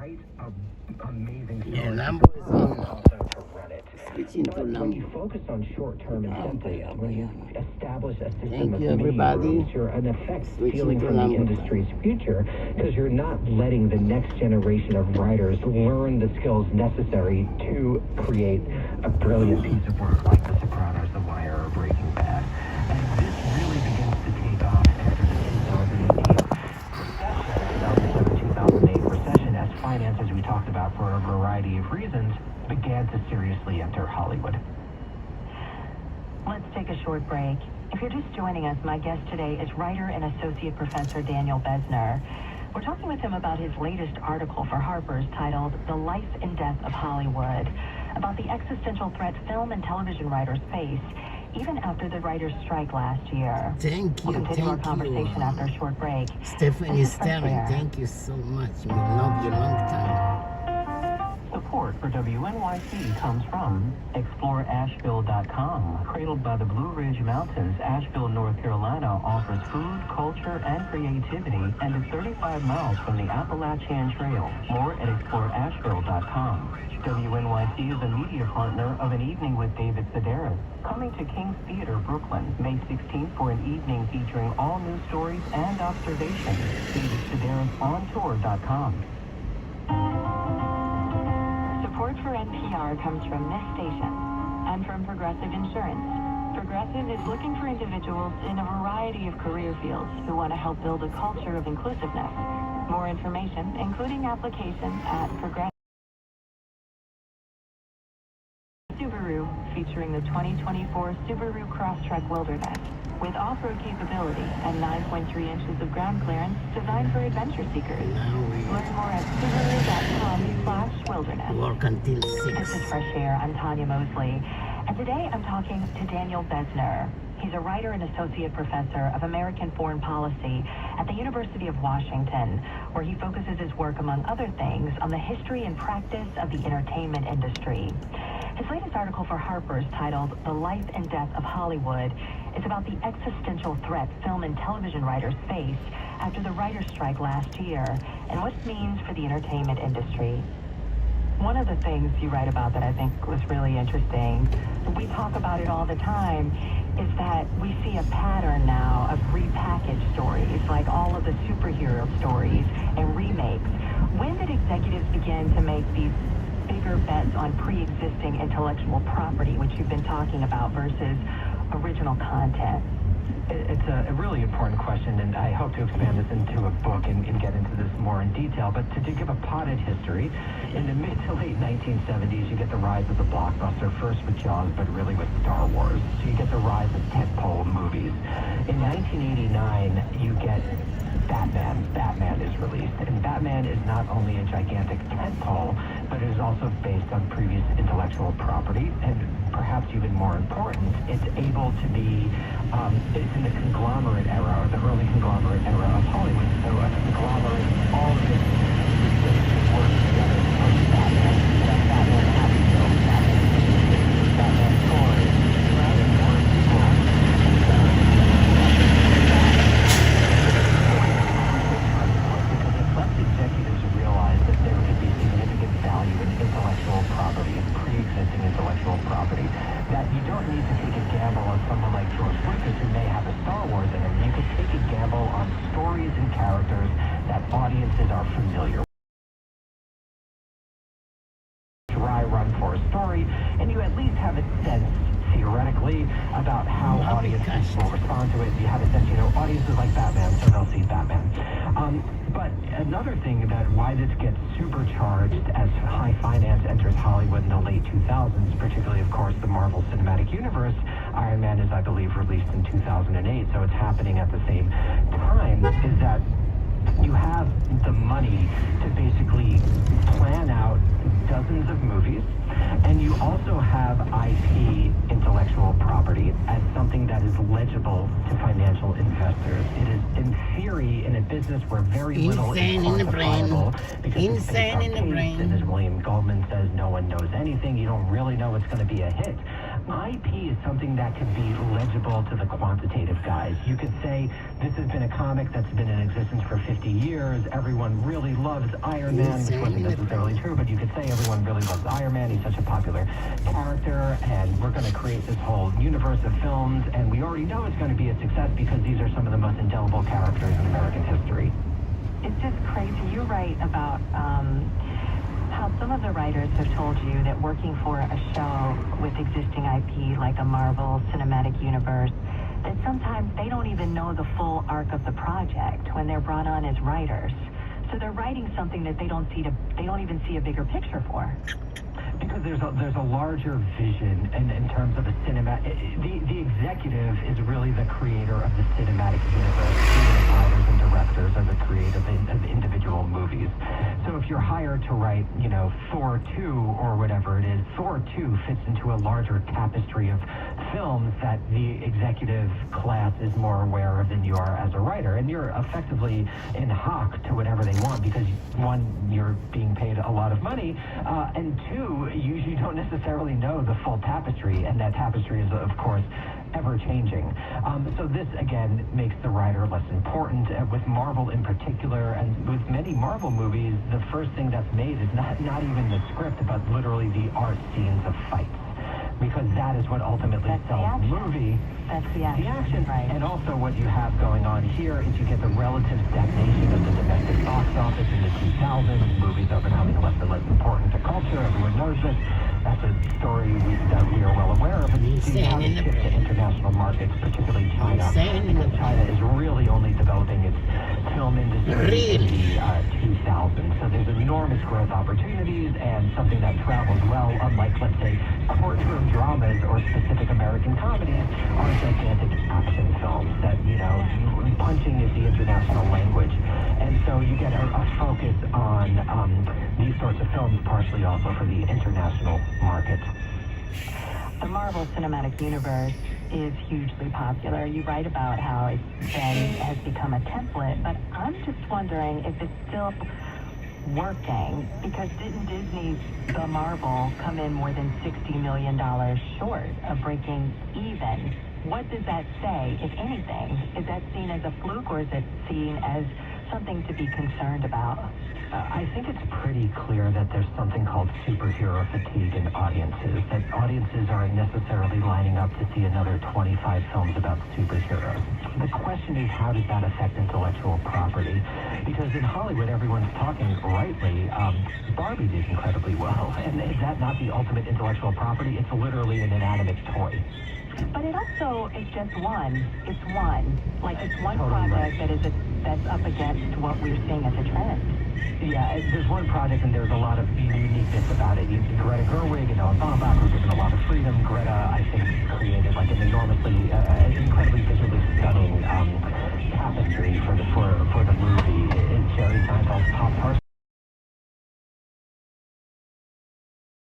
write amazing stories. Yeah, Lambo is on. Also to Reddit. Switching to When you Lambo. focus on short-term incentives, when you establish a system Thank of you, everybody. meetings, you're in effect Switching stealing to from the Lambo. industry's future because you're not letting the next generation of writers learn the skills necessary to create a brilliant piece of work like The Sopranos, The Wire, or Breaking Bad. And this really begins to take off after the 2008 recession, as finance, as we talked about for a variety of reasons, began to seriously enter Hollywood. Let's take a short break. If you're just joining us, my guest today is writer and associate professor Daniel Besner. We're talking with him about his latest article for Harper's titled The Life and Death of Hollywood, about the existential threat film and television writers face even after the writers' strike last year. Thank We'll you, continue our thank conversation you. after a short break. Stephanie This is Fresh Sterling, Air. thank you so much. We love you long time. Support for WNYC comes from ExploreAsheville.com. Cradled by the Blue Ridge Mountains, Asheville, North Carolina offers food, culture, and creativity, and is 35 miles from the Appalachian Trail. More at ExploreAsheville.com. WNYC is a media partner of An Evening with David Sedaris, coming to King's Theater, Brooklyn, May 16th for an evening featuring all new stories and observations. DavidSedarisOnTour.com. Support for NPR comes from this station and from Progressive Insurance. Progressive is looking for individuals in a variety of career fields who want to help build a culture of inclusiveness. More information, including applications, at Progressive. Subaru, featuring the 2024 Subaru Crosstrek Wilderness, with off-road capability and 9.3 inches of ground clearance designed for adventure seekers. Learn more at subaru.com/wilderness. Work until This 6. is Fresh Air. I'm Tanya Mosley. And today I'm talking to Daniel Besner. He's a writer and associate professor of American foreign policy at the University of Washington, where he focuses his work, among other things, on the history and practice of the entertainment industry. His latest article for Harper's, titled The Life and Death of Hollywood, is about the existential threat film and television writers face after the writers' strike last year and what it means for the entertainment industry. One of the things you write about that I think was really interesting, we talk about it all the time, is that we see a pattern now of repackaged stories, like all of the superhero stories and remakes. When did executives begin to make these bigger bets on pre-existing intellectual property, which you've been talking about, versus original content? It's a really important question, and I hope to expand this into a book and get into this more in detail. But to give a potted history, in the mid to late 1970s, you get the rise of the blockbuster, first with Jaws, but really with Star Wars. So you get the rise of tentpole movies. In 1989, you get Batman. Batman is released, and Batman is not only a gigantic tentpole, but it is also based on previous intellectual property, and perhaps even more important, it's able to be, it's in the conglomerate era, or the early conglomerate era of Hollywood, so a conglomerate of all of this work together to put Batman, Batman Happy Meal, Batman Toys, Batman More People, because it lets executives realize that there could be significant value in intellectual property, in pre-existing intellectual property, that you don't need to take a gamble on someone like George Lucas, who may have a Star Wars in him. You could take a gamble on stories and characters that audiences are familiar with. Dry run for a story, and you at least have a sense, theoretically, about how audiences will respond to it. You have a sense, audiences like Batman, so they'll see Batman. But another thing that why this gets supercharged as high finance enters Hollywood in the late 2000s, particularly, of course, the Marvel Cinematic Universe. Iron Man is, I believe, released in 2008, so it's happening at the same time, is that you have the money to basically plan out dozens of movies, and you also have IP, intellectual property, as something that is legible to financial investors. It is, in theory, in a business where very little is quantifiable, because it's based on taste, and as William Goldman says, no one knows anything. You don't really know it's going to be a hit. IP is something that could be legible to the quantitative guys. You could say, this has been a comic that's been in existence for 50 years. Everyone really loves Iron Man, which wasn't necessarily true, but you could say everyone really loves Iron Man. He's such a popular character, and we're going to create this whole universe of films, and we already know it's going to be a success because these are some of the most indelible characters in American history. It's just crazy. You're right about how some of the writers have told you that working for a show with existing IP like a Marvel Cinematic Universe, that sometimes they don't even know the full arc of the project when they're brought on as writers. So they're writing something that they don't even see a bigger picture for. Because there's a larger vision in terms of a cinema. The executive is really the creator of the cinematic universe. The writers and directors are the creators of individual movies. So if you're hired to write, Thor 2 or whatever it is, Thor 2 fits into a larger tapestry of films that the executive class is more aware of than you are as a writer. And you're effectively in hock to whatever they want because, one, you're being paid a lot of money, and two, you usually don't necessarily know the full tapestry, and that tapestry is, of course, ever-changing. So this, again, makes the writer less important. With Marvel in particular, and with many Marvel movies, the first thing that's made is not even the script, but literally the art scenes of fights. Because that is what ultimately sells the movie. That's the action, right. And also what you have going on here is you get the relative stagnation of the domestic box office in the 2000s. Movies are becoming less and less important to culture. Everyone knows this. That's a story that we are well aware of. And you have a shift to international markets, particularly China. Because China is really only developing its film industry in the 2000s. So there's enormous growth opportunities and something that travels well, unlike, let's say, courtroom dramas or specific American comedies, are gigantic action films that, punching is the international language. And so you get a focus on these sorts of films, partially also for the international market. The Marvel Cinematic Universe is hugely popular. You write about how it then has become a template, but I'm just wondering if it's still working, because didn't Disney's The Marvel come in more than $60 million short of breaking even? What does that say, if anything? Is that seen as a fluke, or is it seen as something to be concerned about? I think it's pretty clear that there's something called superhero fatigue in audiences, that audiences aren't necessarily lining up to see another 25 films about superheroes. The question is, how does that affect intellectual property? Because in Hollywood, everyone's talking rightly, Barbie did incredibly well. And is that not the ultimate intellectual property? It's literally an inanimate toy. But it also is just one. It's one. Like, it's one Totally project right. that's up against what we're seeing as a trend. Yeah, there's one project and there's a lot of uniqueness about it. Greta Gerwig and Noah Baumbach were given a lot of freedom. Greta, I think, created like an enormously, incredibly visually stunning tapestry for the movie. Is Jerry Seinfeld's Pop Tart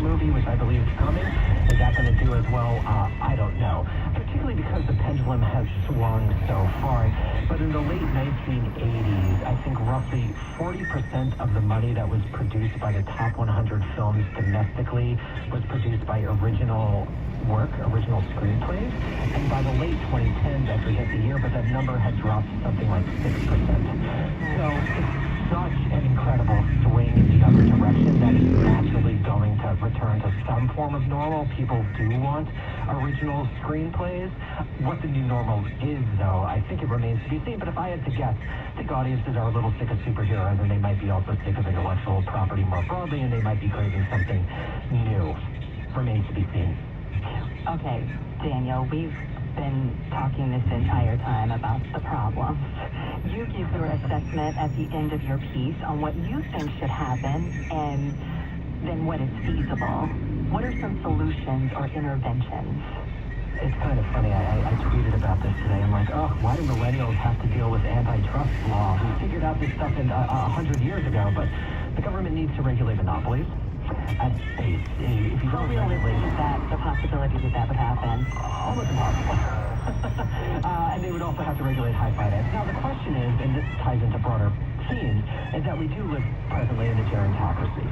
movie, which I believe is coming, is that going to do as well? I don't know. Particularly because the pendulum has swung so far. But in the late 1980s, I think roughly 40% of the money that was produced by the top 100 films domestically was produced by original work, original screenplays. And by the late 2010s, I forget the year, but that number had dropped something like 6%. So it's such an incredible swing in the other direction that is naturally going to return to some form of normal. People do want original screenplays. What the new normal is, though, I think it remains to be seen. But if I had to guess, I think audiences are a little sick of superheroes, and they might be also sick of intellectual property more broadly, and they might be craving something new. Remains to be seen. Okay, Daniel, we've been talking this entire time about the problems. You give your assessment at the end of your piece on what you think should happen and then what is feasible. What are some solutions or interventions? It's kind of funny. I tweeted about this today. I'm like, oh, why do millennials have to deal with antitrust law? We figured out this stuff 100 years ago, but the government needs to regulate monopolies. At base, if you don't realistic is that the possibility that would happen? Almost impossible. And they would also have to regulate high finance. Now the question is, and this ties into broader themes, is that we do live presently in a gerontocracy.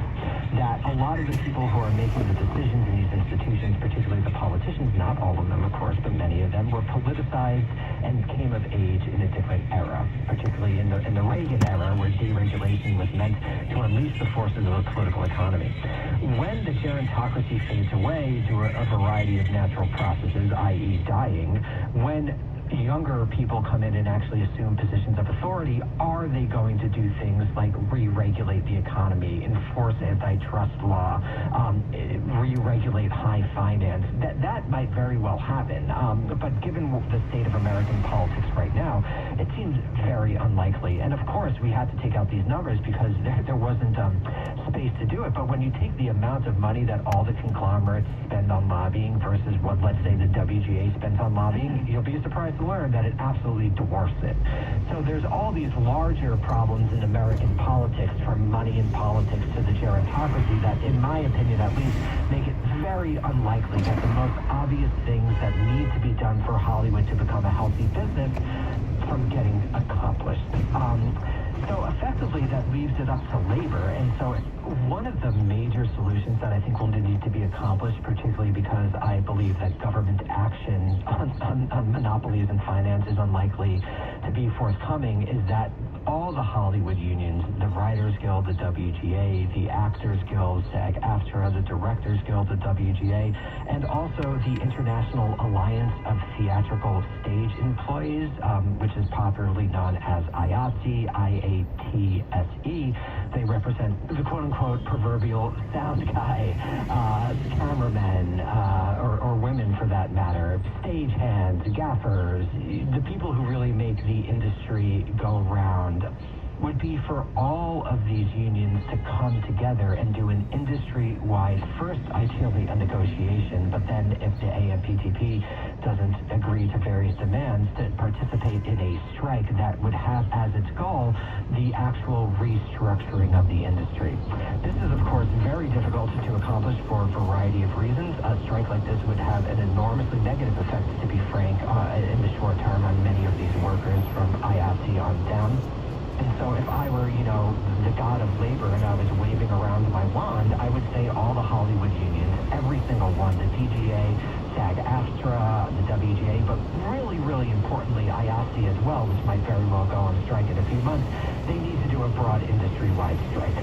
that a lot of the people who are making the decisions in these institutions, particularly the politicians, not all of them, of course, but many of them, were politicized and came of age in a different era, particularly in the Reagan era, where deregulation was meant to unleash the forces of a political economy. When the gerontocracy fades away due to a variety of natural processes, i.e. dying, when younger people come in and actually assume positions of authority, are they going to do things like re-regulate the economy, enforce antitrust law, re-regulate high finance? That might very well happen. But given the state of American politics right now, it seems very unlikely. And of course, we had to take out these numbers because there wasn't space to do it. But when you take the amount of money that all the conglomerates spend on lobbying versus what, let's say, the WGA spends on lobbying, you'll be surprised to learn that it absolutely dwarfs it. So there's all these larger problems in American politics, from money in politics to the gerontocracy, that, in my opinion at least, make it very unlikely that the most obvious things that need to be done for Hollywood to become a healthy business from getting accomplished. So effectively, that leaves it up to labor. And so one of the major solutions that I think will need to be accomplished, particularly because I believe that government action on monopolies and finance is unlikely to be forthcoming, is that all the Hollywood unions, the Writers Guild, the WGA, the Actors Guild, SAG-AFTRA, the Directors Guild, the WGA, and also the International Alliance of Theatrical Stage Employees, which is popularly known as IATSE, IATSE. They represent the quote-unquote proverbial sound guy, cameramen, or women for that matter, stagehands, gaffers, the people who really make the industry go round, would be for all of these unions to come together and do an industry-wide, first, ideally, a negotiation, but then if the AMPTP doesn't agree to various demands, to participate in a strike that would have as its goal the actual restructuring of the industry. This is, of course, very difficult to accomplish for a variety of reasons. A strike like this would have an enormously negative effect, to be frank, in the short term on many of these workers from IATSE on down. And so if I were, the god of labor and I was waving around my wand, I would say all the Hollywood unions, every single one, the DGA, SAG-AFTRA, the WGA, but really, really importantly, IATSE as well, which might very well go on strike in a few months, they need to do a broad industry-wide strike.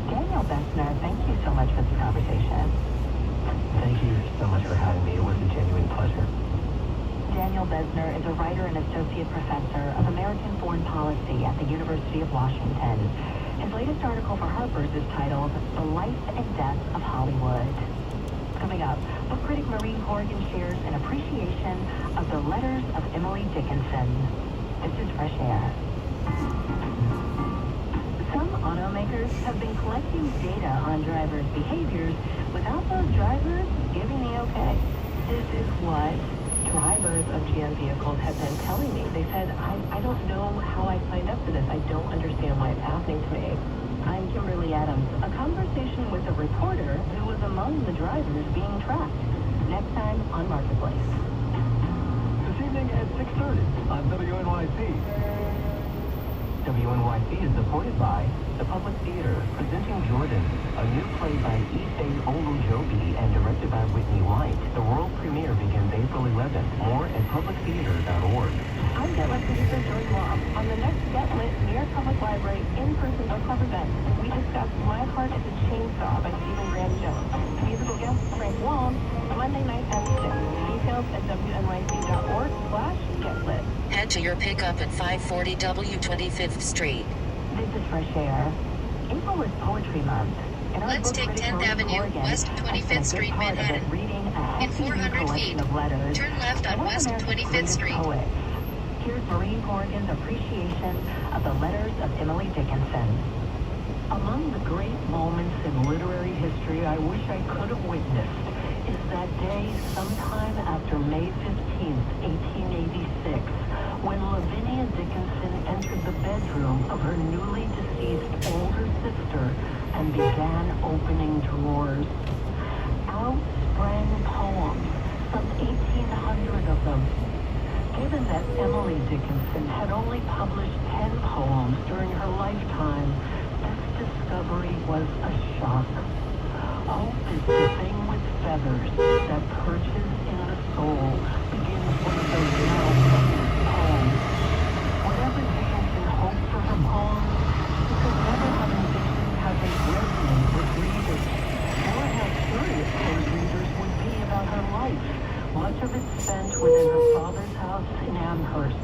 Daniel Bessner, thank you so much for this conversation. Thank you so much for having me. It was a genuine pleasure. Daniel Bessner is a writer and associate professor of American foreign policy at the University of Washington. His latest article for Harper's is titled The Life and Death of Hollywood. Coming up, book critic Maureen Corrigan shares an appreciation of the letters of Emily Dickinson. This is Fresh Air. Some automakers have been collecting data on drivers' behaviors without those drivers giving the okay. This is what drivers of GM vehicles have been telling me. They said, I don't know how I signed up for this. I don't understand why it's happening to me. I'm Kimberly Adams, a conversation with a reporter who was among the drivers being tracked. Next time on Marketplace. This evening at 6:30 on WNYC. WNYC is supported by the Public Theater, presenting Jordan, a new play by Ife Olujobi and directed by Whitney White. The world premiere begins April 11th. More at publictheater.org. I'm Get Lit producer Joy Law. On the next Get Lit New York Public Library in-person book club event, we discuss My Heart is a Chainsaw by Stephen Graham Jones. Musical guest Frank Wong, Monday night at 6. Details at WNYC.org/GetLit. Head to your pickup at 540 W 25th Street. This is Fresh Air. April is Poetry Month. And our Let's book take critic 10th Maureen Avenue, Corrigan West has 25th spent a Street, good part of it Manhattan. reading a In 400 collection feet, of letters turn left on by one of West America's 25th greatest Street. poets. Here's Maureen Corrigan's appreciation of the letters of Emily Dickinson. Among the great moments in literary history I wish I could have witnessed is that day sometime after May 15th, 1886, when Lavinia Dickinson entered the bedroom of her newly deceased older sister and began opening drawers. Out sprang poems, some 1,800 of them. Given that Emily Dickinson had only published 10 poems during her lifetime, this discovery was a shock. Hope is the thing with feathers that perches in the soul, begins one of those now famous poems. Whatever Dickinson hoped for her poems, she could never have envisioned how they resonate with readers, or how curious those readers would be about her life, much of it spent within her father's house in Amherst,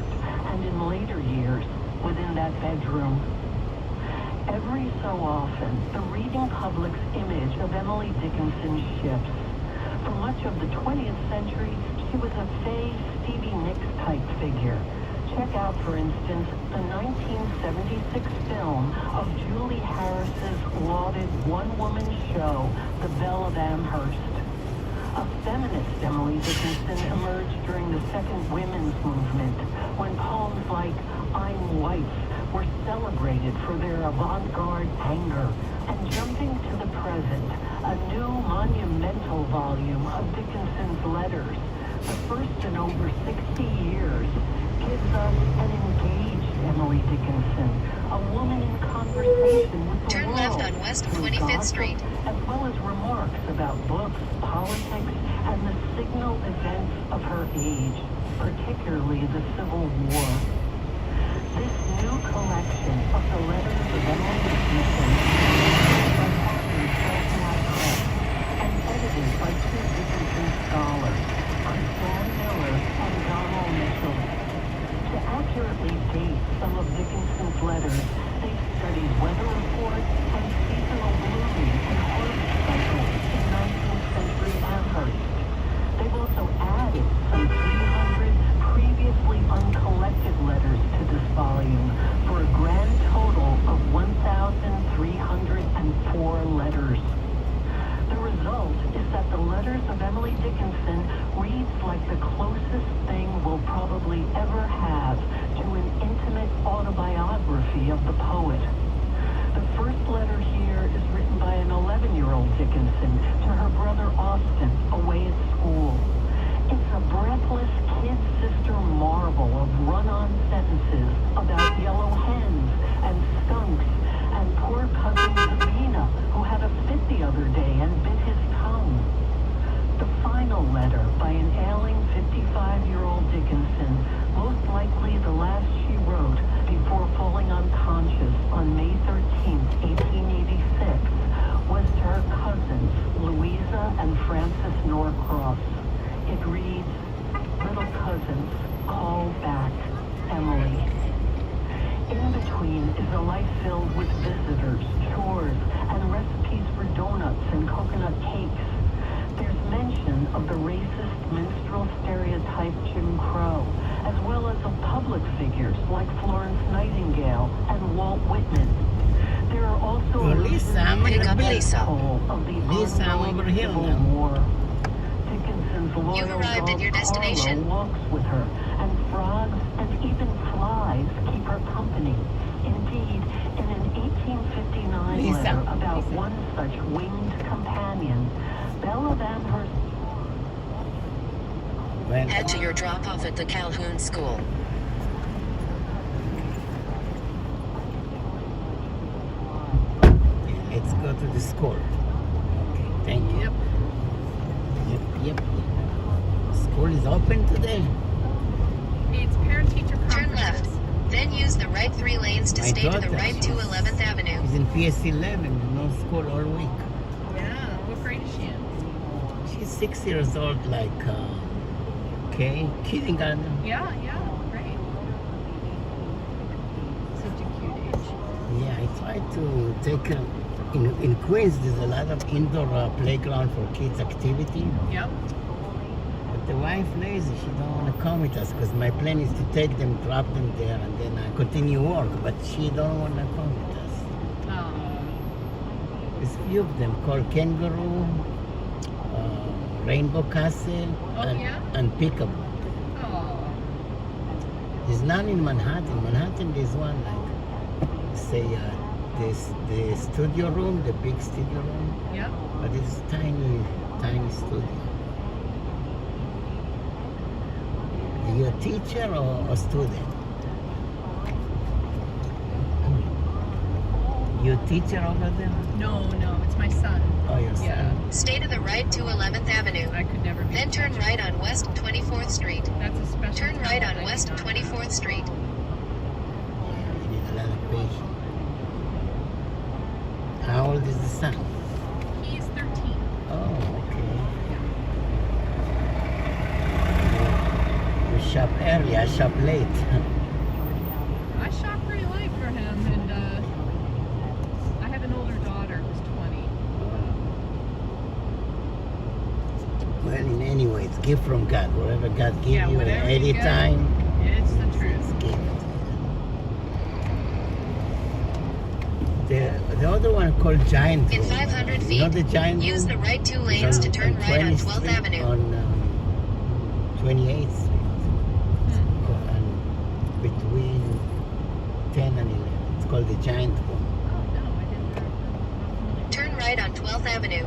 and in later years, within that bedroom. Every so often, the reading public's image of Emily Dickinson shifts. For much of the 20th century, she was a fey Stevie Nicks type figure. Check out, for instance, the 1976 film of Julie Harris's lauded one-woman show, The Belle of Amherst. A feminist Emily Dickinson emerged during the second women's movement, when poems like I'm Wife were celebrated for their avant-garde anger, and jumping to the present, a new monumental volume of Dickinson's letters, the first in over 60 years, gives us an engaged Emily Dickinson, a woman in conversation with the Turn world, left on West through 25th gossip, Street. as well as remarks about books, politics, and the signal events of her age, particularly the Civil War. This new collection of the letters of Emily Dickinson is by Harvey Weinstein and edited by two Dickinson scholars, Dan Miller and Donald Mitchell. To accurately date some of Dickinson's letters, they've studied weather reports and seasonal blooming and harvest cycles in 19th century Amherst. They've also added some 300 previously uncollected letters to this volume for a grand total of 1,304 letters. The result is that the letters of Emily Dickinson reads like the closest thing we'll probably ever have to an intimate autobiography of the poet. The first letter here is written by an 11-year-old Dickinson to her brother Austin, away at school. It's a breathless kid-sister marvel of run-on sentences about yellow hens and skunks and poor cousin Sabina, who had a fit the other day and bit his tongue. The final letter by an ailing 55-year-old Dickinson, most likely the last she wrote before falling unconscious on May 13th, 1886, was to her cousins, Louisa and Frances Norcross. It reads, Little cousins, call back, Emily. In between is a life filled with visitors, chores, and recipes for donuts and coconut cakes. There's mention of the racist minstrel stereotype Jim Crow, as well as of public figures like Florence Nightingale and Walt Whitman. There are also Well, Lisa, I'm Pick up gonna Lisa. of the Lisa, I'm ongoing over here Civil now. War. Dickinson's loyal You've arrived at dog your destination. Carlo walks with her, and frogs and even flies keep her company. Indeed, in an 1859 Lisa. letter about one such winged companion, Belle of Amherst Well, Head to your drop-off at the Calhoun School. let's go to the school. Okay, thank you. Yep. School is open today. It's parent-teacher Turn conferences. left. Then use the right 3 lanes to My stay to the daughter, right to 11th Avenue. She's in PS11, no school all week. Yeah. What grade is she in? She's 6 years old, like, okay, kindergarten. Yeah. Great. Such a cute age. Yeah, I try to take her. In Queens, there's a lot of indoor playground for kids activity. Yep. But the wife lazy, she don't want to come with us because my plan is to take them, drop them there, and then continue work. But she don't want to come with us. Oh. There's few of them called Kangaroo, Rainbow Castle, and Peekaboo. Oh. There's none in Manhattan. Manhattan, there's one like, say, the studio room, the big studio room, Yep. but it's tiny studio. Are you a teacher or a student? You teacher over there? No, it's my son. Oh, your son. Yeah, Stay to the right to 11th Avenue. I could never be. Then a turn teacher. right on West 24th Street. That's a special. Turn right talent on I West do not have. 24th Street. Yeah, you need a lot of patience. How old is the son? He's 13. Oh, okay. You shop early, I shop late. I shop pretty late for him, and I have an older daughter who's 20. Well, in any way, it's gift from God. Whatever God gives Yeah, you at whatever you any get. time, It's the it's truth. gift. The other one called Giant In Room. 500 You know feet, the Giant use Room? the right 2 It's lanes to turn right on 20th 12th Street, Avenue. On 28th Street. And between 10 and 11. It's called the Giant Room. Oh no, I didn't. I'm not familiar. Turn right on 12th Avenue.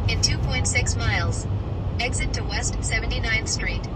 In 2.6 miles, exit to West 79th Street.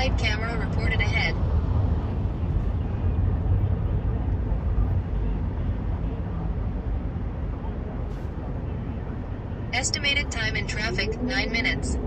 Satellite camera reported ahead. Estimated time in traffic, 9 minutes.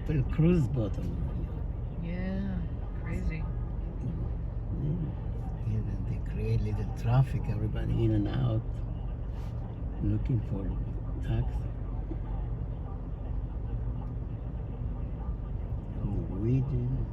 April cruise boat. Yeah, crazy. And they create little traffic, everybody in and out, looking for taxi. Norwegian.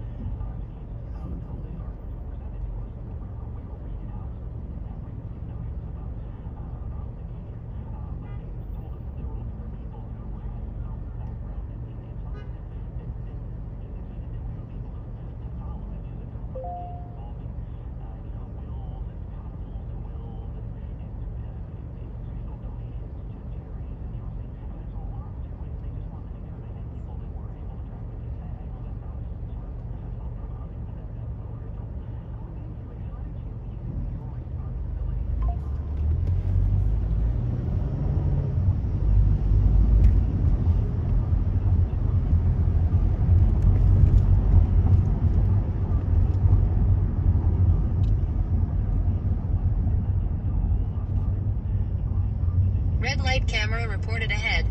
Red light camera reported ahead.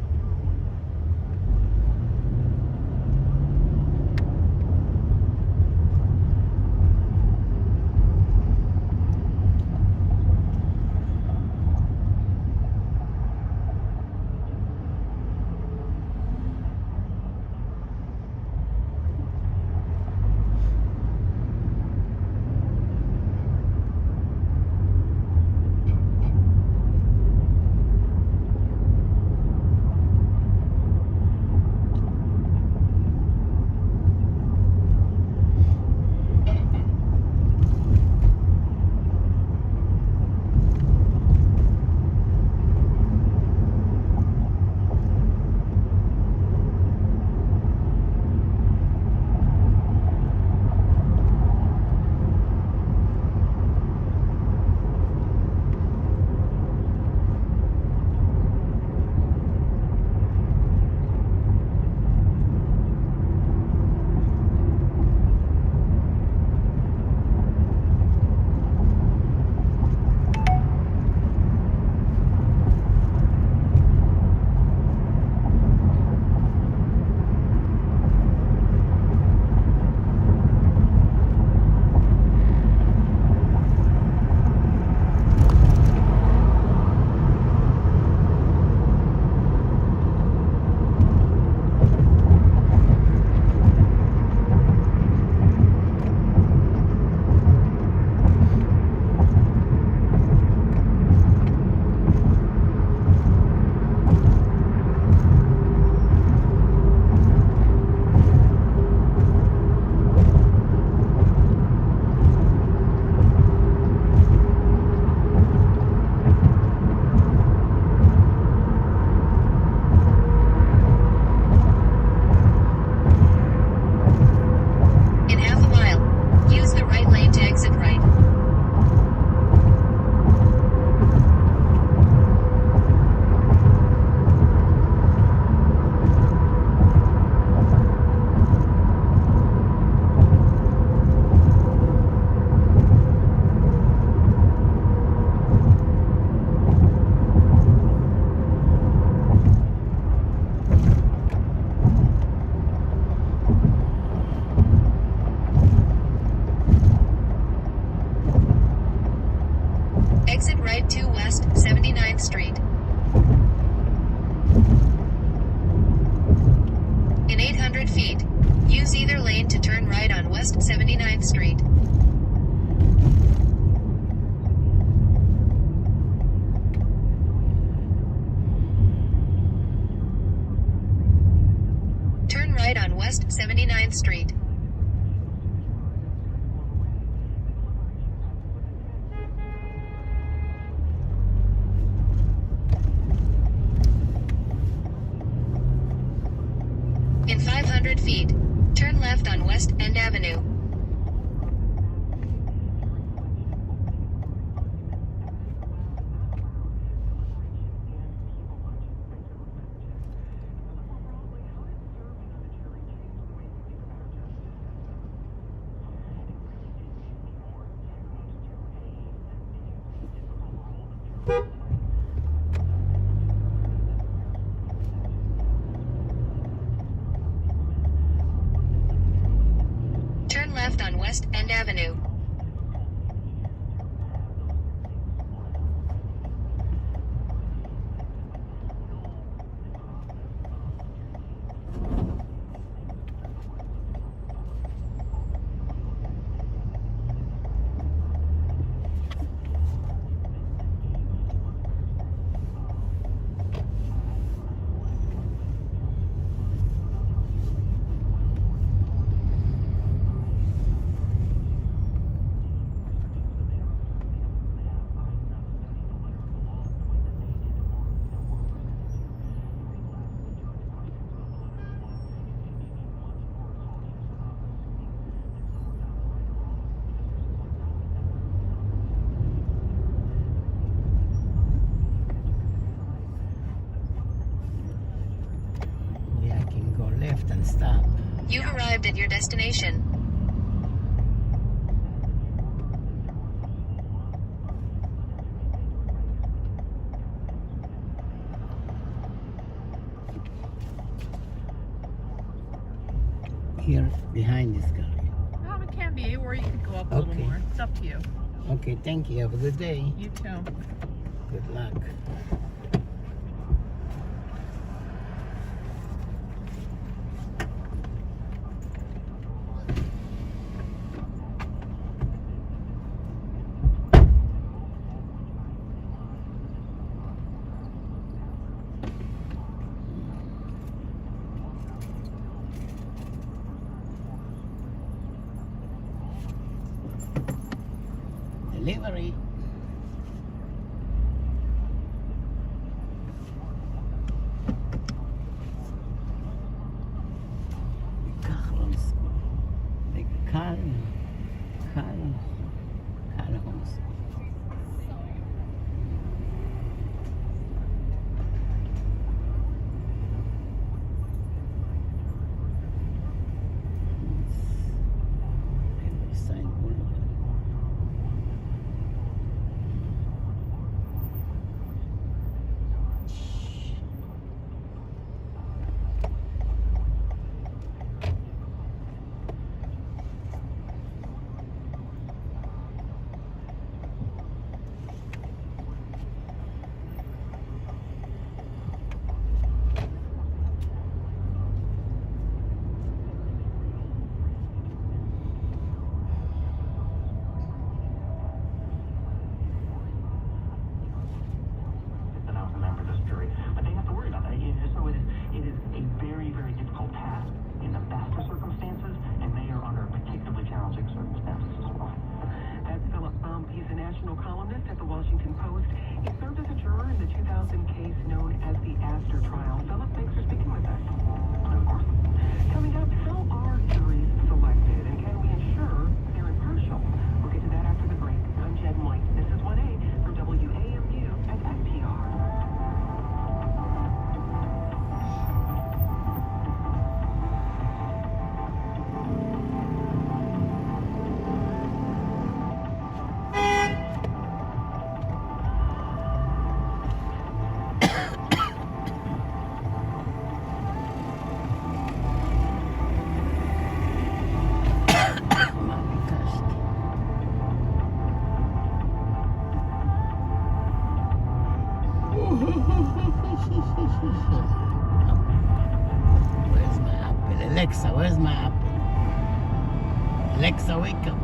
Exit right 2 West 79th Street. In 800 feet, use either lane to turn right on West 79th Street. Turn right on West 79th Street. In 500 feet, turn left on West End Avenue. Avenue. Yeah, I can go left and stop. You've arrived at your destination. Here, behind this guy. It can be, or you could go up a little Okay. more. It's up to you. Okay, thank you. Have a good day. You too. Good luck. Delivery. Carlos. The Carlos. Riverside Boulevard. And I was a member of this jury, but they have to worry about that. So it is a very, very difficult task in the best of circumstances, and they are under particularly challenging circumstances as well. That's Philip Bump. He's a national columnist at the Washington Post. He served as a juror in the 2000 case known as the Astor trial. Philip, thanks for speaking with us. Of course. Coming up, how are juries selected, and can we ensure they're impartial? We'll get to that after the break. I'm Jed White. This is 1A from WAMU at NPR. Where's my apple? Alexa, where's my apple? Alexa, wake up.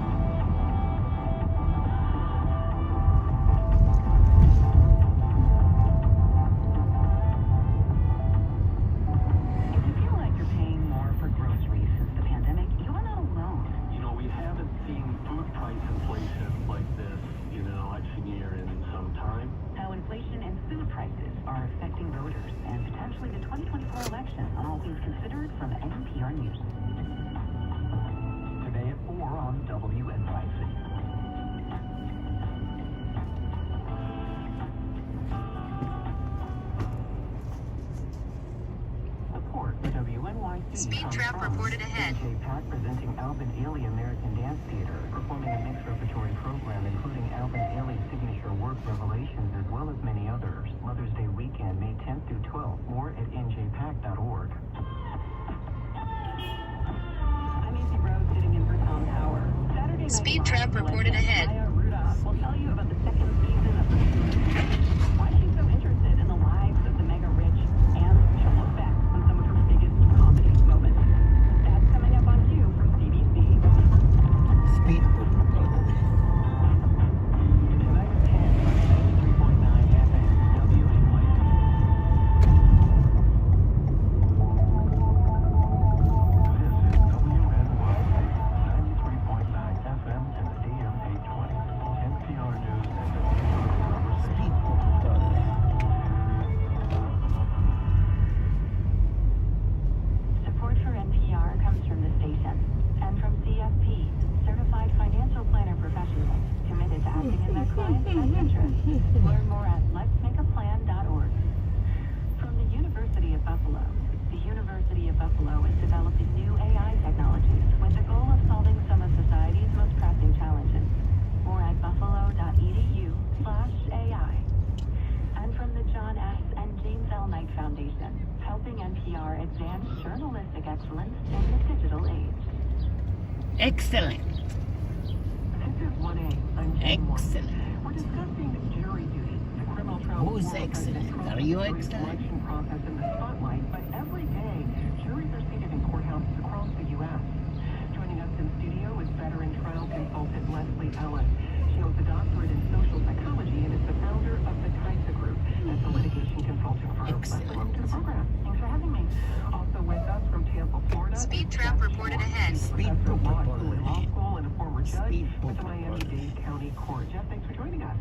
If you feel like you're paying more for groceries since the pandemic, you are not alone. You know, we haven't seen food price inflation like this, I've seen here in some time. How inflation and food prices are affecting voters and potentially the 2024 election on All Things Considered from NPR News. Today at 4 on WNYC. Support for WNYC. Speed comes trap from reported ahead. NJPAC presenting Alvin Ailey American Dance Theater, performing a mixed repertory program including Alvin Ailey's signature work Revelations as well as many others. Mother's Day weekend, May 10th through 12th. More at njpac.org. I'm Nancy Rose sitting in for Tom Power. Saturday Speed trap reported ahead. We'll tell you about the second season of why she's so interested in the lives of the mega rich, and she'll look back on some of her biggest comedy moments. That's coming up on Q for CBC. Speed reported ahead. Tonight at 10 on 93.9 FM, WNYC. This is WNYC, 93.9 FM and AM 820. NPR News and the conversation. Speed reported ahead. Support for NPR comes from the station and from CFP, Certified Financial Planner Professionals, committed to acting in their clients' best interests. Learn more at letsmakeaplan.org. From the University of Buffalo, the University of Buffalo is developing new AI technologies with the goal of solving some of society's most pressing challenges. More at buffalo.edu/AI. And from the John S. and James L. Knight Foundation, helping NPR advance journalistic excellence in the digital age. Excellent. This is 1A. I'm Jane Moore. Excellent. We're discussing jury duty, the criminal trial. Who's before excellent? President Trump's Are you jury excellent? selection process in the spotlight, but every day, juries are seated in courthouses across the U.S. Joining us in studio is veteran trial consultant Leslie Ellis. She holds a doctorate in social psychology and is the founder of the TISA Group. That's a litigation consulting firm. Leslie, welcome to the program. Thanks for having me. Also with us from Tampa, Florida. Speed is trap Jeff reported Schwartz. ahead. He's a Speed professor of law at reported Lilly Law ahead. School and a former judge Speed with the reported Miami-Dade County Court. Jeff, thanks for joining us.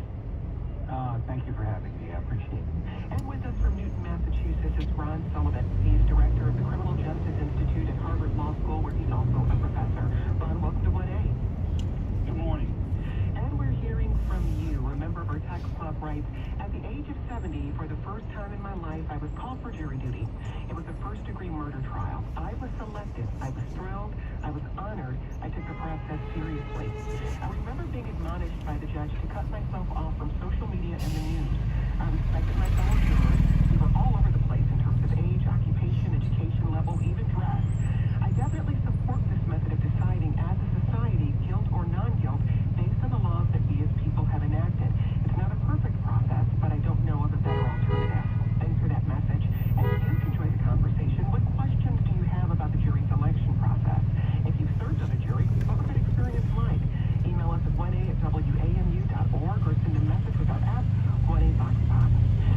Thank you for having me. I appreciate it. And with us from Newton, Massachusetts is Ron Sullivan. He's director of the Criminal Justice Institute at Harvard Law School, where he's also a professor. Ron, welcome to 1A. Good morning. And we're hearing from you. A member of our text club writes, at the age of 70, for the first time in my life, I was called for jury duty. It was a first-degree murder trial. I was selected. I was thrilled. I was honored. I took the process seriously. I remember being admonished by the judge to cut myself off from social media and the news. I respected my fellow jurors. We were all over the place in terms of age, occupation, education level, even dress. I definitely support this method of deciding as a society, guilt or non-guilt, based on the laws that we as people have enacted. It's not a perfect process, but I don't know of a better alternative. Thanks for that message. And you can join the conversation. What questions do you have about the jury selection process? If you've served on a jury, what was that experience like? Email us at 1a@wamu.org or send a message with our app, 1A Box Pop.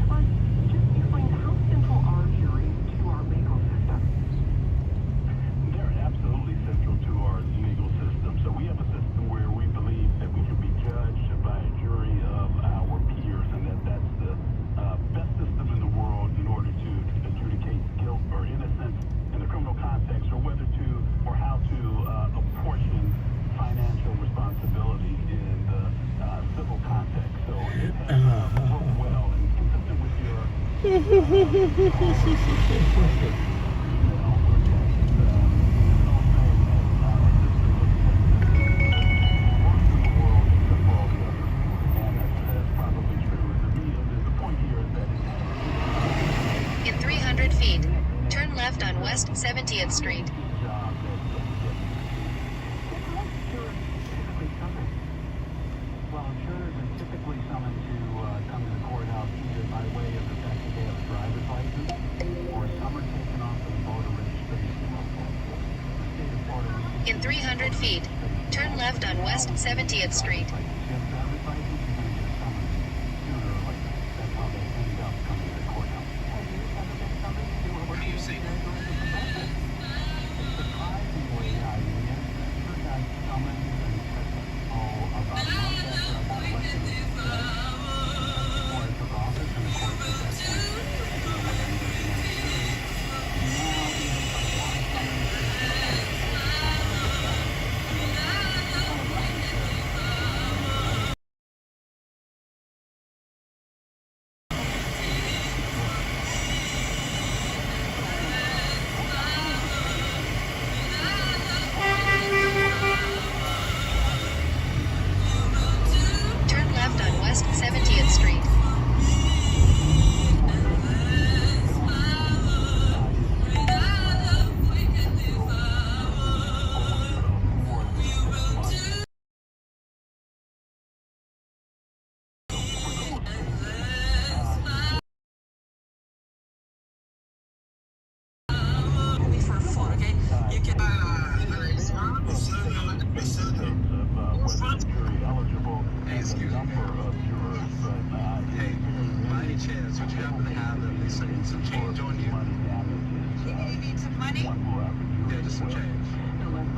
Ron, just explain how central are juries to our legal system? They're absolutely central to our legal system. So we have a system where we believe that we can be judged by a jury of our peers, and that's the best system in the world in order to adjudicate guilt or innocence in the criminal context, or whether to or how to apportion financial responsibility in the civil context. So it has worked well and consistent with your In 300 feet, turn left on West 70th Street. Well, jurors are typically summoned to come to the courthouse either by way of the fact that they have a driver's license or some are taken off of the voter registration. The state of Florida. In 300 feet, turn left on West 70th Street. If you have a driver's license, you're going to get summoned sooner or later. That's how they end up coming to the courthouse. Have you ever been summoned to a work Surprisingly, I never got summoned until about a month after I got elected as judge. Before I took office, and of course at that point, I didn't know whether I was going to serve. Now, even if I want to come in, chance, would you happen to have at least some change on you? You need some money? Yeah, just some change.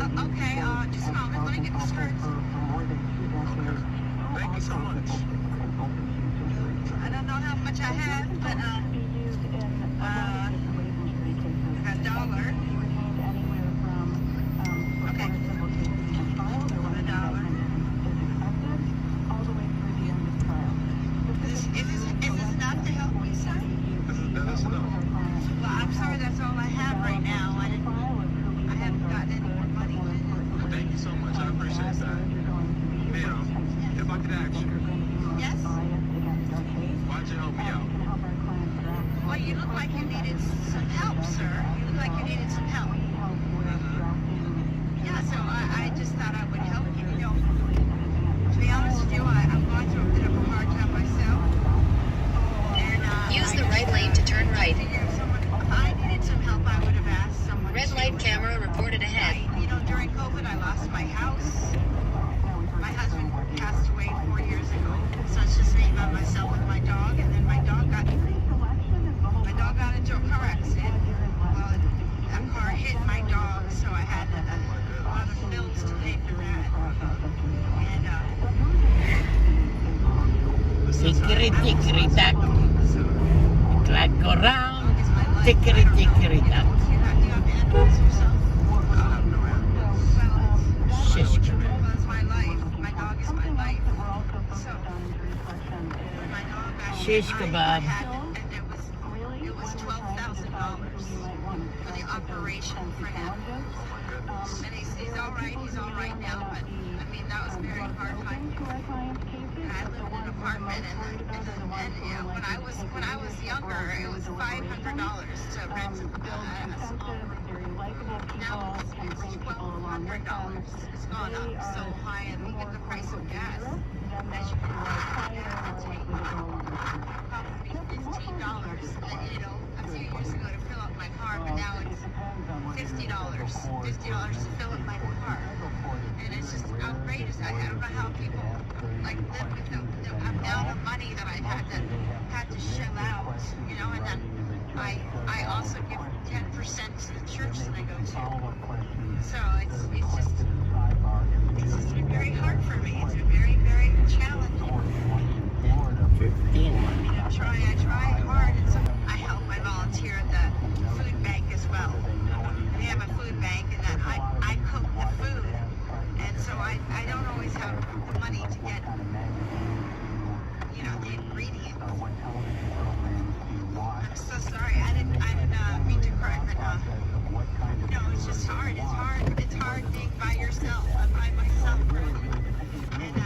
Okay, just a moment. Let me get this straight. Thank you so much. I don't know how much I have, but I got $1. Okay. $1. Is this enough to help me, sir? That is enough. Well, I'm sorry, that's all I have right now. I haven't gotten any more money. Well, thank you so much. I appreciate that. Ma'am, if I could ask you, Yes? why'd you help me out? Well, you look like you needed some help, sir. You look like you needed some help. Yeah, so I just thought I would help you. You know, to be honest with you, I'm going through a bit of a hard time myself. And, Use the right lane to turn right. If I needed some help, I would have asked someone. Red light camera reported ahead. You know, during COVID, I lost my house. My husband passed away 4 years ago. So it's just me by myself with my dog, and then my dog got into a car accident. Well, that car hit my dog, so I had a lot of bills to pay for that. And Tickety tickety tack, so clack around, it's my life. tickety tickety tack. Do you have animals yourself? I have no animals. Well, Shish. it's my life. My dog is my life. So my dog got Shish kebab. and it was $12,000 for the operation for him. And he's all right. He's all right now. But I mean, that was a very hard time. And I lived in an apartment, and you know, when I was younger, it was $500 to rent a small room. Now it's $1,200. It's gone up so high, and look at the price of gas. As you can take probably $15. You know, a few years ago to fill up my car, but now it's $50. $50 to fill up my car, and it's just outrageous. I don't know how people like live with the amount of money that I've had to shell out. You know, and then I also give 10% to the church that I go to. So it's just been very hard for me. It's been very, very challenging. 15. I try hard, and so I help. I volunteer at the food bank as well. They have a food bank, and then I cook the food, and so I don't always have the money to get, you know, the ingredients. I'm so sorry. I didn't mean to cry, but no, it's just hard. It's hard being by yourself. I'm by myself, really. And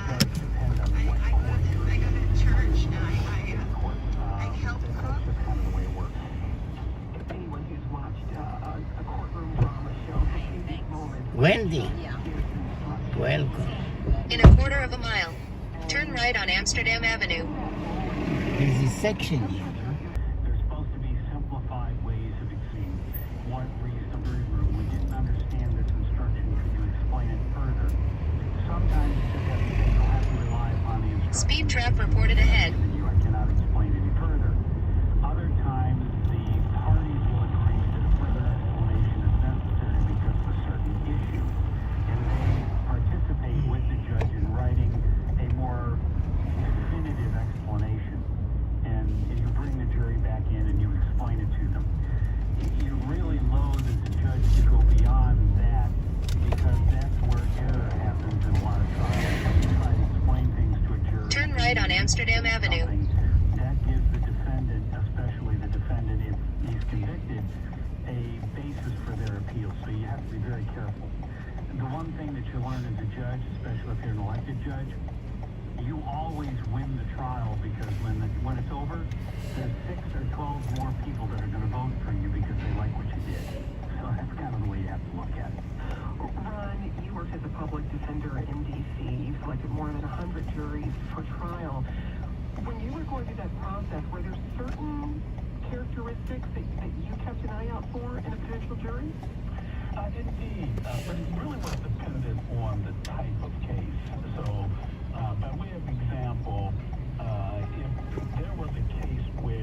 I go to church, and I help cook. Anyone who's watched a courtroom drama show has seen these moments. Wendy, welcome. In a quarter of a mile, turn right on Amsterdam Avenue. Busy section here. There's supposed to be simplified ways of exceeding what reasonable room. We didn't understand this instruction. Could you explain it further? Sometimes you'll have to rely upon the instruction. Speed trap reported ahead. You cannot explain any further. Other times, the parties will agree that a further explanation is necessary because of a certain issue, and they participate with the judge in writing a more definitive explanation. And you bring the jury back in and you explain it to them. You really loathe as a judge to go beyond that because that's where error happens in a lot of trials. When you try to explain things to a jury. Turn right on Amsterdam Avenue. That gives the defendant, especially the defendant if he's convicted, a basis for their appeal. So you have to be very careful. The one thing that you learn as a judge, especially if you're an elected judge, you always win the trial because when it's over, there's 6 or 12 more people that are going to vote for you because they like what you did. So that's kind of the way you have to look at it. Ron, you worked as a public defender in D.C. You selected more than 100 juries for trial. When you were going through that process, were there certain characteristics that you kept an eye out for in a potential jury? Indeed, but it really was dependent on the type of case. So, by way of example, if there was a case where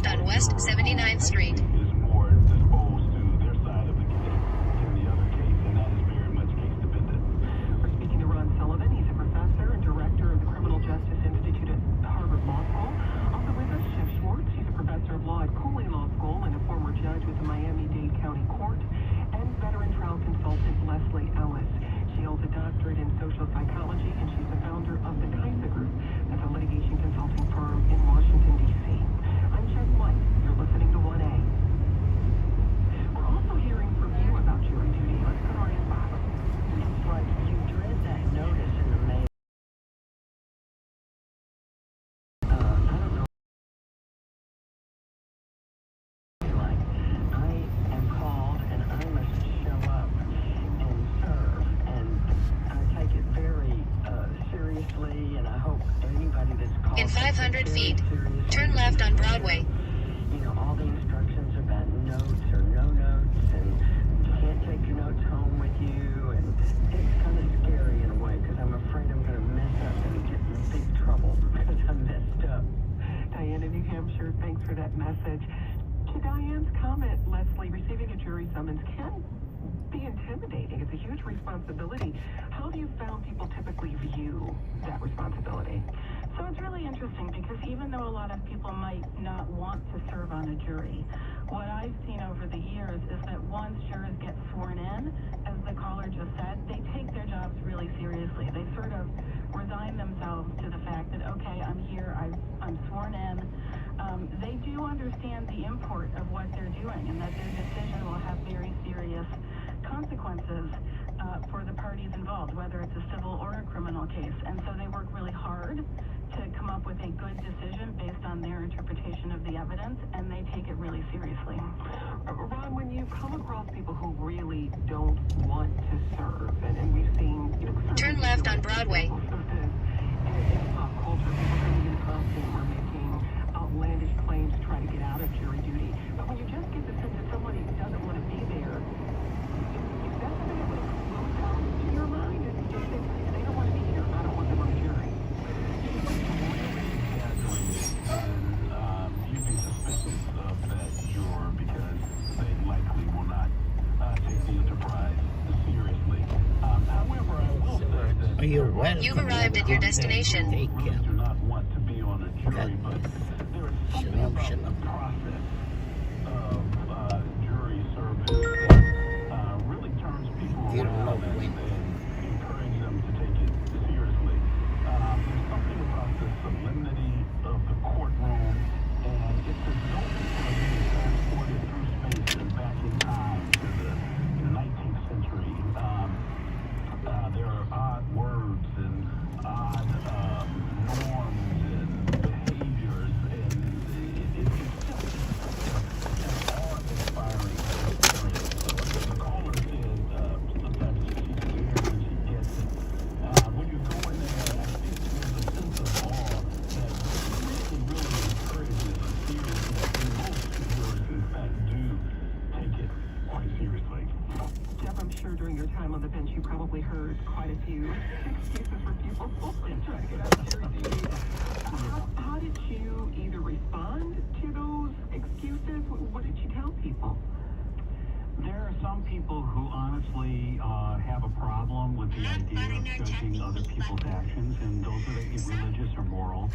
left on West 79th Street. Is more disposed to their side of the case than the other case, and that is very much case dependent. We're speaking to Ron Sullivan. He's a professor and director of the Criminal Justice Institute at Harvard Law School. Also with us, Jeff Schwartz. He's a professor of law at Cooley Law School and a former judge with the Miami-Dade County Court, and veteran trial consultant Leslie Ellis. She holds a doctorate in social psychology, and she's the founder of the Kaisa Group. That's a litigation consulting firm in Washington, D.C. I'm Jen White. You're listening to 1A. We're also hearing from you about jury duty. Let's go to our inbox. It's like you read that notice in the mail. I don't know. Like, I am called and I must show up and serve, and I take it very seriously, and I hope anybody that's called In 500 feet, seriously. turn left on Broadway. You know, all the instructions about notes or no notes, and you can't take your notes home with you, and it's kind of scary in a way, because I'm afraid I'm going to mess up and get in big trouble because I messed up. Diane in New Hampshire, thanks for that message. To Diane's comment, Leslie, receiving a jury summons can be intimidating. It's a huge responsibility. How do you found people typically view that responsibility? So it's really interesting because even though a lot of people might not want to serve on a jury, what I've seen over the years is that once jurors get sworn in, as the caller just said, they take their jobs really seriously. They sort of resign themselves to the fact that, okay, I'm here, I'm sworn in. They do understand the import of what they're doing and that their decision will have very serious consequences for the parties involved, whether it's a civil or a criminal case. And so they work really hard to come up with a good decision based on their interpretation of the evidence, and they take it really seriously. Ron, when you come across people who really don't want to serve, and we've seen, Turn left on Broadway. In pop culture, people coming into costume or making outlandish claims to try to get out of jury duty. But when you just get the sense that somebody doesn't want to be there, is that something that will come to your mind? And you just think, they don't want to be here, I don't want them on the jury. You'd be suspicious of that juror because they likely will not take the enterprise seriously. However, I will say that Are you welcome? You've arrived at your destination. Take really care. do not want to be on a jury, but there is something about the process of jury service that really turns people You don't know around when. and encourage them to take it seriously. There's something about the solemnity of the courtroom, and it's as though people are being transported through space and back in time to the 19th century. There are odd words and odd norms and behaviors, and it's just an awe-inspiring experience. The caller said sometimes she's scared when she gets it. When you go in there, I think there's a sense of awe that really encourages a seriousness, and most jurors, in fact, do take it quite seriously. Jeff, I'm sure during your time on the bench, you probably heard quite a few excuses for people trying to get out of jury duty. How did you either respond to those excuses? What did you tell people? There are some people who honestly have a problem with the idea of judging other people's actions, and those are the religious or moral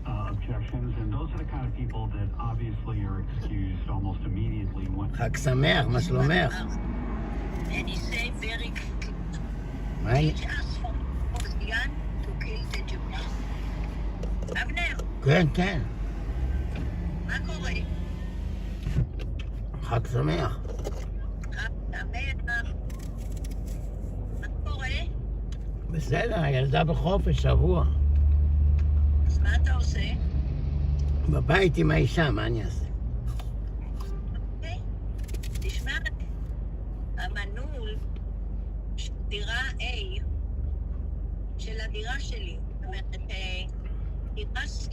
objections, and those are the kind of people that obviously are excused almost immediately when חג שמח, מה שלומך? And he said very מה אני? he asked for Diane to kill the Jews. אבנר, כן, כן. מה קורה? חג שמח. אבנר, מה קורה? בסדר, הילדה בחופש שבוע. אז מה אתה עושה? בבית עם האישה, מה אני אעשה? תשמע, המנעול של דירה A של הדירה שלי, זאת אומרת, דירה C,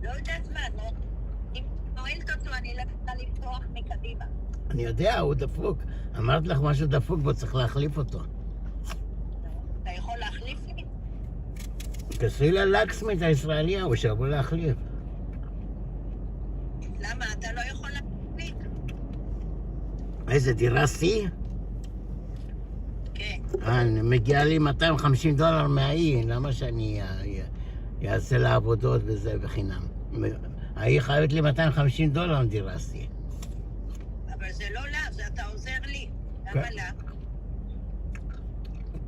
לא יודעת מה, אם נועלת אותו אני לא יכולה לפתוח מקדימה. אני יודע, הוא דפוק. אמרת לך משהו דפוק בו, צריך להחליף אותו. אתה יכול להחליף לי? תעשי ללקסמית הישראליה, הוא שיבוא להחליף. למה? אתה לא יכול להחליט? איזה דירה C? כן. מגיע לי $250 מהאי, למה שאני אעשה לה עבודות וזה בחינם? האי חייבת לי $250 דירה C. אבל זה לא לה, זה אתה עוזר לי. למה לה?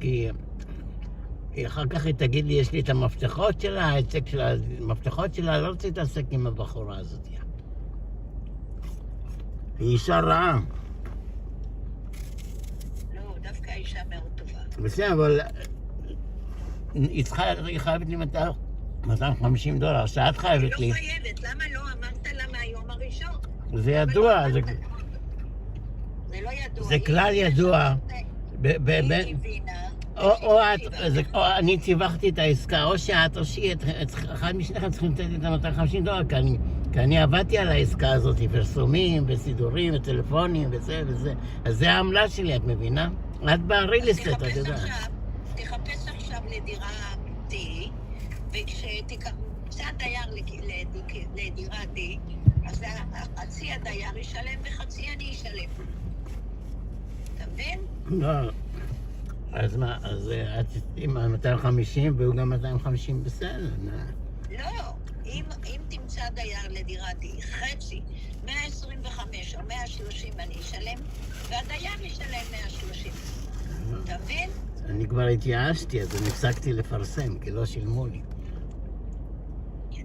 כי אחר כך היא תגיד לי, יש לי את המפתחות שלה, העסק של המפתחות שלה, לא רוצה להתעסק עם הבחורה הזאת. היא אישה רעה. לא, דווקא אישה מאוד טובה. בסדר, אבל היא חייבת לי $250, שאת חייבת לי. היא לא חייבת, למה לא? אמרת לה מהיום הראשון. זה ידוע, זה לא ידוע. זה כלל ידוע. היא הבינה. או אני ציווחתי את העסקה, או שאת או שהיא, אחד משניכם צריכים לתת לי את $250, כי אני עבדתי על העסקה הזאת, פרסומים וסידורים וטלפונים וזה וזה. אז זה העמלה שלי, את מבינה? את בריליסט, את יודעת. תחפש עכשיו לדירה T, וכשתמצא דייר לדירה D, אז חצי הדייר ישלם וחצי אני אשלם. אתה מבין? לא. אז מה, אז את עם 250 והוא גם 250 בסדר, לא, אם תמצא דייר לדירה D, חצי, 125 או 130 אני אשלם, והדייר ישלם 130. אתה מבין? אני כבר התייאשתי, אז אני הפסקתי לפרסם, כי לא שילמו לי.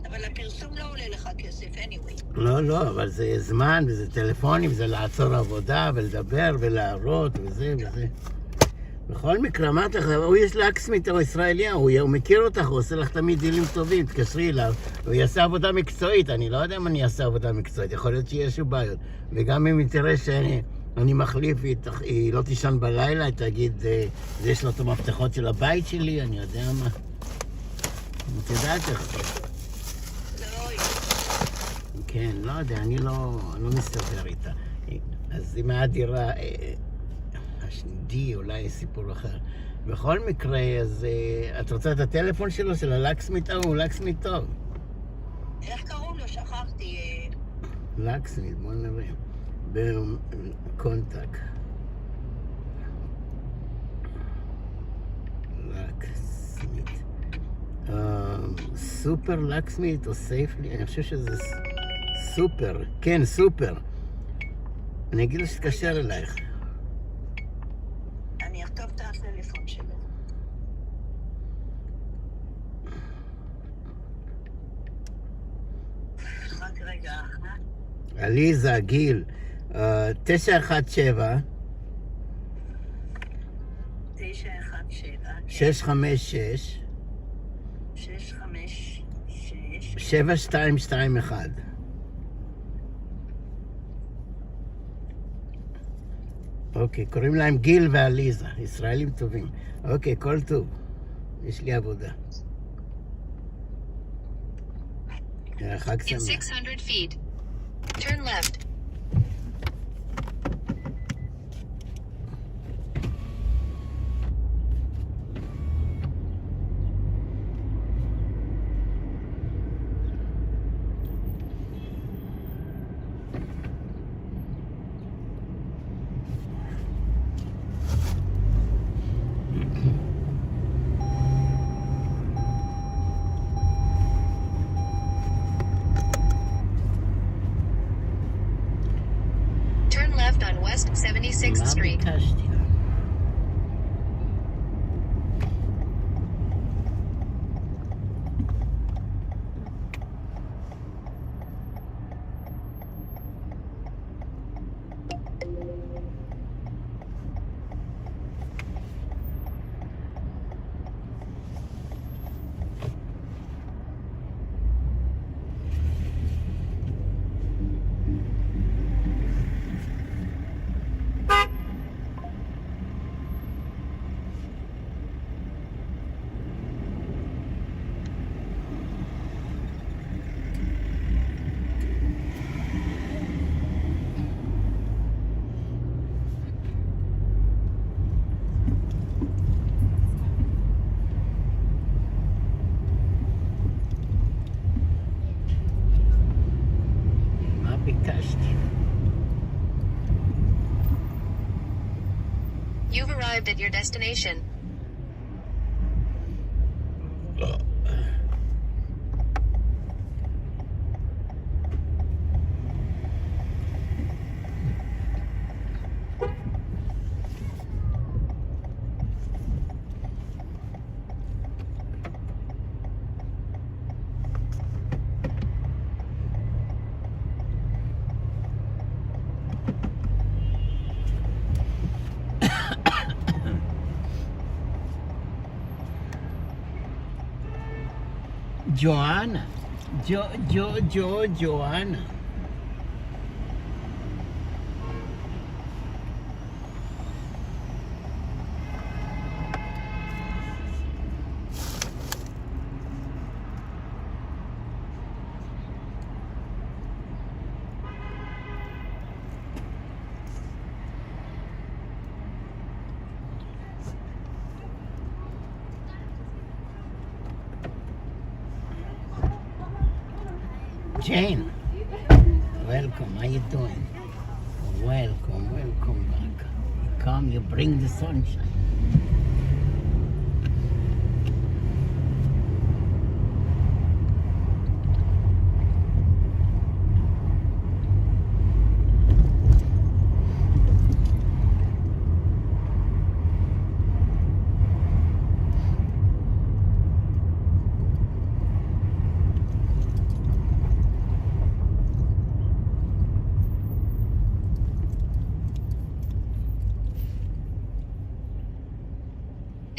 אבל הפרסום לא עולה לך כסף, anyway. לא, אבל זה זמן, וזה טלפונים, וזה לעצור עבודה, ולדבר, ולהראות, וזה וזה. בכל מקרה, אמרת לך, הוא יש לאקסמית, הוא ישראליה, הוא מכיר אותך, הוא עושה לך תמיד דילים טובים, תקשרי אליו, הוא יעשה עבודה מקצועית, אני לא יודע אם אני אעשה עבודה מקצועית, יכול להיות שיש בעיות. וגם אם היא תראה שאני מחליף, היא לא תישן בלילה, היא תגיד, יש לו את המפתחות של הבית שלי, אני יודע מה. את יודעת איך. כן, לא יודע, אני לא מסתדר איתה. אז אם היה דירה... השנידי, אולי סיפור אחר. בכל מקרה, אז את רוצה את הטלפון שלו, של הלקסמית? הוא לקסמית טוב. איך קראו לו? שכחתי. לקסמית, בוא נראה. בקונטק. לקסמית. סופר לקסמית או סייפלי? אני חושב שזה סופר. כן, סופר. אני אגיד לו שתקשר אלייך. אני אכתוב את הטלפון שלו. רק רגע. עליזה, גיל, 917 656 7221. אוקיי, קוראים להם גיל ועליזה, ישראלים טובים. אוקיי, כל טוב. יש לי עבודה. חג שמח. In 600 feet, turn left. On West 76th Street. ביקשתי. You've arrived at your destination. Joanna. Joanna. Jane, welcome. How you doing? Welcome back. You come, you bring the sunshine.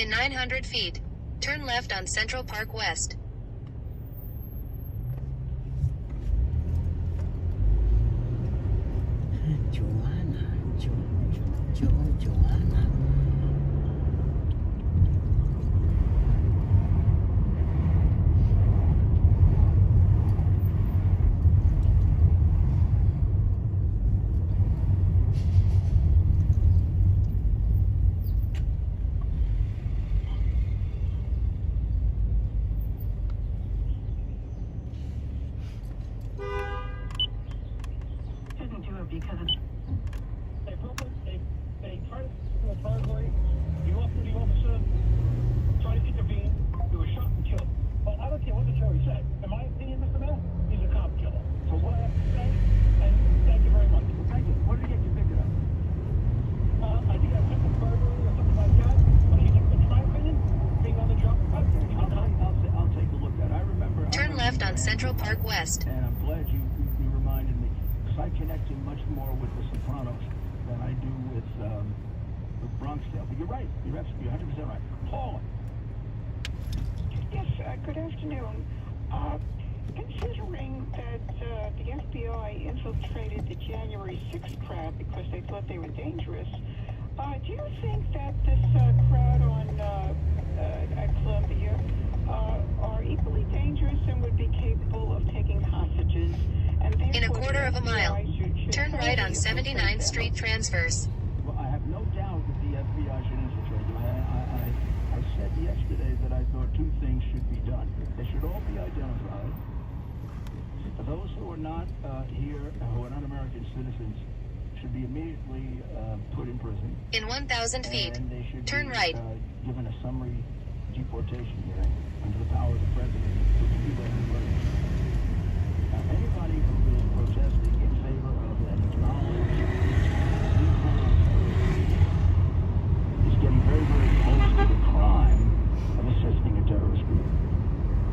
In 900 feet, turn left on Central Park West. Joanna. Didn't do it because it's They tried to do a burglary. The officer tried to intervene. He was shot and killed. Well, I don't care what the jury said. In my opinion, Mr. Mayor, he's a cop killer. So what I have to say, and thank you very much. Thank you. What did he get convicted of? I think I took a burglary or something like that. But in my opinion, being on the job, I'll take a look at it. I remember. Turn left on Central Park West. And I'm glad you reminded me. Because I connect him much more with The Sopranos than I do with Bronx Tale. But you're right. You're absolutely 100% right. Paul. Yes, good afternoon. Considering that the FBI infiltrated the January 6th crowd because they thought they were dangerous, do you think that this crowd at Columbia are equally dangerous and would be capable of taking hostages? And In a quarter of a mile, turn right on 79th Street transverse. Well, I have no doubt that the FBI should infiltrate them. I said yesterday that I thought two things should be done. They should all be identified. Those who are not here, who are not American citizens, should be immediately put in prison. In 1,000 feet, And they should turn be, right. Given a summary deportation hearing under the power of the president, which would be their president. Now, anybody who is protesting in favor of an acknowledged is getting very, very close to the crime of assisting a terrorist group.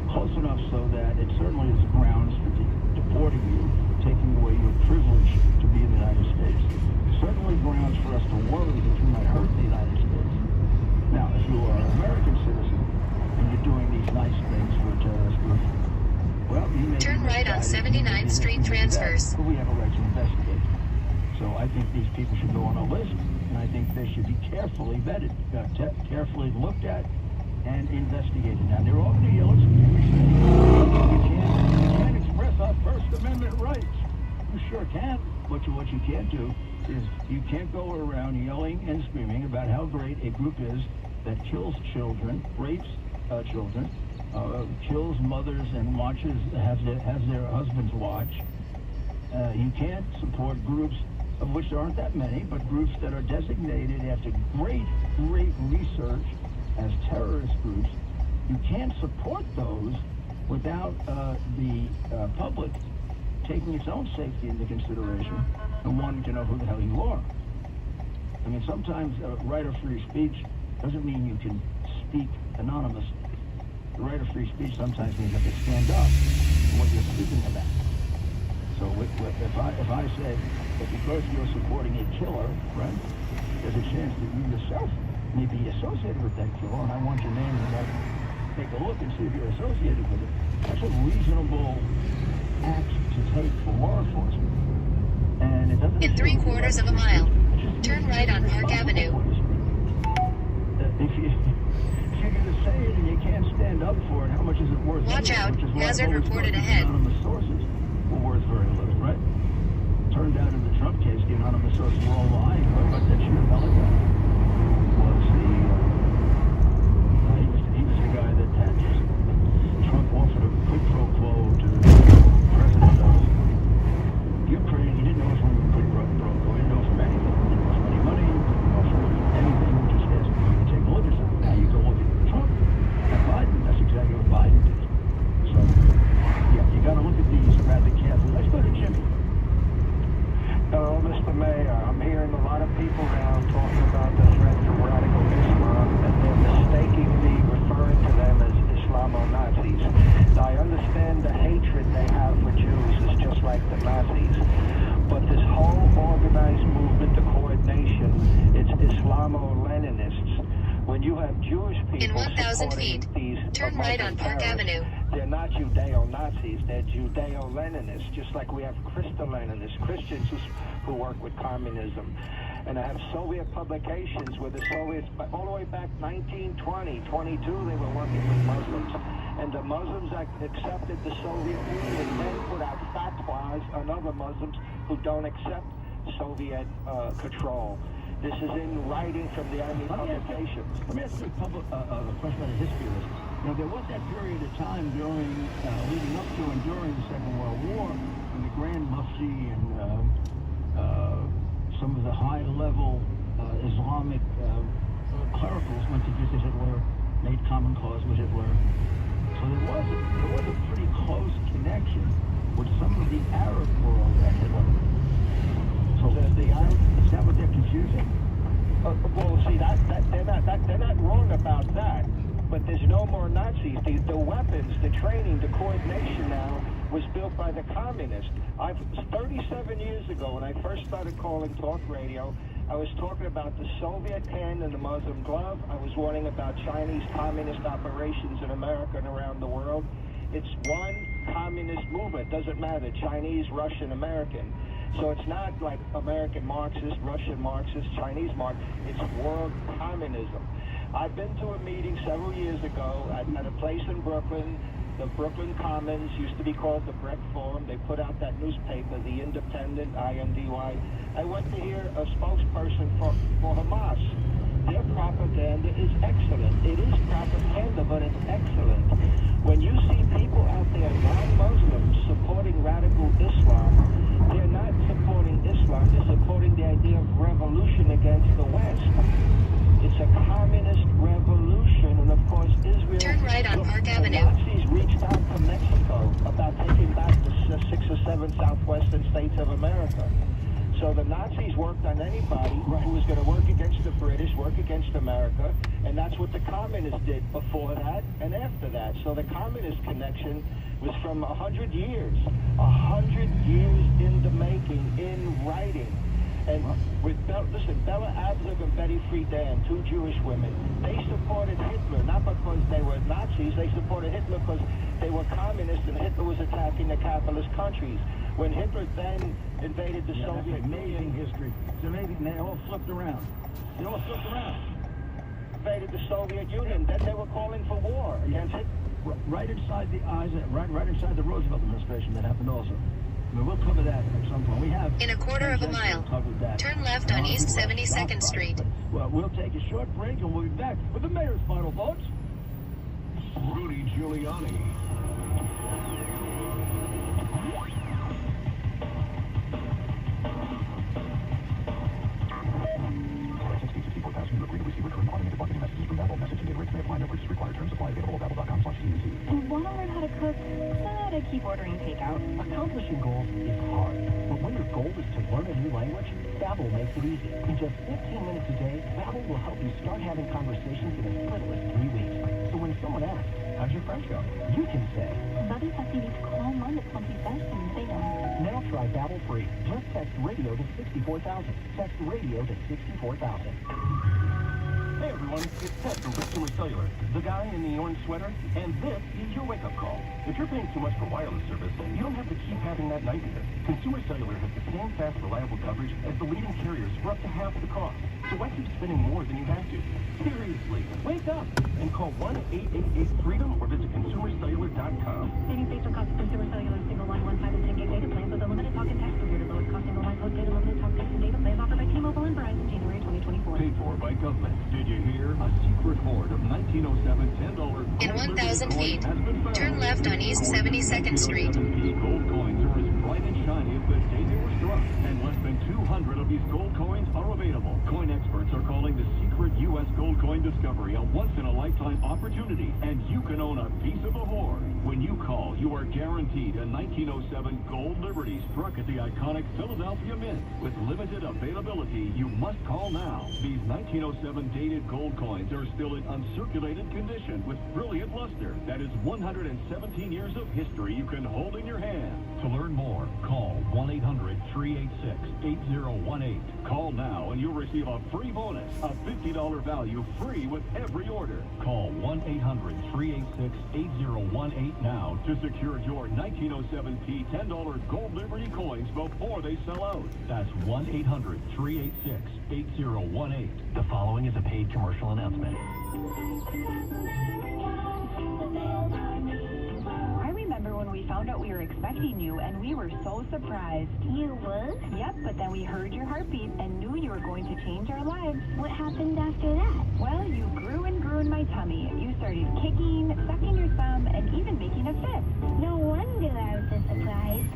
Close enough so that it certainly is grounds for deporting you, taking away your privilege to be in the United States. Certainly grounds for us to worry that you might hurt the United States. Now, if you are an American citizen and you're doing these nice things for a terrorist group, well, you may Turn right on 79th Street transverse. But we have a right to investigate. So I think these people should go on a list, and I think they should be carefully vetted, carefully looked at, and investigated. Now, they're all going to yell at you. You can't express our First Amendment rights. You sure can. What you can't do is you can't go around yelling and screaming about how great a group is that kills children, rapes children, kills mothers and has their husbands watch, you can't support groups, of which there aren't that many, but groups that are designated after great research as terrorist groups. You can't support those without the public taking its own safety into consideration and wanting to know who the hell you are. I mean, sometimes right of free speech doesn't mean you can speak anonymously. The right of free speech sometimes means you have to stand up for what you're speaking about. So if I say that because you're supporting a killer, right, there's a chance that you yourself may be associated with that killer, and I want your name and take a look and see if you're associated with it. That's a reasonable act to take for law enforcement. And it doesn't. In 3/4 of a mile, turn right on Park Avenue. If you're going to say it and you can't stand up for it, how much is it worth? Watch out, hazard reported ahead. Anonymous sources were worth very little, right? Turned out in the Trump case, the anonymous sources were all lying, but that sheer Pelican was he was the guy that had Trump offered a quid pro quo to the president of Ukraine. He didn't offer him a quid pro quo. He didn't offer him anything. He didn't offer any money. He didn't offer anything. He just asked him to take a look at something. Now you go look at Trump and Biden. That's exactly what Biden did. So, yeah, you got to look at these rather carefully. Let's go to Jimmy. Hello, Mr. Mayor. I'm hearing a lot of people now talking about the threat from radical Islam, and they're mistakenly referring to them as Islamo-Nazis. Now, I understand the hatred they have for Jews is just like the Nazis, but this whole organized movement, the coordination, it's Islamo-Leninists. When you have Jewish people in 1,000 feet, turn right on Park Avenue. They're not Judeo-Nazis, they're Judeo-Leninists, just like we have Christo-Leninists, Christians who work with communism. And I have Soviet publications where the Soviets, all the way back 1920, 22, they were working with Muslims. And the Muslims accepted the Soviet Union and then put out fatwas on other Muslims who don't accept Soviet control. This is in writing from the Army publications. Let me ask you a question about the history of this. Now, there was that period of time during, leading up to and during the Second World War, when the Grand Mufti and some of the high-level Islamic clericals went to visit Hitler, made common cause with Hitler. So there was a pretty close connection with some of the Arab world and Hitler. So the Arab, is that what they're confusing? Well, see, they're not wrong about that. But there's no more Nazis. The weapons, the training, the coordination now was built by the communists. 37 years ago, when I first started calling talk radio, I was talking about the Soviet hand and the Muslim glove. I was warning about Chinese communist operations in America and around the world. It's one communist movement. Doesn't matter, Chinese, Russian, American. So it's not like American Marxist, Russian Marxist, Chinese Marxist. It's world communism. I've been to a meeting several years ago at a place in Brooklyn. The Brooklyn Commons used to be called the Brecht Forum. They put out that newspaper, The Independent, INDY. I went to hear a spokesperson for Hamas. Their propaganda is excellent. It is propaganda, but it's excellent. When you see people out there, non-Muslims, supporting radical Islam, they're not supporting Islam. They're supporting the idea of revolution against the West. It's a communist revolution, and of course, Israel... Turn right on Park Avenue. The Nazis reached out to Mexico about taking back the 6 or 7 southwestern states of America. So the Nazis worked on anybody who was going to work against the British, work against America, and that's what the communists did before that and after that. So the communist connection was from 100 years. 100 years in the making, in writing. And with Bella Abzug and Betty Friedan, 2 Jewish women, they supported Hitler, not because they were Nazis, they supported Hitler because they were communists and Hitler was attacking the capitalist countries. When Hitler then invaded the Soviet Union... history. It's amazing. They all flipped around. Invaded the Soviet Union, then they were calling for war against Hitler. Right inside the eyes, right inside the Roosevelt administration, that happened also. I mean, we'll cover that at some point. We have... In 1/4 of a mile, turn left on East 72nd Street. Well, we'll take a short break and we'll be back with the mayor's final thoughts. Rudy Giuliani. keep ordering takeout. Accomplishing goals is hard, but when your goal is to learn a new language, Babbel makes it easy. In just 15 minutes a day, Babbel will help you start having conversations in as little as 3 weeks. So when someone asks, how's your French go? You can say, Bobby facilite grandement le apprentissage de mon payant. now try Babbel free. Just text radio to 64,000. Text radio to 64,000. Hey everyone, it's Ted from Consumer Cellular, the guy in the orange sweater, and this is your wake-up call. If you're paying too much for wireless service, you don't have to keep having that nightmare. Consumer Cellular has the same fast, reliable coverage as the leading carriers for up to half the cost. So why keep spending more than you have to? Seriously, wake up and call 1-888-FREEDOM or visit consumercellular.com. Savings based on cost of Consumer Cellular single line 1, 5, and 10 gig data plans with unlimited talk and text compared to lowest cost single line post-paid unlimited talk, text, and data plans offered by T-Mobile and Verizon January 2024. Paid for by government. Did you hear? A secret hoard of 1907 $10 In 1,000 feet, turn left on East 72nd Street. These gold coins are as bright and shiny as the day they were struck, and less than 200 of these gold coins are available. Coin experts are calling the secret U.S. gold coin discovery a once-in-a-lifetime opportunity, and you can own a piece of the hoard. When you call, you are guaranteed a 1907 gold Liberty struck at the iconic Philadelphia Mint. With limited availability, you must call now. These 1907 dated gold coins are still in uncirculated condition with brilliant luster. That is 117 years of history you can hold in your hand. To learn more, call 1-800-386-8018. Call now and you'll receive a free bonus, a $50 value free with every order. Call 1-800-386-8018 now to secure your 1907P $10 gold Liberty coins before they sell out. That's 1-800-386-8018. The following is a paid commercial announcement. I remember when we found out we were expecting you, and we were so surprised. You were? Yep, but then we heard your heartbeat and knew you were going to change our lives. What happened after that? Well, you grew and grew in my tummy. You started kicking, sucking your thumb, and even making a fist. No wonder I was so surprised.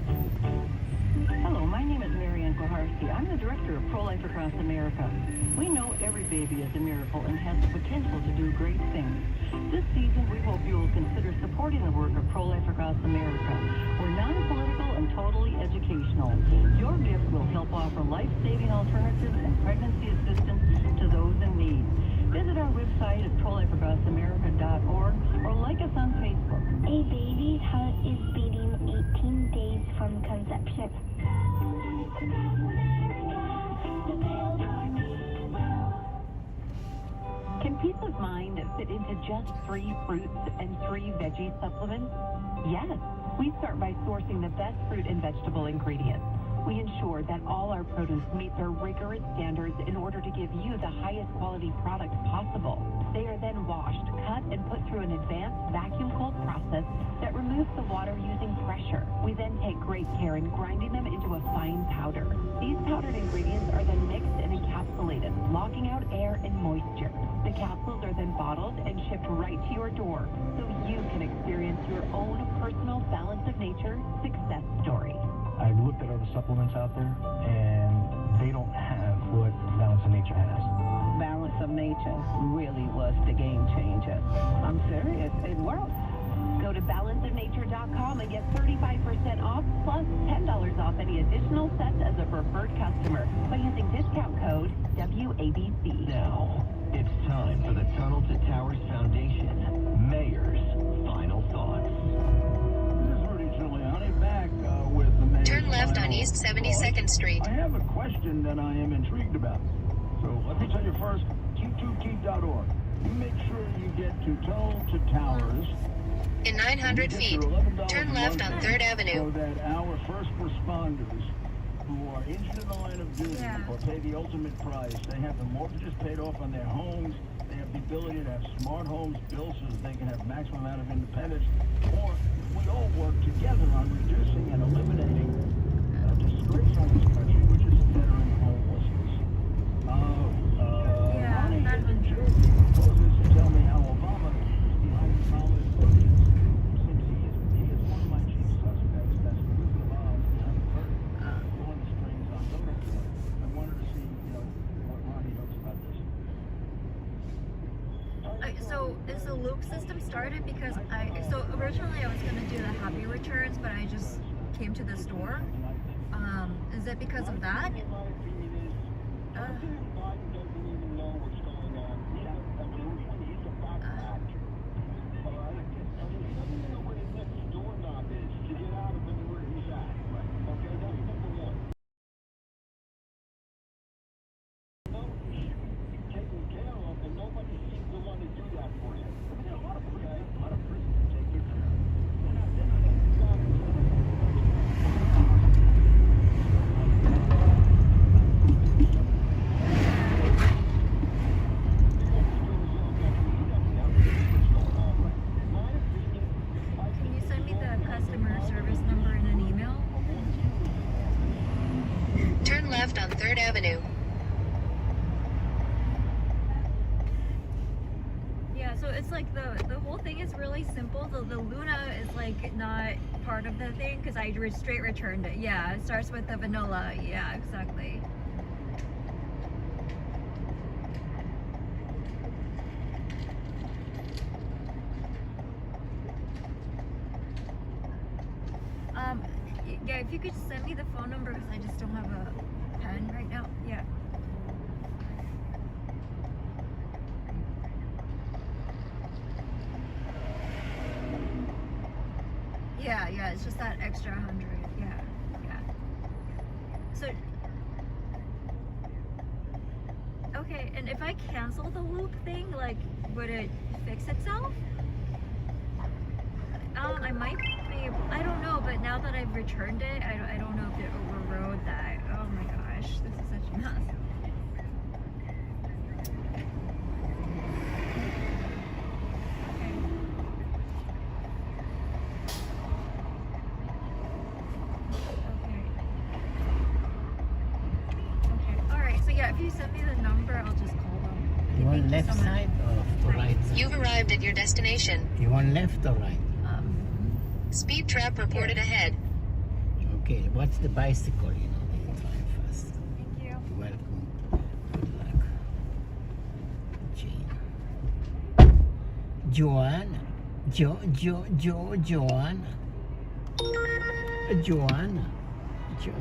Hello, my name is Marianne Koharski. I'm the director of Pro-Life Across America. We know every baby is a miracle and has the potential to do great things. This season, we hope you will consider supporting the work of Pro-Life Across America. We're non-political and totally educational. Your gift will help offer life-saving alternatives and pregnancy assistance to those in need. Visit our website at prolifeacrossamerica.org or like us on Facebook. A baby's heart is beating 18 days from conception. Can peace of mind fit into just 3 fruits and 3 veggie supplements? Yes. We start by sourcing the best fruit and vegetable ingredients. We ensure that all our produce meets our rigorous standards in order to give you the highest quality product possible. They are then washed, cut, and put through an advanced vacuum-cooled process that removes the water using pressure. We then take great care in grinding them into a fine powder. These powdered ingredients are then mixed and encapsulated, locking out air and moisture. The capsules are then bottled and shipped right to your door, so you can experience your own personal Balance of Nature success story. I've looked at other supplements out there, and they don't have what Balance of Nature has. Balance of Nature really was the game changer. I'm serious, it works. Go to balanceofnature.com and get 35% off plus $10 off any additional sets as a preferred customer by using discount code WABC. Now, it's time for the Tunnel to Towers Foundation Mayor's Final Thoughts. Turn left on East 72nd Street. I have a question that I am intrigued about. So let me tell you first, Keep2Keep.org. You make sure you get to Tunnel to Towers. In 900 feet, turn left on 3rd Avenue. So that our first responders who are injured in the line of duty or pay the ultimate price, they have the mortgages paid off on their homes, they have the ability to have smart homes built so that they can have maximum amount of independence, or we all work together on reducing and eliminating a disgrace on this country, which is veteran homelessness. Ronnie in New Jersey proposes to tell me how Obama is behind the college budgets, since he is one of my chief suspects that's moving involved behind the curtain, pulling the strings on voter fraud. I wanted to see, what Ronnie knows about this. So So is the loop system started because so originally I was gonna do the happy returns, but I just came to the store. Is it because of that? Left on 3rd Avenue. Yeah, so it's like the whole thing is really simple. The Luna is like not part of the thing because I straight returned it. Yeah, it starts with the vanilla. Yeah, exactly. Yeah, if you could send me the phone number because I just don't have a pen right now. Yeah. Yeah, it's just that extra 100. Yeah. So, okay, and if I cancel the loop thing, like, would it fix itself? I might be able, I don't know, but now that I've returned it, I don't know if it overrode that. Oh my gosh, this is such a mess. Okay. Alright, so yeah, if you send me the number, I'll just call them. You want left side or right side? You've arrived at your destination. You want left or right? Speed trap reported ahead. Okay, what's the bicycle? You know, they can try first. Thank you. You're welcome. Good luck. Jane. Joanna. Joanna. Joanna. Joanna. Joanna. Joanna.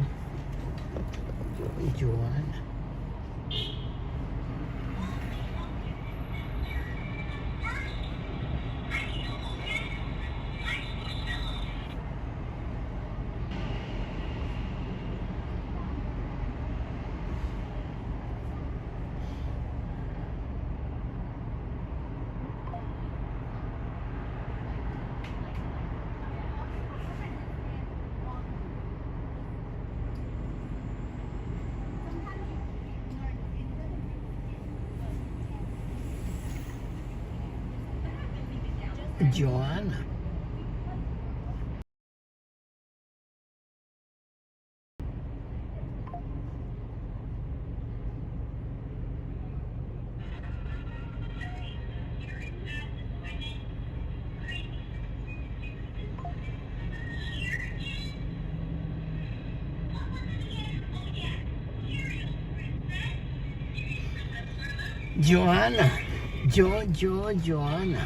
Joanna.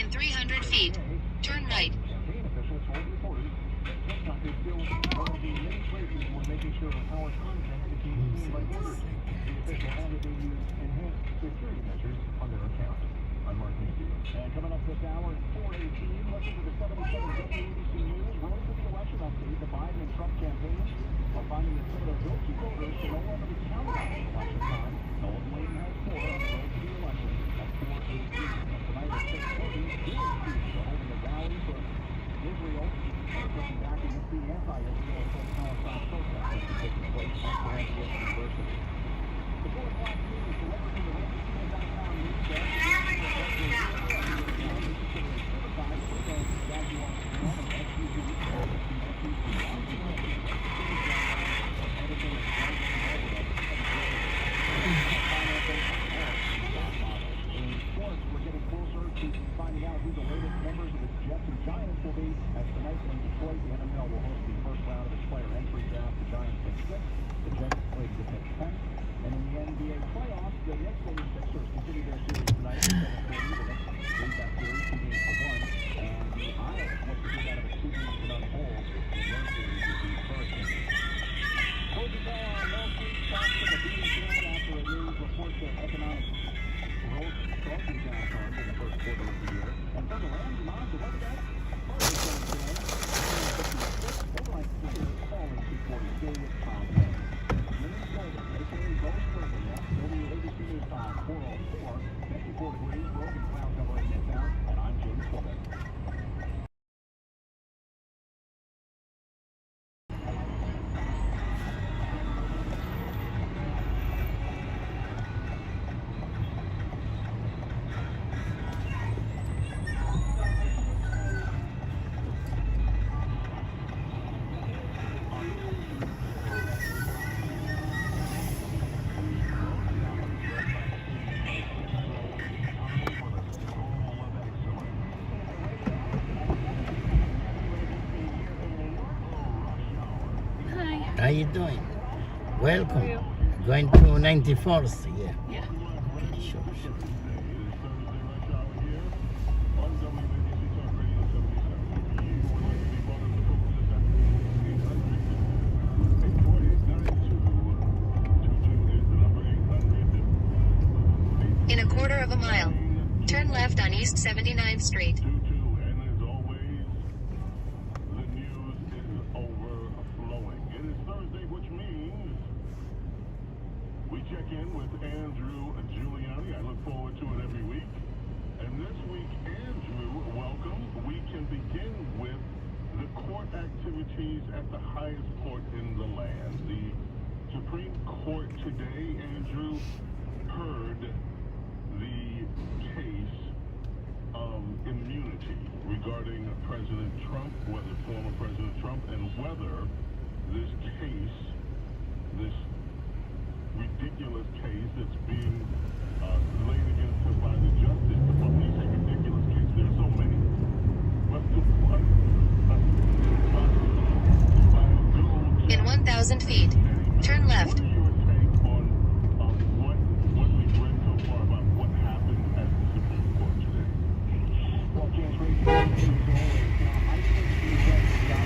In 300 feet, turn right. Campaign officials told reporters that TikTok is still one of the many places where making sure that our content is being seen by voters. The official added they use enhanced security measures on their account. I'm Mark News. And coming up this hour at 4:18, listen to the 77 WABC News Road to the Election Update. The Biden and Trump campaigns are finding that some of their go-to voters can no longer be counted on at election time. Nolan Layton has more on the road to the election at 4:18. And tonight at 6:30, Jewish students are holding a rally for Israel, pushing back against the anti-Israel Palestine protests that are taking place at Miscellaneous University. The 4 o'clock news delivered from the WCN.com news desk. We're getting closer to finding out who the latest members of the Jets and Giants will be, as tonight in Detroit, the NFL will host the first round of its player entry draft. The Giants pick 6, the Jets slated to pick 10. And in the NBA playoffs, the Knicks and the Sixers continue their series tonight at 7:30. The Knicks lead that series 2-1. And the Isles look to get out of a 2-0 hole in their series with the Hurricanes. Closing bell on Wall Street, stocks took a beating today after a news reports that economic growth started down in the first quarter of the year. And from the Rams, the odds of weather guys, overnight clear, falling 242 with Tom Hanks. WABC News Time, 4:04, 54 degrees, broken cloud cover in Midtown, and I'm James Corbett. How you doing? Welcome. Going to 94th, yeah. Yeah. Sure. In a quarter of a mile, turn left on East 79th Street. We check in with Andrew Giuliani. I look forward to it every week. And this week, Andrew, welcome. We can begin with the court activities at the highest court in the land. The Supreme Court today, Andrew, heard the case of immunity regarding President Trump, whether former President Trump, and whether this case, this ridiculous case that's being laid against him by the justice department. When you say ridiculous case, there's so many. But the one In 1,000 feet, turn left. What are your take on what we've read so far about what happened at the Supreme Court today? Well, James, as always, I think the judge got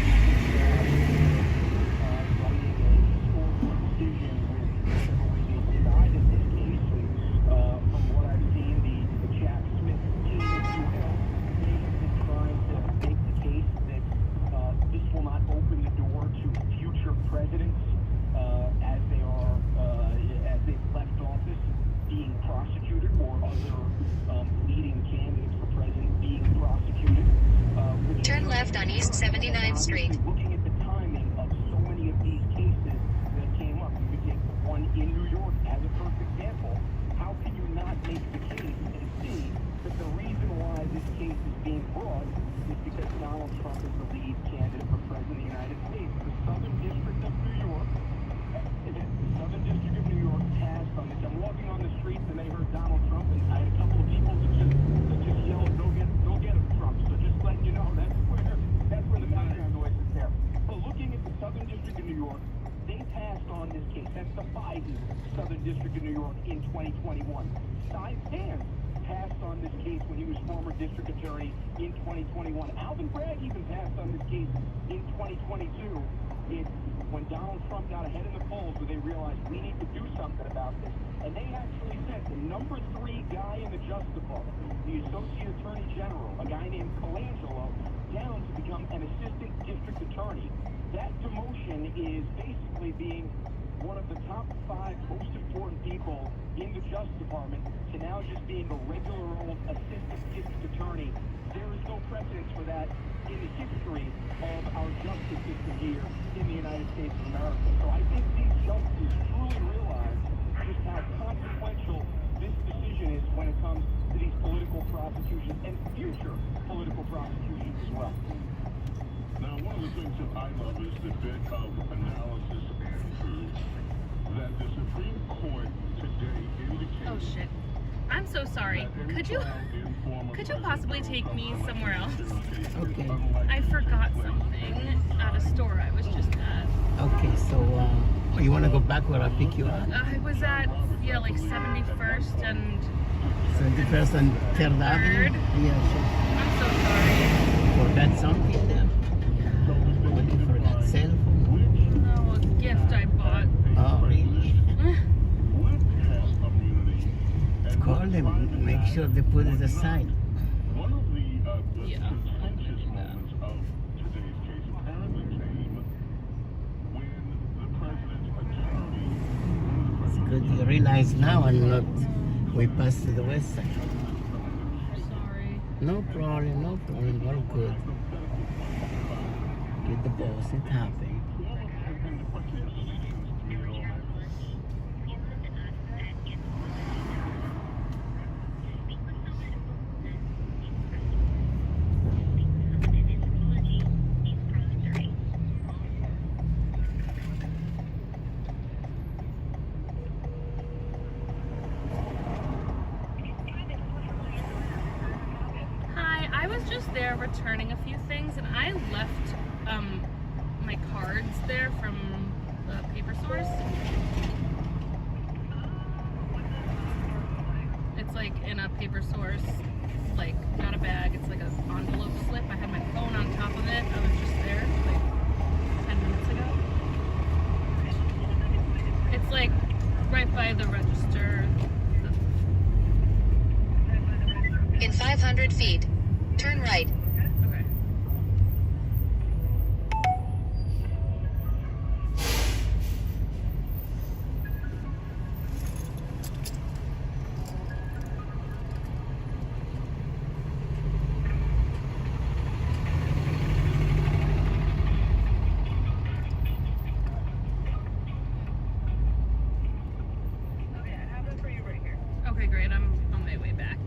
writing a historical decision with whichever way they decided this case. And from what I've seen, the Jack Smith team, if you will, they have been trying to make the case that this will not open the door to future presidents as they've left office being prosecuted, or other leading candidates for president being prosecuted. Turn left on East 79th Street. Looking at the timing of so many of these cases that came up, you could take the one in New York as a perfect example. How can you not make the case and see that the reason why this case is being brought is because Donald Trump is the lead candidate for president of the United States? The Southern District of New York, passed on this. I'm walking on the streets and they heard Donald Trump, and I had a couple of people that just yelled, "Go get him, Trump." So just letting you know, that's where the background noise is there. But looking at the Southern District of New York, they passed on this case. That's the Biden Southern District of New York in 2021. Science passed on this case case when he was former district attorney in 2021. Alvin Bragg even passed on this case in 2022. It's when Donald Trump got ahead in the polls where they realized we need to do something about this. And they actually sent the number 3 guy in the Justice Department, the Associate Attorney General, a guy named Colangelo, down to become an assistant district attorney. That demotion is basically being one of the top 5 most important people in the Justice Department to now just being a regular old assistant district attorney. There is no precedence for that in the history of our justice system here in the United States of America. So I think these justices truly realize just how consequential this decision is when it comes to these political prosecutions and future political prosecutions as well. Now, one of the things that I love is the bit of analysis, Andrew, that the Supreme Court today indicated... Oh, shit. I'm so sorry. Could you possibly take me somewhere else? Okay. I forgot something at a store I was just at. Okay, so you want to go back where I pick you up? I was at, like 71st and... 71st and 3rd Avenue? Yeah, sure. I'm so sorry. Forgot something there? What you forgot? Cell phone? No, a gift I bought. Oh, really? Call them, make sure they put it aside. One of the contentious moments of today's case apparently came when the president's attorney... It's good you realize now and not we pass to the west side. Sorry. No problem, all good. Get the boss, it happened. I was just there returning a few things, and I left my cards there from the paper source. It's like in a paper source, like not a bag, it's like an envelope slip. I had my phone on top of it. I was just there like 10 minutes ago. It's like right by the register. In 500 feet, turn right. Okay. Okay, great. I'm on my way back.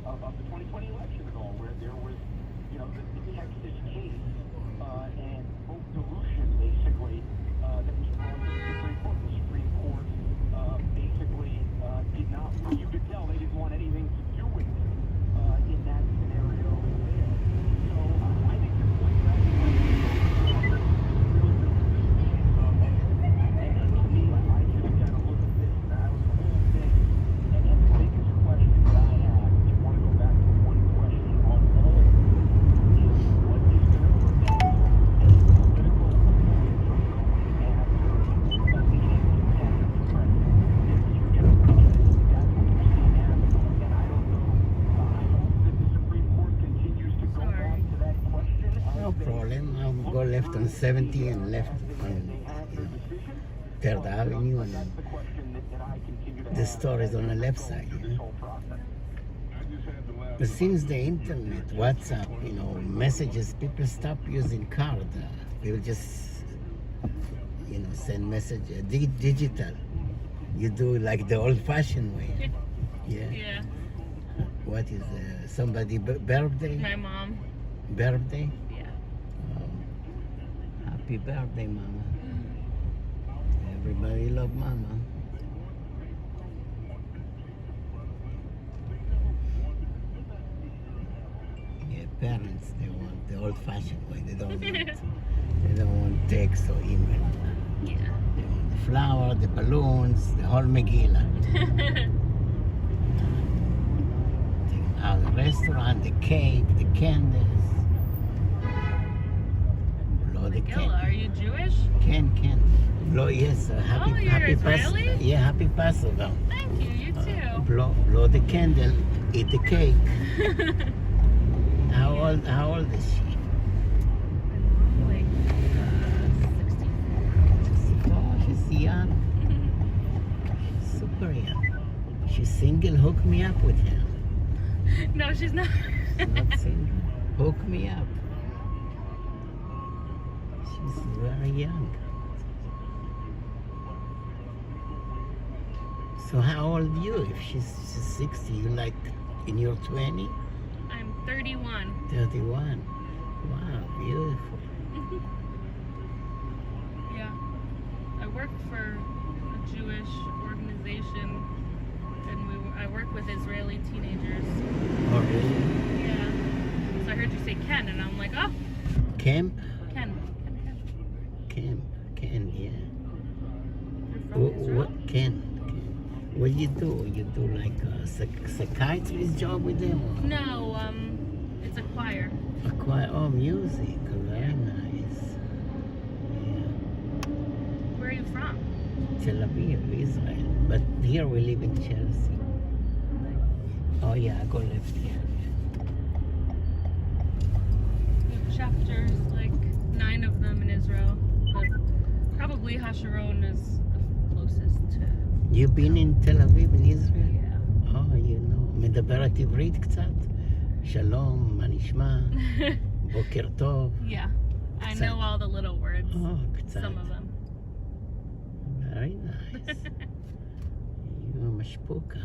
Of the 2020 election at all, where there was, the Texas case and vote dilution, basically, that was brought to the Supreme Court. The Supreme Court basically did not, you could tell they didn't want anything to do with it in that scenario there. So I think the point that and to me, I just kind of look at this, and that was the whole thing, and the biggest question that I have, if you want to go back to one question on all of this, is what is going to prevent left on 70 and left on Third Avenue, and the store is on the left side. But since the internet, WhatsApp, messages, people stop using card. People just, send message digital. You do like the old-fashioned way. Yeah. Yeah. What is somebody birthday? My mom. Birthday? Yeah. Happy birthday, Mama. Everybody love Mama. Yeah, parents, they want the old-fashioned way. They don't want text or email. Yeah. They want the flower, the balloons, the whole Megillah. The restaurant, the cake, the candles. Blow the candle. Are you Jewish? Can. Blow, yes. Happy Israeli? Yeah, happy Passover. Thank you. You too. Blow the candle, eat the cake. How old is she? Like 64. Oh, she's young. She's super young. She's single. Hook me up with her. No, she's not. Not single. Hook me up. She's very young. So how old are you? If she's 60, you like in your 20? I'm 31. 31. Wow, beautiful. Yeah. I work for a Jewish organization, and I work with Israeli teenagers. Oh, really? Yeah. So I heard you say Ken, and I'm like, oh. Camp? Ken, yeah. You're from Israel? What, Ken? What do? You do like a psychiatrist job with them? Or? No, it's a choir. A choir? Oh, music. Very nice. Yeah. Where are you from? Tel Aviv, Israel. But here we live in Chelsea. Oh yeah, I go left here. We have chapters, like 9 of them in Israel, but probably Hasharon is the closest to. You've been in Tel Aviv in Israel? Yeah. Oh, מדברת עברית קצת? שלום, מה נשמע? בוקר טוב. Yeah. I know all the little words. Oh, קצת. Some of them. Very nice. You're משפוקה.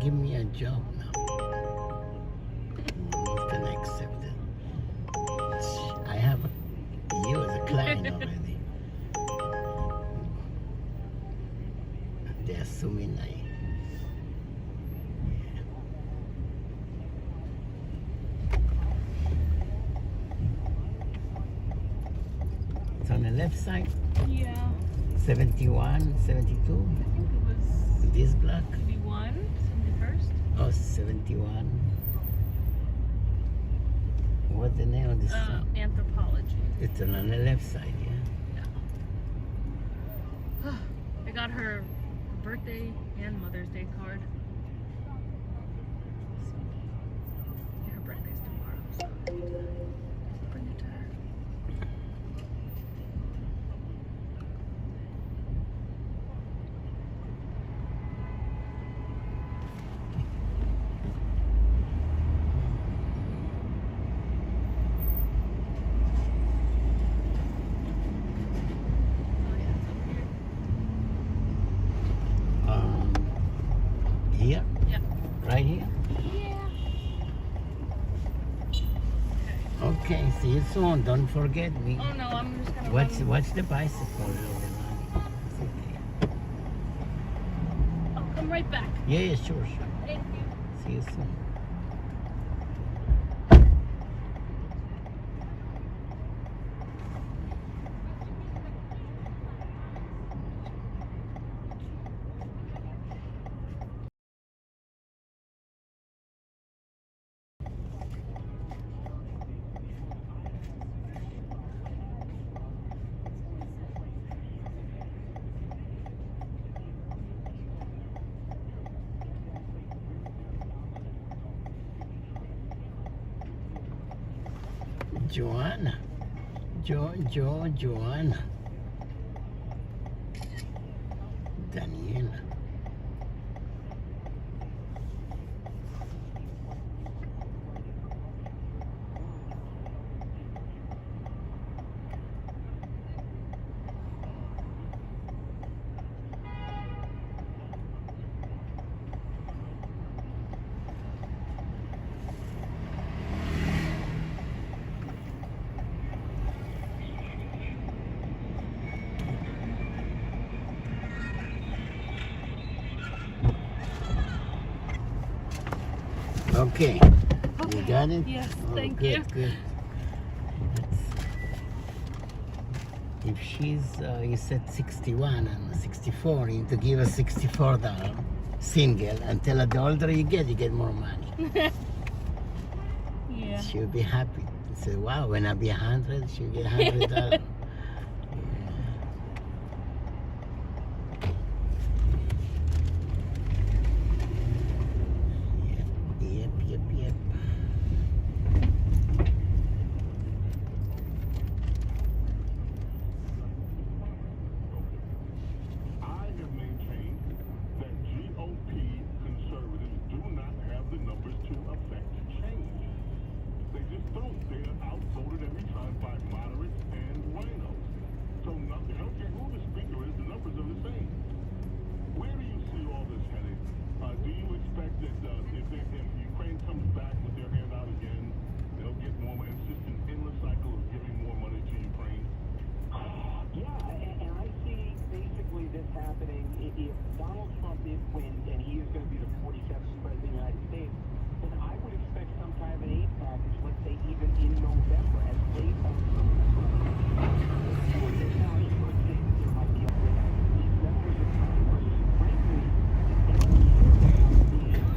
Give me a job now. I'm not gonna accept it. I have you as a client already. They're assuming It's on the left side? Yeah. 71, 72? I think it was this block? 71, 71st. Oh, 71. What's the name of this song? Anthropology. It's on the left side, Yeah. I got her birthday and Mother's Day card. So, her birthday's tomorrow, so I need to bring it to her. Okay, see you soon. Don't forget me. Oh no, I'm just gonna Watch the bicycle. I'll come right back. Yeah, sure. Thank you. See you soon. Joanna. Joanna. Daniela. Okay. You got it? Yes, Oh, thank good, you. Good. If she's, you said 61 and 64, you need to give her $64 single, and tell her the older you get more money. Yeah. She'll be happy. Say, wow, when I be 100, she'll get $100. Yep. I have maintained that GOP conservatives do not have the numbers to affect change. They just don't. They are outvoted every time by moderates and rhinos. So nothing. I don't care who the speaker is, the numbers are the same. Where do you see all this heading? Do you expect that if Ukraine comes back with their hand out again, they'll get more money? It's just an endless cycle of giving more money to Ukraine. Yeah, and I see basically this happening if Donald Trump wins and he is going to be the 47th president of the United States, then I would expect some kind of an aid package, let's say even in November, as late as there might be these members of Congress, frankly, and being responsible with the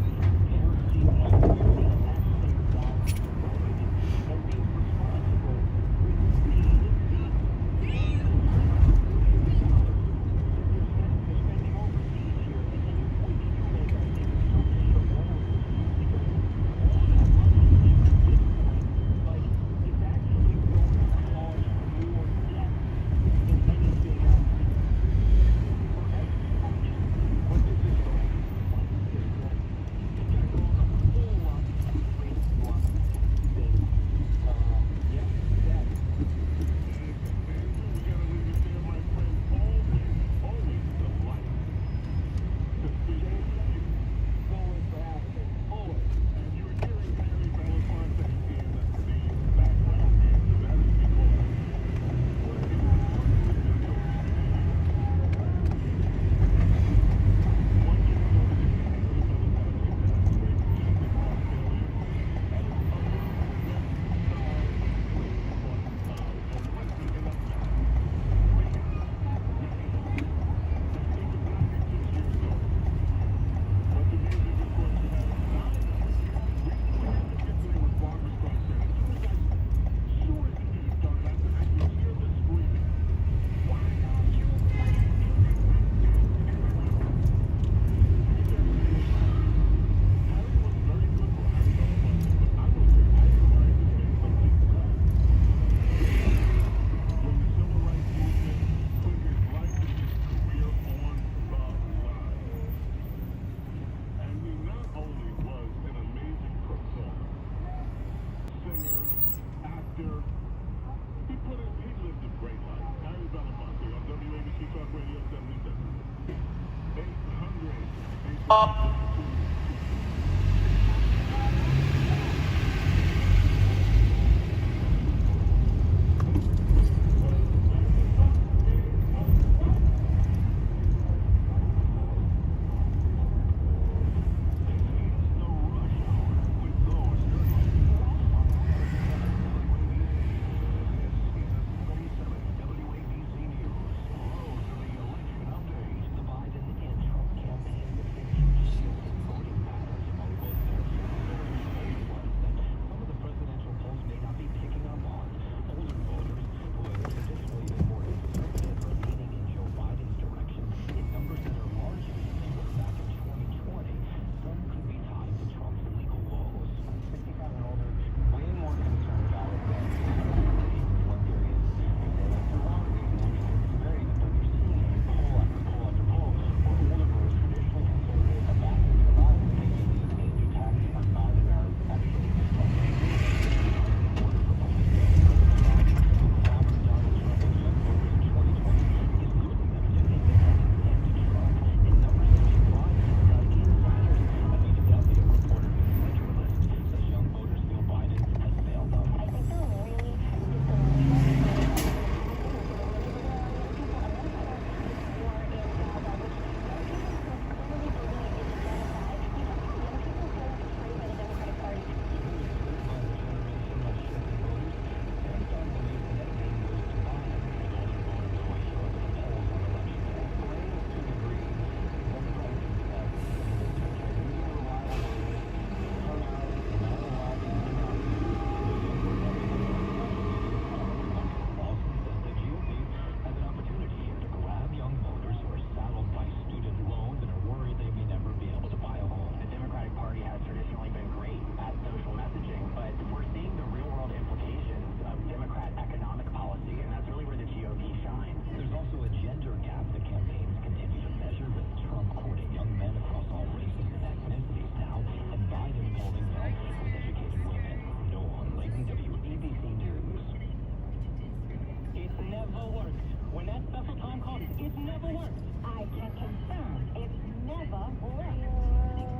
It never works. I can confirm it's never worked.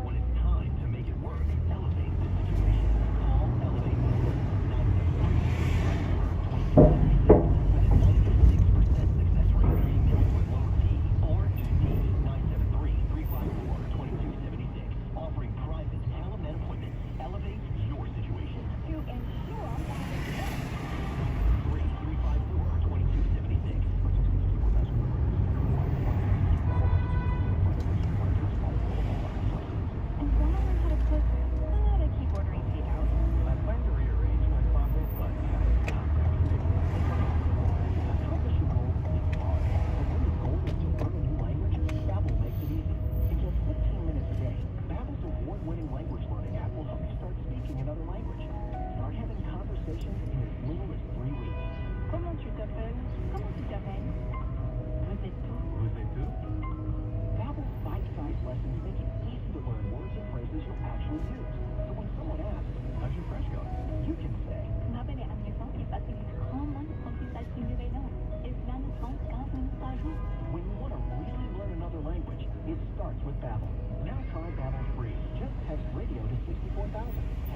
When it's time to make it work, elevate the situation. Call Elevate Number 973-354-2276 with a 96% success rate email with low fee or D973-354-2276. Offering private telemed appointments. Elevate your situation. To ensure that it works. 354-2276. And want to learn how to cook? How to keep ordering takeout? I plan to rearrange my closet, but I promise you goal is hard. But when your goal is to learn a new language, Babbel makes it easy. In just 15 minutes a day, Babbel's award-winning language learning app will help you start speaking another language. Start having conversations in as little as 3 weeks. Comment tu t'appelles? Comment tu t'appelles? Vous êtes tout. Vous êtes où? Babbel's bite-sized lessons make it easy to learn words and phrases you'll actually use. So when someone asks, how's your French going? You can say, Ma belle est adolescente qui facilite grandement l'apprentissage du réveillon. Et cela nous prend 15 minutes par jour. when you want to really learn another language, it starts with Babbel. Now try Babbel free. Just text radio to 64,000.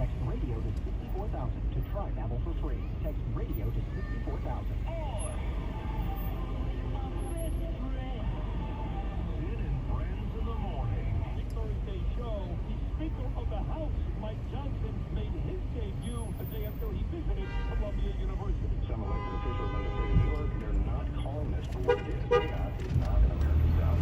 Text radio to 64,000 to try Babbel for free. Text radio to 64,000. Sid and Friends in the morning. Big Thursday show, the Speaker of the House, Mike Johnson, made his debut a day after he visited Columbia University. Some elected officials in the state of New York, they're not calling this for what it is. Chaos is not an American South.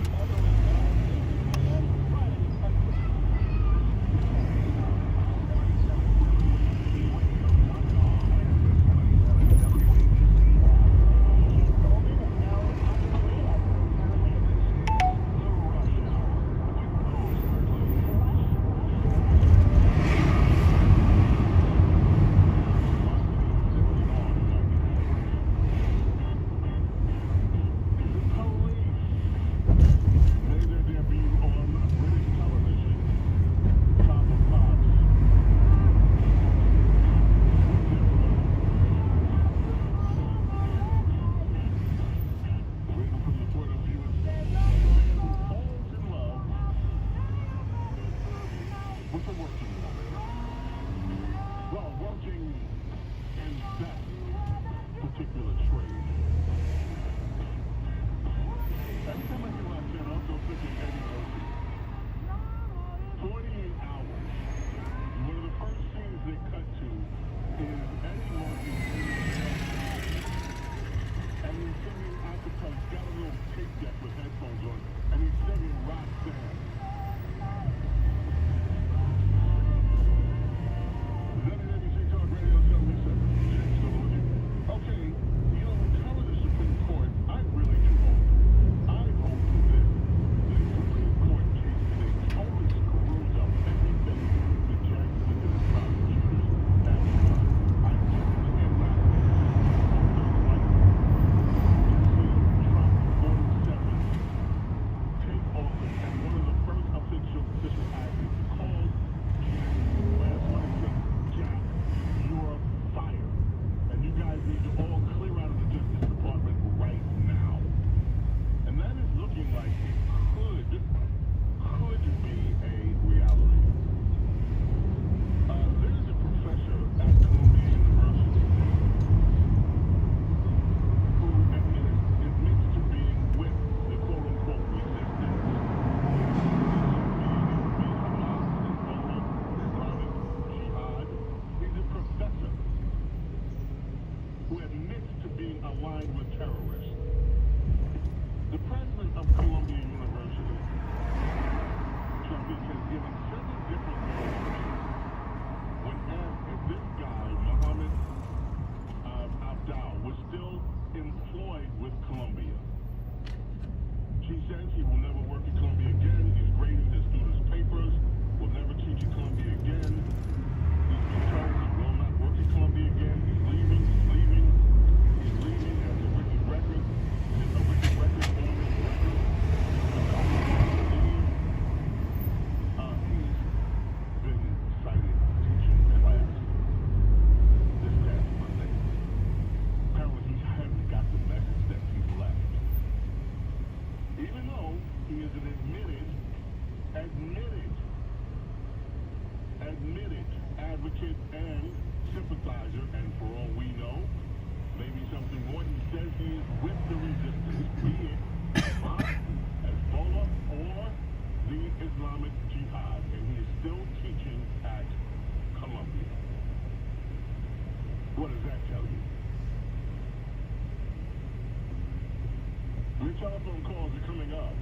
Your telephone calls are coming up.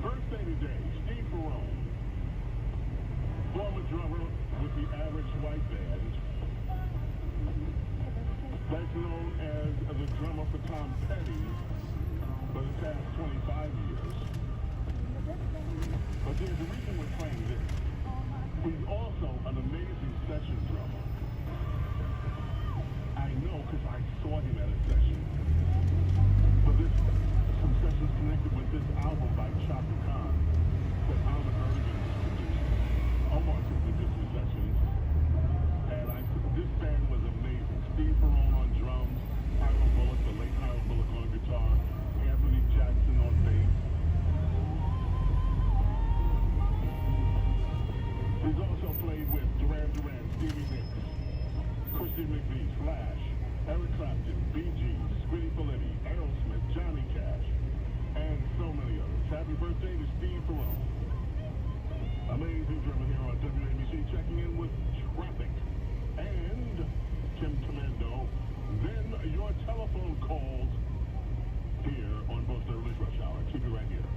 Birthday today, Steve Perone. Former drummer with the Average White Band. Best known as the drummer for Tom Petty for the past 25 years. But there's a reason we're playing this. He's also an amazing session drummer. I know because I saw him at a session. But some sessions connected with this album by Chaka Khan that Albert Erdogan produced. Omar took me to some sessions. And this band was amazing. Steve Perone on drums, Hiram Bullock, the late Hiram Bullock on guitar, Anthony Jackson on bass. He's also played with Duran Duran, Stevie Nicks, Christy McVie, Slash, Eric Clapton, Bee Gees, Squiddy Politti, Aerosmith, Johnny Cash, and so many others. Happy birthday to Steve Perone. Amazing drummer here on WABC, checking in with traffic. And Kim Commando. Then your telephone calls here on both Early Rush Hour. Keep it right here.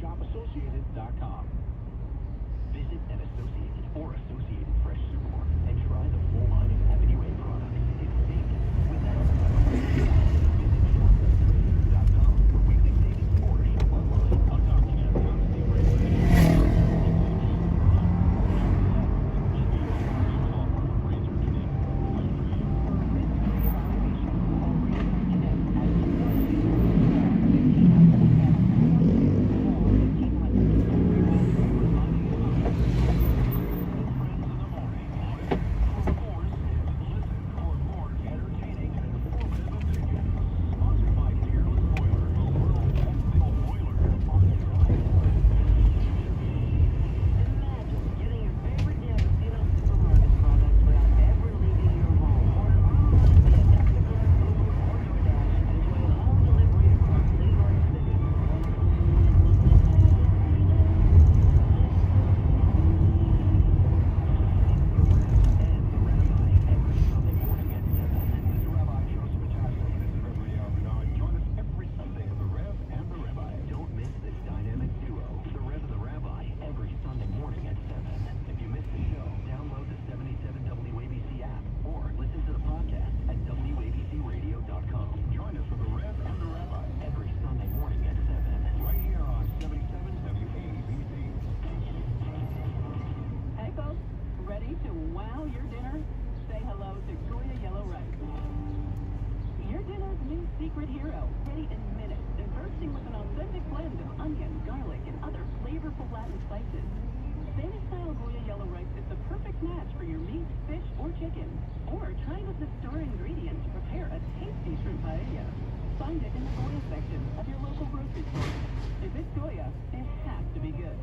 shopassociated.com. Visit an Associated or Associated Fresh supermarket and try the full line of Avenue A products. It's safe without visit shopassociated.com for weekly savings or shop online. I'm Dr. Ken on Steve secret hero, ready in minutes and bursting with an authentic blend of onion, garlic, and other flavorful Latin spices. Spanish-style Goya yellow rice is the perfect match for your meat, fish, or chicken. Or try with the store ingredients to prepare a tasty shrimp paella. Find it in the Goya section of your local grocery store. If it's Goya, it has to be good.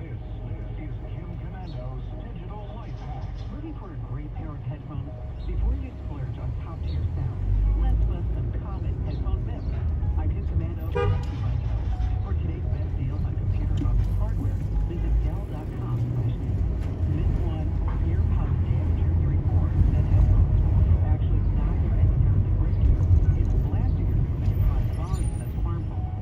This is Kim Commando's Digital Life Hack. Looking for a great pair of headphones? Before you splurge on top-tier sound, let's bust some common headphone myths. I'm Kim Commando, brought to you by Dell. For today's best deals on computer and office hardware, visit Dell.com/news. Myth 1, ear pods damage your hearing more than headphones. Actually, it's not your inherently breaking. It's blasting your ear pods volume that's harmful.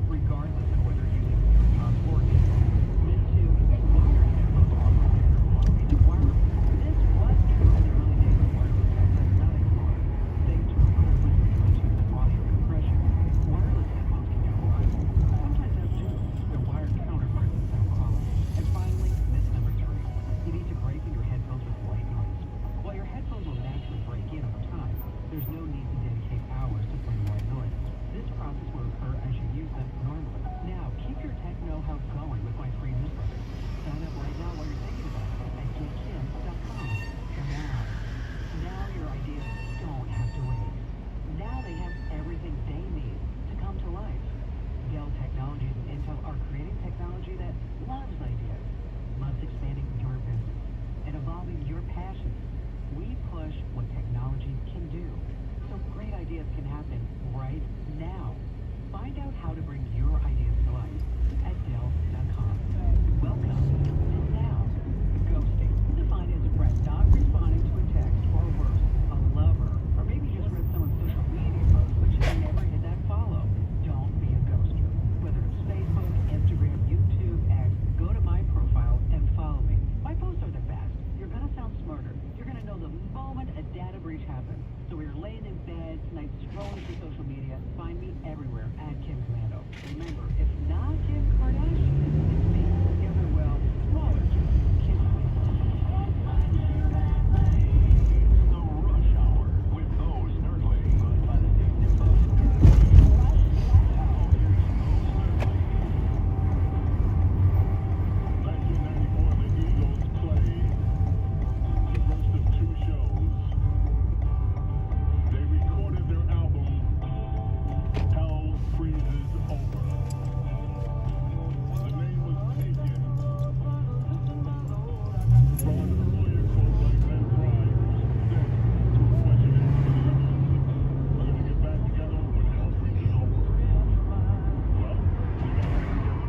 ideas can happen right now. Find out how to bring your ideas to life at Dell.com. Welcome to Now. Ghosting, defined as a friend not responding to a text or worse, a lover, or maybe just read someone's social media post but you never hit that follow. Don't be a ghoster. Whether it's Facebook, Instagram, YouTube, X, go to my profile and follow me. My posts are the best. You're gonna sound smarter. You're gonna know the moment a data breach happens. So when you're laying in bed tonight scrolling through social media, find me everywhere at Kim Commando. Remember, if not Kim Kardashian, it's me. The other, well, smaller Kim. Kim The Rush Hour with those nerdlings. They recorded their album, Hell Freezes Over. The name was taken from an earlier quote by Glenn Frey, said to a question in one of the interviews, we're going to get back together when hell freezes over. Well, we got back together.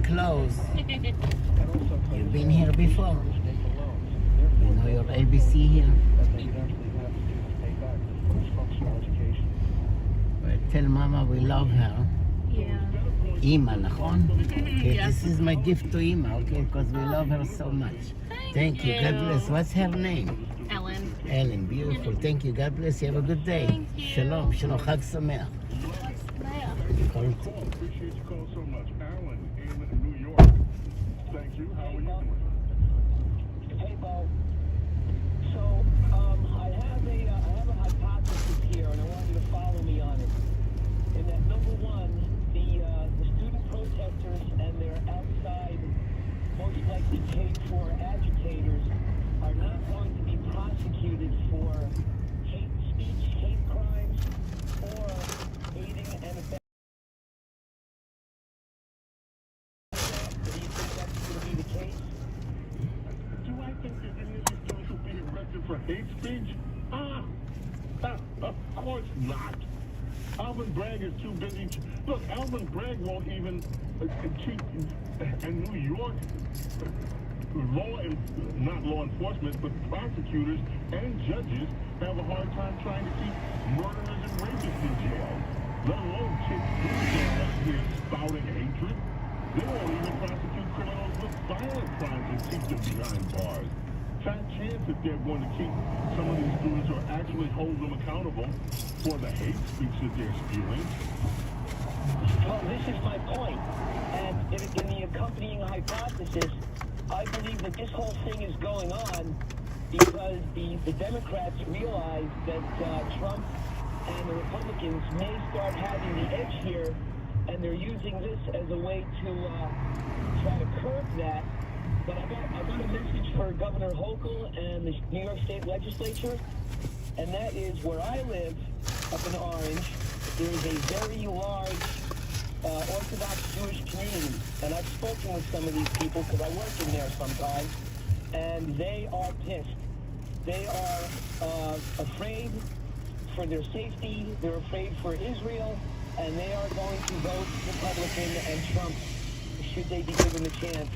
Close. You've been here before. You know your ABC here. But tell Mama we love her. Yeah. Ima, נכון? Okay, Yes. this is my gift to Ima, okay? Because we love her so much. Thank you. God bless. What's her name? Ellen. Ellen, beautiful. Thank you. God bless you. Have a good day. Thank you. Shalom. Shalom. Chag Sameach. Appreciate you call so much. Alan in New York. Thank you. How are you doing? Hey, Bo. So, I have a hypothesis here, and I want you to follow me on it. In that, number one, the student protesters and their like to take for agitators are not going to be prosecuted for hate speech, hate crimes, or aiding and abetting. Do you think that's going to be the case? Do I think that any of these students will be arrested for hate speech? Of course not. Alvin Bragg is too busy. Look, Alvin Bragg won't even keep in New York not law enforcement, but prosecutors and judges have a hard time trying to keep murderers and rapists in jail, let alone chicks here spouting hatred. They won't even prosecute criminals with violent crimes and keep them behind bars. Fat chance that they're going to keep some of these students or actually hold them accountable for the hate speech that they're spewing. Well, this is my point. And in the accompanying hypothesis, I believe that this whole thing is going on because the Democrats realize that Trump and the Republicans may start having the edge here, and they're using this as a way to try to curb that. But I got a message for Governor Hochul and the New York State Legislature, and that is where I live, up in Orange, there is a very large Orthodox Jewish community, and I've spoken with some of these people because I work in there sometimes, and they are pissed. They are afraid for their safety, they're afraid for Israel, and they are going to vote Republican and Trump should they be given the chance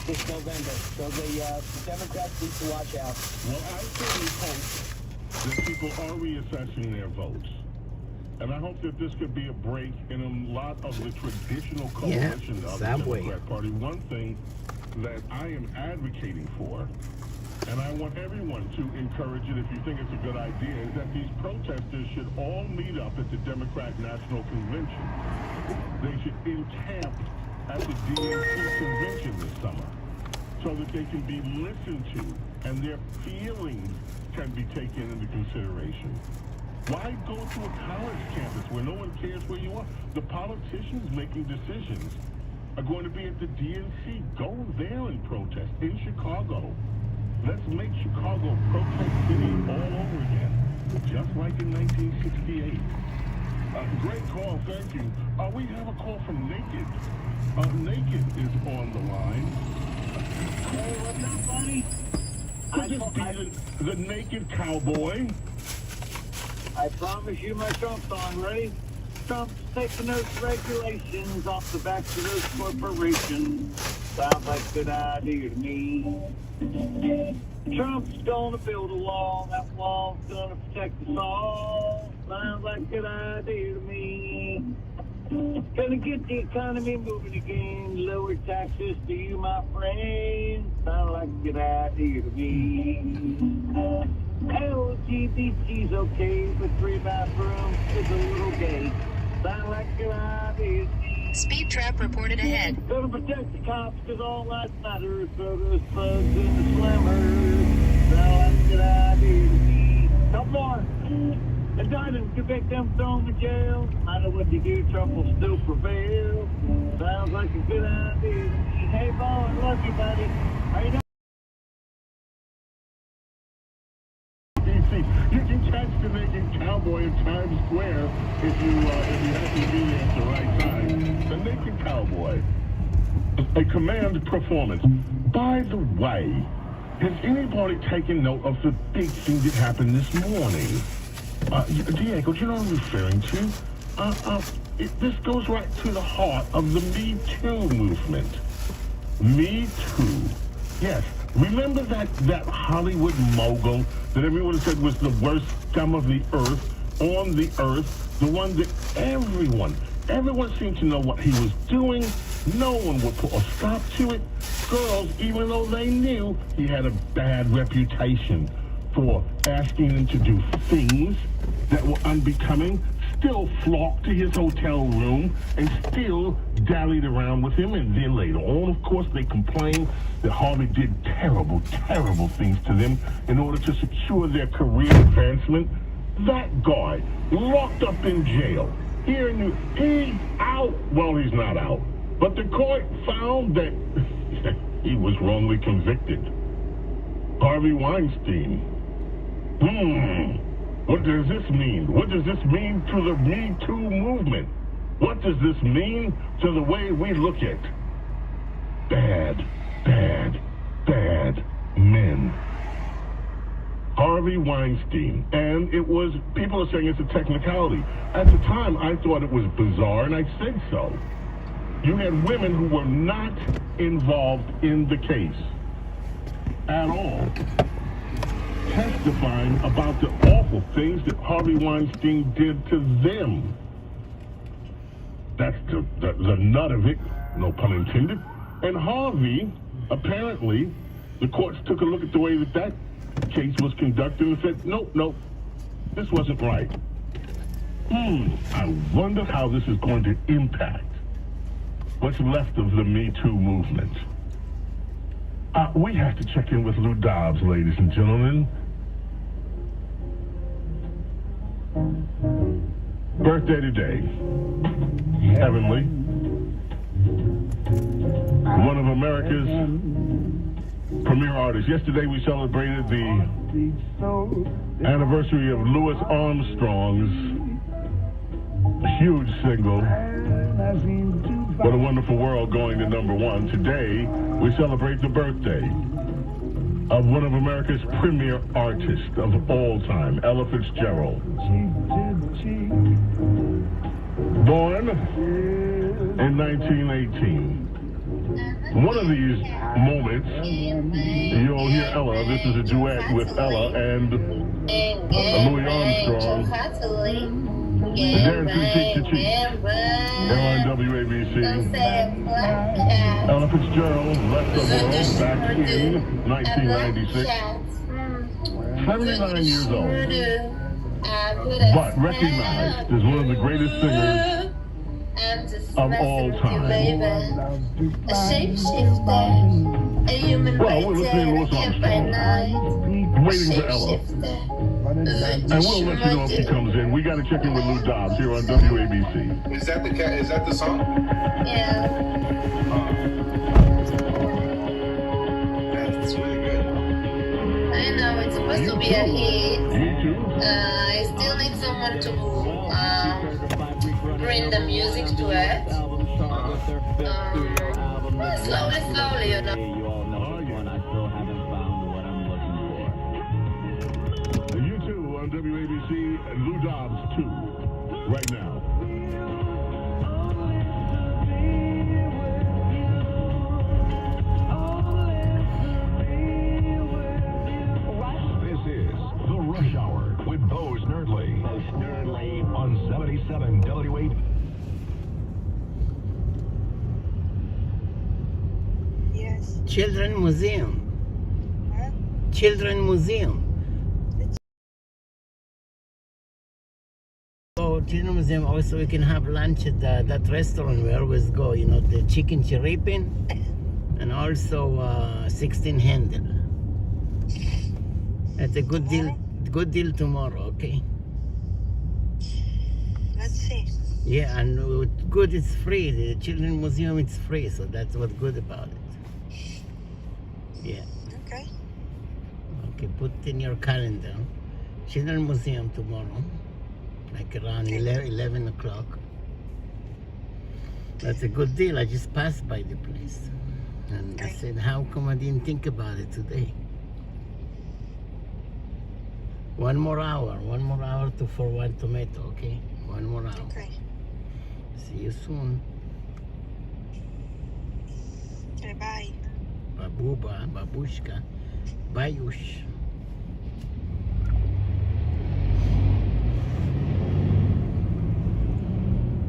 this November. So the Democrats need to watch out. Well, I certainly hope that people are reassessing their votes. And I hope that this could be a break in a lot of the traditional coalition of the Democrat Party. One thing that I am advocating for, and I want everyone to encourage it if you think it's a good idea, is that these protesters should all meet up at the Democrat National Convention. They should encamp at the DNC convention this summer so that they can be listened to and their feelings can be taken into consideration. Why go to a college campus where no one cares where you are? The politicians making decisions are going to be at the DNC. Go there and protest in Chicago. Let's make Chicago protest city all over again, just like in 1968. Great call, thank you. We have a call from Naked. Naked is on the line. Hey, what's up, buddy? Could this be the Naked Cowboy? I promise you my Trump song. Ready? Trump's taking those regulations off the backs of those corporations. Sounds like a good idea to me. Trump's gonna build a wall. That wall's gonna protect us all. Sounds like a good idea to me. Gonna get the economy moving again. Lower taxes to you, my friend. Sounds like a good idea to me. LGBT's okay, but 3 bathrooms is a little gay. Sound like a good idea to me. Speed trap reported ahead. Gonna protect the cops, cause all lives matter. Throw those thugs in the slammers. Sound like a good idea to me. No more. Indictment, convict them, throw them in jail. No matter what you do, Trump will still prevail. Sounds like a good idea to me. Hey, Bo, I love you, buddy. How you doing? You can catch the Naked Cowboy in Times Square if you have to be there at the right time. The Naked Cowboy, a command performance. By the way, has anybody taken note of the big thing that happened this morning? Diego, do you know what I'm referring to? This goes right to the heart of the Me Too movement. Me Too. Yes. Remember that Hollywood mogul that everyone said was the worst scum of the earth, on the earth, the one that everyone seemed to know what he was doing. No one would put a stop to it. Girls, even though they knew he had a bad reputation for asking them to do things that were unbecoming, still flocked to his hotel room and still dallied around with him. And then later on, of course, they complained that Harvey did terrible, terrible things to them in order to secure their career advancement. That guy locked up in jail. Here in he's out. Well, he's not out. But the court found that he was wrongly convicted. Harvey Weinstein. What does this mean? What does this mean to the Me Too movement? What does this mean to the way we look at bad men? Harvey Weinstein. And it was, people are saying it's a technicality. At the time, I thought it was bizarre, and I said so. You had women who were not involved in the case at all, testifying about the awful things that Harvey Weinstein did to them. That's the nut of it, no pun intended. And Harvey, apparently, the courts took a look at the way that case was conducted and said, nope, this wasn't right. I wonder how this is going to impact what's left of the Me Too movement. We have to check in with Lou Dobbs, ladies and gentlemen. Birthday today. Heavenly. One of America's premier artists. Yesterday we celebrated the anniversary of Louis Armstrong's huge single, What a Wonderful World, going to #1. Today we celebrate the birthday of one of America's premier artists of all time, Ella Fitzgerald. Born in 1918. One of these moments, you'll hear Ella. This is a duet with Ella and Louis Armstrong. Dancing cheek to cheek. Ella and WABC. Ella Fitzgerald left the world back in 1996. 79 years old. But recognized as one of the greatest singers of all time. Well, we're listening to Louis Armstrong. Waiting for Ella. And we'll let you know if she comes in. We got to check in with Lou Dobbs here on WABC. Is that the song? Yeah. That's really good. I know, it's supposed to be a hit. I still need someone to bring the music to it. Slowly, you know. You too on WABC and Lou Dobbs too, right now. This is The Rush Hour with Bo Snerdley. On 77 WABC. Yes. Children Museum. Huh? Children Museum. So Children Museum, also we can have lunch at that restaurant we always go, you know, the chicken chiripin and also 16 handle. That's a good deal tomorrow, okay? Let's see. Yeah, and good, it's free. The Children Museum, it's free, so that's what's good about it. Yeah. Okay. Okay, put in your calendar. Children Museum tomorrow, like around 11 o'clock. That's a good deal. I just passed by the place. And I said, how come I didn't think about it today? One more hour for one tomato, okay? One more hour. Okay. See you soon. Okay, bye. Babuba, babushka, bayush.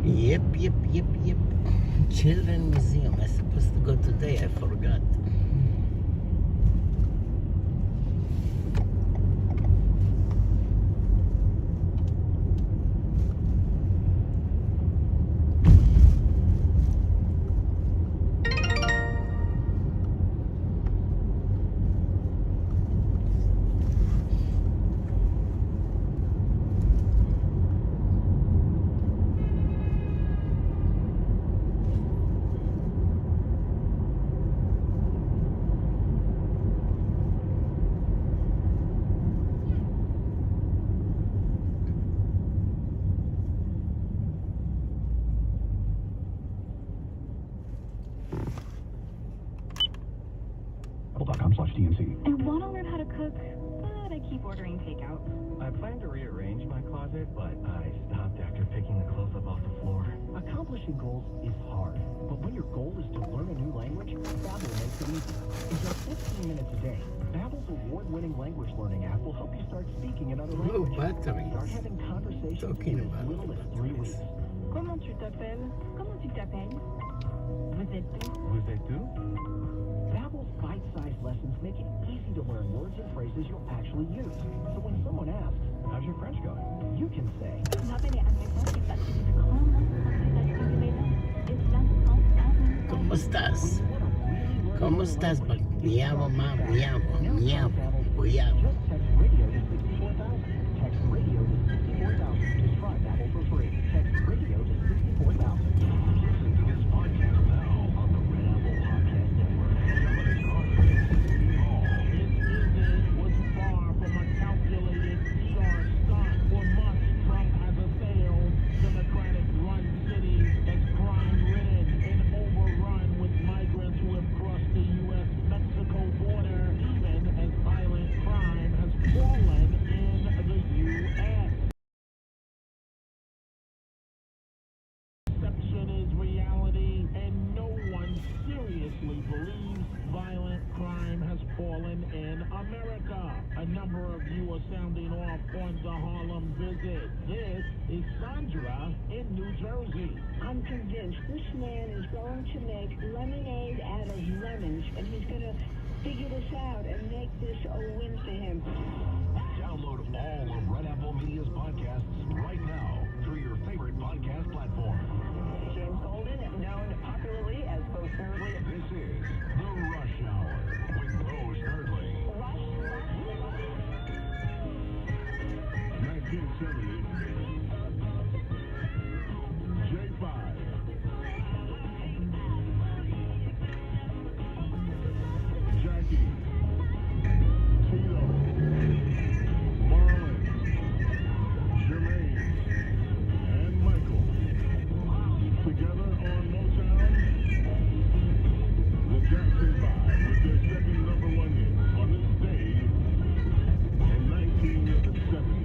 Yep. Children Museum. I was supposed to go today. I forgot. FD&C. I want to learn how to cook, but I keep ordering takeout. I plan to rearrange my closet, but I stopped after picking the clothes up off the floor. Accomplishing goals is hard, but when your goal is to learn a new language, Babbel makes it easy. In just 15 minutes a day, Babbel's award-winning language learning app will help you start speaking in other languages. Start having conversations in as little as 3 weeks. Comment tu t'appelles? Comment tu t'appelles? Vous êtes où? Vous êtes où? Babbel's bite-sized lessons make it easy to learn words and phrases you'll actually use. So when someone asks, how's your French going? You can say, ¿Cómo estás? ¿Cómo estás? Me llamo, ma, me llamo, me llamo, me llamo. text radio to 64,000. Text radio to 64,000. Just try Babbel for free. Text radio to 64,000. Listen to this podcast now on the Red Apple Podcast Network. Was far from a calculated sharp start for months. Trump has assailed Democratic-run cities as crime-ridden and overrun with migrants who have crossed the U.S.-Mexico border, even as violent crime has fallen in the U.S. Perception is reality, and no one seriously believes violent crime has fallen in America. A number of you are sounding off on the Harlem visit. This is Sandra in New Jersey. I'm convinced this man is going to make lemonade out of lemons, and he's going to figure this out and make this a win for him. Download all of Red Apple Media's podcasts right now through your favorite podcast platform. James Golden, known popularly as Bo Snerdley. This is The Rush Hour with Bo Snerdley. 1970. J5. Jackie. Tito. Marlon. Jermaine. And Michael. Together on Motown. The Jackson 5 with their second #1 hit on this day in 1970.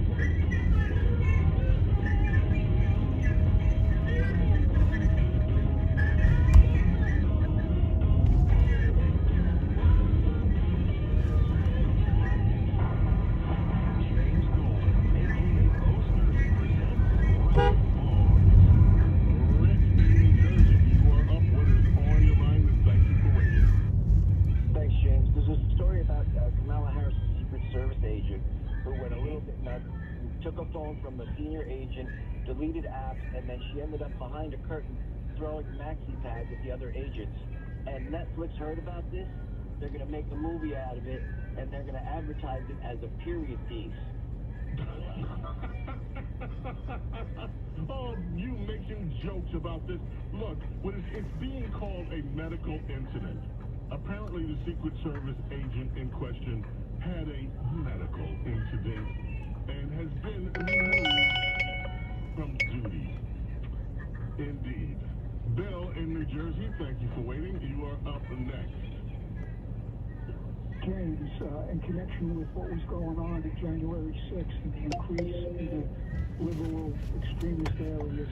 Thanks, James. There's a story about Kamala Harris, a Secret Service agent, who went a little bit nuts, took a phone from a senior agent, deleted apps, and then she ended up behind a curtain throwing maxi pads at the other agents. And Netflix heard about this. They're going to make a movie out of it, and they're going to advertise it as a period piece. Oh, you making jokes about this. Look, it's being called a medical incident. Apparently, the Secret Service agent in question had a medical incident and has been removed from duty. Indeed. Bill in New Jersey, thank you for waiting. You are up next. James, in connection with what was going on at January 6th and the increase in the liberal extremist areas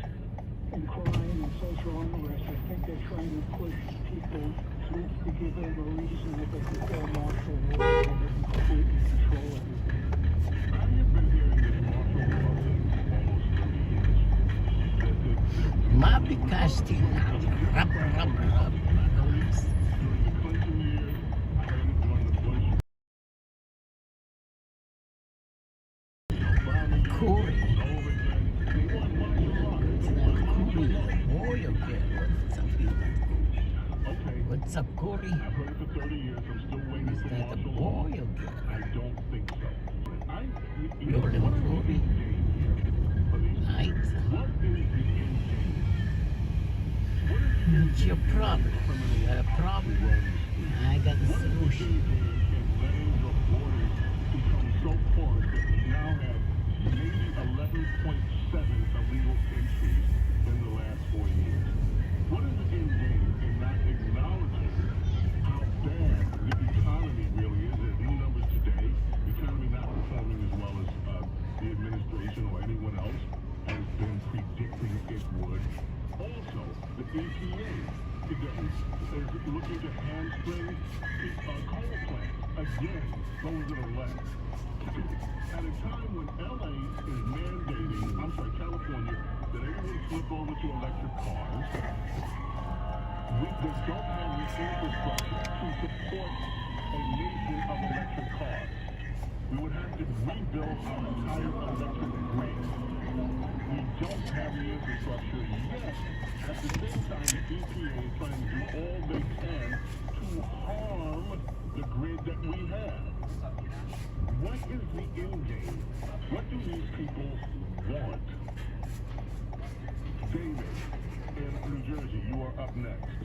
and crime and social unrest, I think they're trying to push people to give them a reason that they could call martial law and they can completely control everything. I have been hearing this martial law thing almost 30 years. מה ביקשתי? רב, רב, רב. During the Clinton years and during the Bush. Corey. Over again. They want martial law. It's not Corey. Boy, okay. Okay. What's up, Corey? I've heard it for 30 years. I'm still waiting Is for that a martial law. boy or girl? I don't think so. You Your know, little what is the Corey? end game here for these people? Right. What is the end game? What is the end What's your game? problem? You got a problem? I got the What is the solution. end game in letting your borders become so porous that we now have maybe 11.7 illegal entries in the last 4 years? What is the end game in not acknowledging how bad the economy really is hamstrings, coal plants, again, those that are left. At a time when LA is mandating, California, that everyone flip over to electric cars, we just don't have the infrastructure to support a nation of electric cars. We would have to rebuild our entire electric grid. We don't have the infrastructure yet. At the same time, the EPA is trying to do all they can to harm the grid that we have. What is the end game? What do these people want? David in New Jersey, you are up next.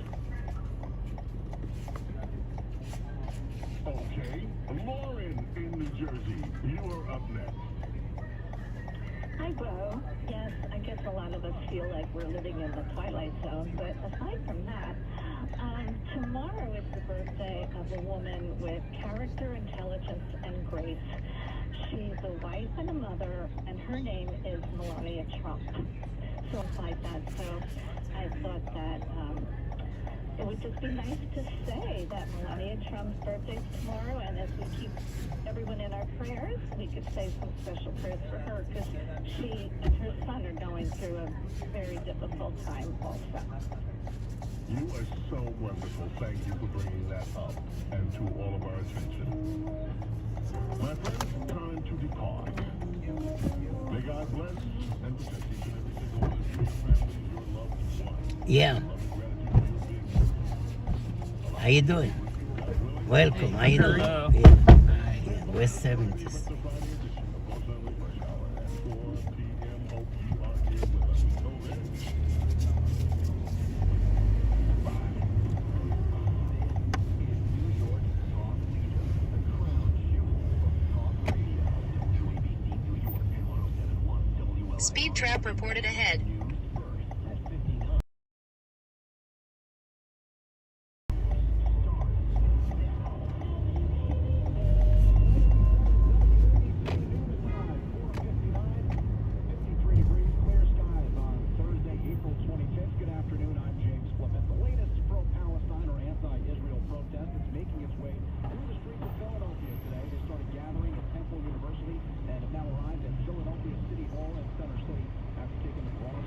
Okay. Lauren in New Jersey, you are up next. Hi, Bo. Yes, I guess a lot of us feel like we're living in the Twilight Zone, but aside from that, tomorrow is the birthday of a woman with character, intelligence, and grace. She's a wife and a mother, and her name is Melania Trump. So like that. So I thought that it would just be nice to say that Melania Trump's birthday is tomorrow, and as we keep everyone in our prayers, we could say some special prayers for her, because she and her son are going through a very difficult time also. You are so wonderful. Thank you for bringing that up and to all of our attention. My friends, time to depart. May God bless and protect each and every single one of you, your families, your loved ones. Yeah. How you doing? Welcome. How you doing? Hello. Yeah. West 70s. Speed trap reported ahead. Center City after taking the broad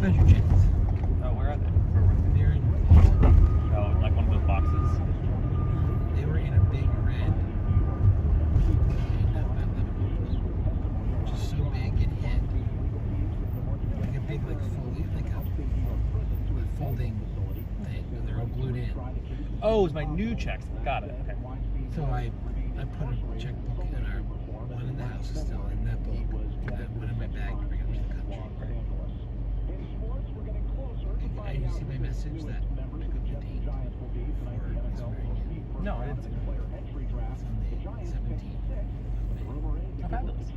about your chickens? Oh, where are they? They're in. Oh, like one of those boxes? They were in a big red. Which is so big it hit. Like a big, like a folding thing. And they're all glued in. Oh, it's my new checks. Got it. Okay. So I put a checkbook in our one in the house is still in that book, and then one in my bag to bring up to the country. And you see my message that I got the date for his wearing in. No, I didn't see it. It's on the 17th of May. How fabulous.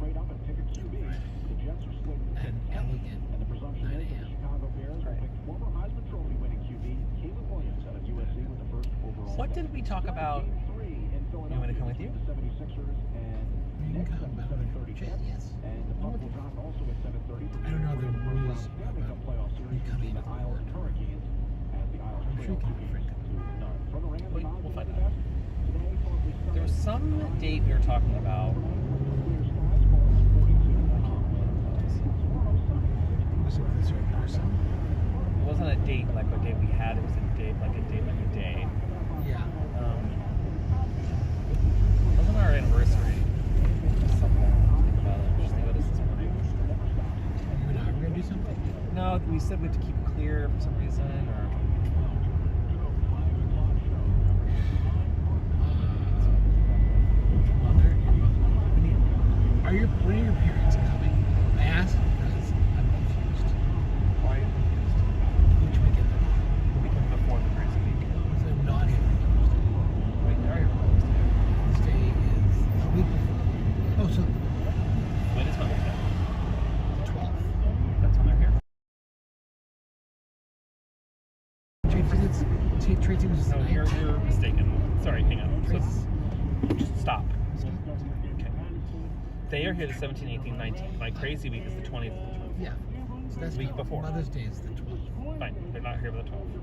And elegant 9 a.m. What did we talk about? You want me to come with you? You can come about yes. I don't know the rules about me coming to work. I'm sure you can have a friend come. We'll find out. There was some date we were talking about. Was it with a certain person? It wasn't a date like a date we had. It was a date like a day. Yeah. It wasn't our anniversary. Just something I think about it. Just think about this morning. You and I were going to do something? No, we said we had to keep it clear for some reason, or... When are your parents coming? I asked because I'm confused. Why are you confused? Which weekend? The weekend before the Crazy Week. So not every Thursday. Wait, they are here Mother's Day. This day is a week before. Oh, so When is Mother's Day? the 12th. That's when they're here. Tracy was just No, you're mistaken. Sorry, hang on. So, just stop. Okay. They are here the 17th, 18th, 19th. My Crazy Week is the 20th and the 20th. Yeah. So that's the week before. Mother's Day is the 12th. Fine. They're not here for the 12th.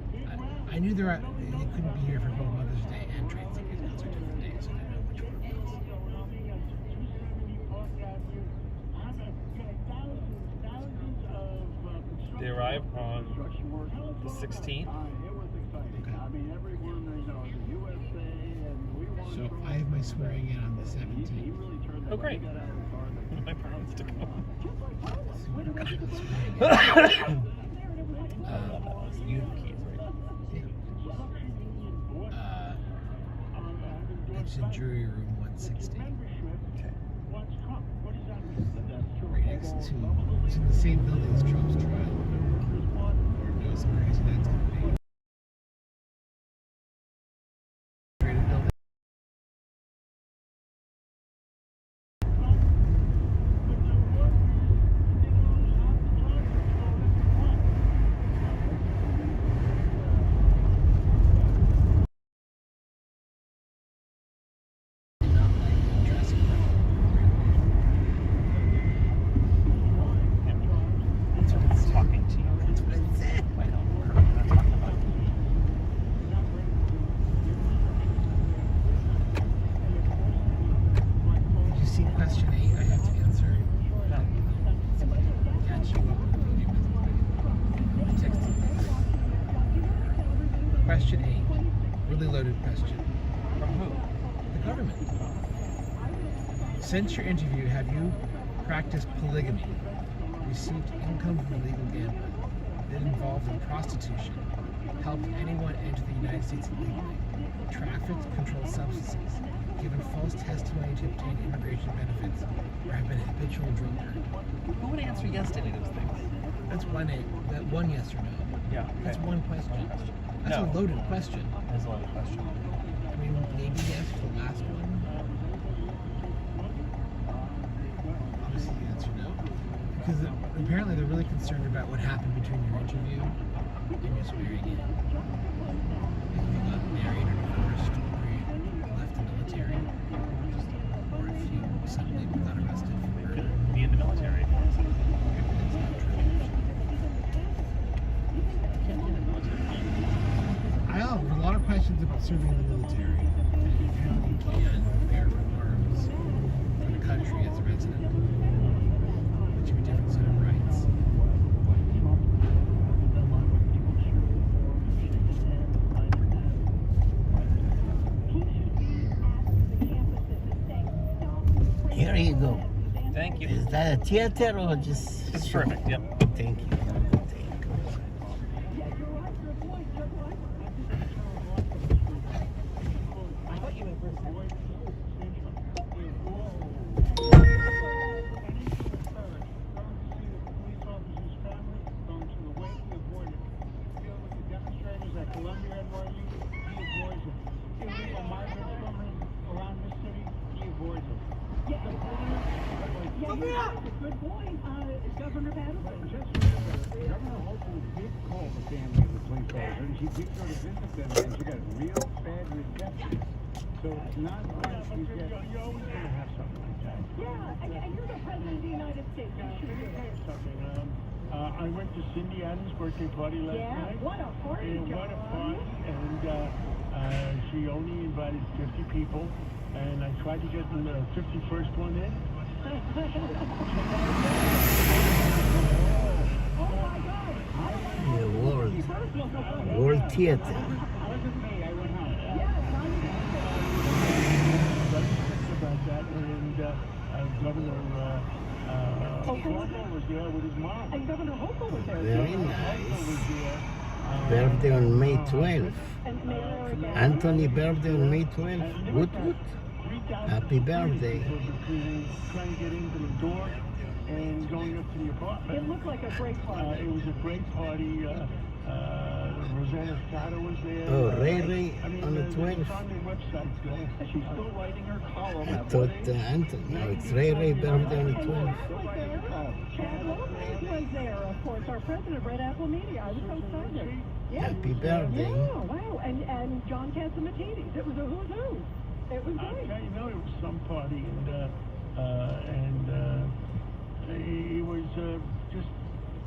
I knew they couldn't be here for both Mother's Day and Tracy because those are different days, so I didn't know which one it was. They arrive on the 16th. So I have my swearing in on the 17th. Oh, great. My parents to go. You have keys, right? Yeah. It's in jury room 160. Okay. Right next to, it's in the same building as Trump's trial. Lord knows how crazy that's going to be. Building. Talking to you. That's what it said. I know. We're not talking about it. Did you see question 8 I have to answer? No. Catch you up on the podium as I texted you. Question 8. Really loaded question. From who? The government. Since your interview, have you practiced polygamy, received income from illegal gambling, been involved in prostitution, helped anyone enter the United States illegally, trafficked controlled substances, given false testimony to obtain immigration benefits, or have been a habitual drunkard? Who would answer yes to any of those things? That's one yes or no. Yeah. Okay. That's one question. That's No. a loaded question. That's a loaded question. I mean, maybe yes for the last one. Obviously, the answer no. Because apparently they're really concerned about what happened between your interview and your swearing in. If you got married or divorced, or you left the military, or if you suddenly got arrested for murder. Be in the military. That's not true. Can't be in the military. I have a lot of questions about serving in the military. And apparently you can bear arms for the country as a resident. But you have a different set of rights. Is that a theater or just? It's perfect. Yep. Thank you. Good point, Governor Patterson. Just remember, Governor Hochul did call the family of the police officer, and she did go to visit them, and she got real bad reception. So it's not like she's getting... You're always going to have something like that. Yeah, and you're the president of the United States. Now, let me tell you something. I went to Cindy Adams' birthday party last night. What a party, And what a party. And she only invited 50 people. And I tried to get the 51st one in. Oh my God! The World Theater. Wasn't me. I went home. About that, and Governor Hochul was there with his mom. And Governor Hochul was there. Very nice. Birthday on May 12th. Anthony birthday on May 12th. Woot. Happy birthday. Trying to get into the door and going up to the apartment. It looked like a great party. It was a great party. Rosanna Scotto was there. Oh, Ray on the 12th. It's on their website still. She's still writing her column. I thought Anthony. No, it's Ray birthday on the 12th. Chad Lopez was there, of course, our president of Red Apple Media. I was so excited. Yeah. Happy birthday. Yeah, wow. And John Catsimatidis. It was a who's who. It was great. You know, it was some party, and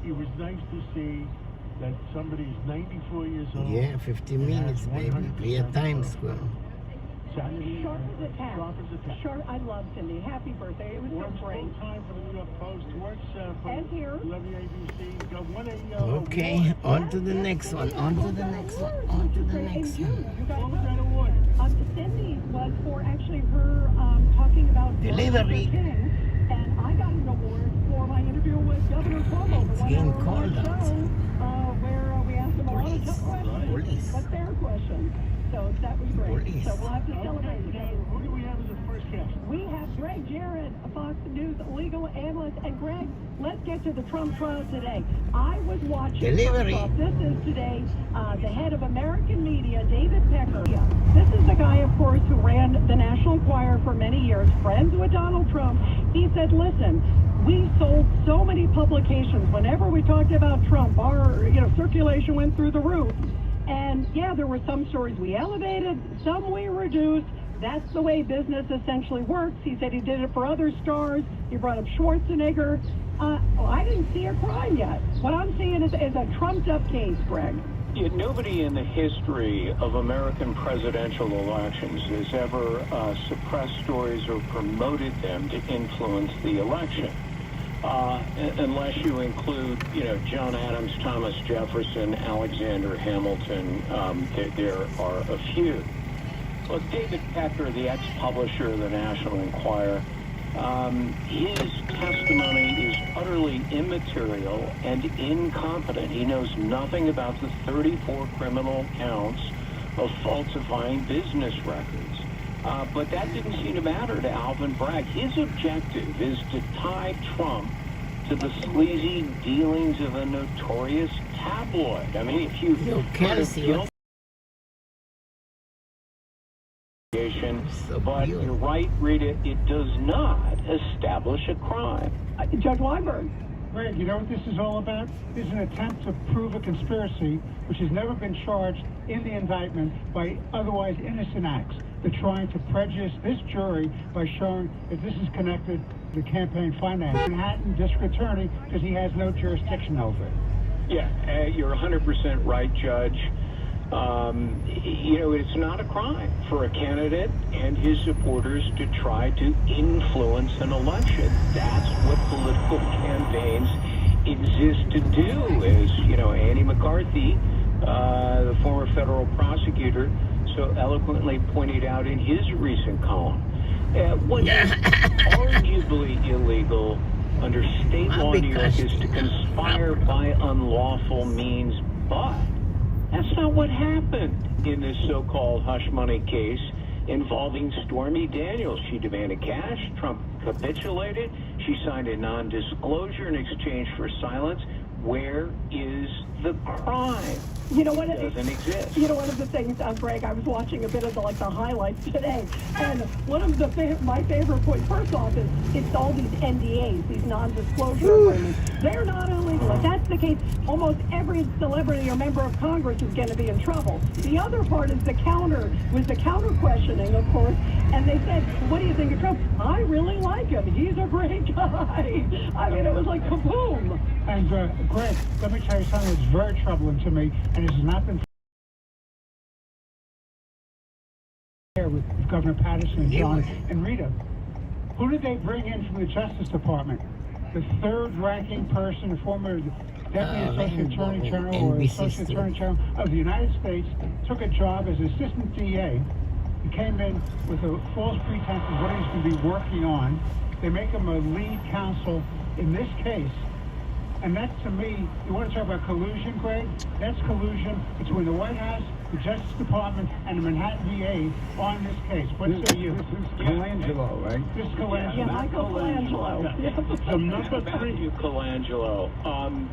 it was nice to see that somebody's 94 years old. Yeah, 15 minutes, baby. We at Times Square. Sharp as a tack. Sharp. I love Cindy. Happy birthday. It was so great. Full time for the New York Post. Works for and here. WABC. Okay, on to the next one. On to the next one. On to the next one. What was that award? Cindy was for actually her talking about delivery. King, and I got an award for my interview with Governor Cuomo. It's getting cold out. Where we asked him a lot of tough questions, but fair questions. So that was great. So we'll have to celebrate today. Who do we have as the first guest? We have Greg Jarrett, a Fox News legal analyst. And Greg, let's get to the Trump trial today. I was watching delivery. Trump. This is today the head of American media, David Pecker. This is the guy, of course, who ran the National Enquirer for many years, friends with Donald Trump. He said, listen, we sold so many publications. Whenever we talked about Trump, our circulation went through the roof. And yeah, there were some stories we elevated, some we reduced. That's the way business essentially works. He said he did it for other stars. He brought up Schwarzenegger. I didn't see a crime yet. What I'm seeing is a trumped-up case, Greg. Yeah, nobody in the history of American presidential elections has ever suppressed stories or promoted them to influence the election. Unless you include, John Adams, Thomas Jefferson, Alexander Hamilton, there are a few. Look, David Pecker, the ex-publisher of the National Enquirer, his testimony is utterly immaterial and incompetent. He knows nothing about the 34 criminal counts of falsifying business records. But that didn't seem to matter to Alvin Bragg. His objective is to tie Trump to the sleazy dealings of a notorious tabloid. I mean, if you put a guilt but you're right, Rita, it does not establish a crime. Judge Weinberg. Greg, you know what this is all about? This is an attempt to prove a conspiracy which has never been charged in the indictment by otherwise innocent acts. They're trying to prejudice this jury by showing that this is connected to campaign finance. Manhattan District Attorney, because he has no jurisdiction over it. Yeah, you're 100% right, Judge. It's not a crime for a candidate and his supporters to try to influence an election. That's what political campaigns exist to do, as, Andy McCarthy, the former federal prosecutor, so eloquently pointed out in his recent column. What's arguably illegal under state law in New York is to conspire by unlawful means, but that's not what happened in this so-called hush money case involving Stormy Daniels. She demanded cash. Trump capitulated. She signed a non-disclosure in exchange for silence. Where is the crime? You know what? It doesn't exist. You know, one of the things, Greg, I was watching a bit of the highlights today, and one of my favorite points, first off, is it's all these NDAs, these non-disclosure agreements. They're not illegal. If that's the case, almost every celebrity or member of Congress is going to be in trouble. The other part is the counter questioning, of course, and they said, what do you think of Trump? I really like him. He's a great guy. I mean, it was like kaboom. And Greg, let me tell you something that's very troubling to me, and it has not been fair with Governor Patterson and John and Rita. Who did they bring in from the Justice Department? The third-ranking person, former Deputy Associate Attorney General or Associate Attorney General of the United States, took a job as Assistant DA. He came in with a false pretense of what he was going to be working on. They make him a lead counsel in this case. And that, to me, you want to talk about collusion, Greg? That's collusion between the White House, the Justice Department, and the Manhattan DA on this case. What say you? This is Colangelo, right? This is Colangelo. Yeah, Michael Colangelo. So number three, you Colangelo.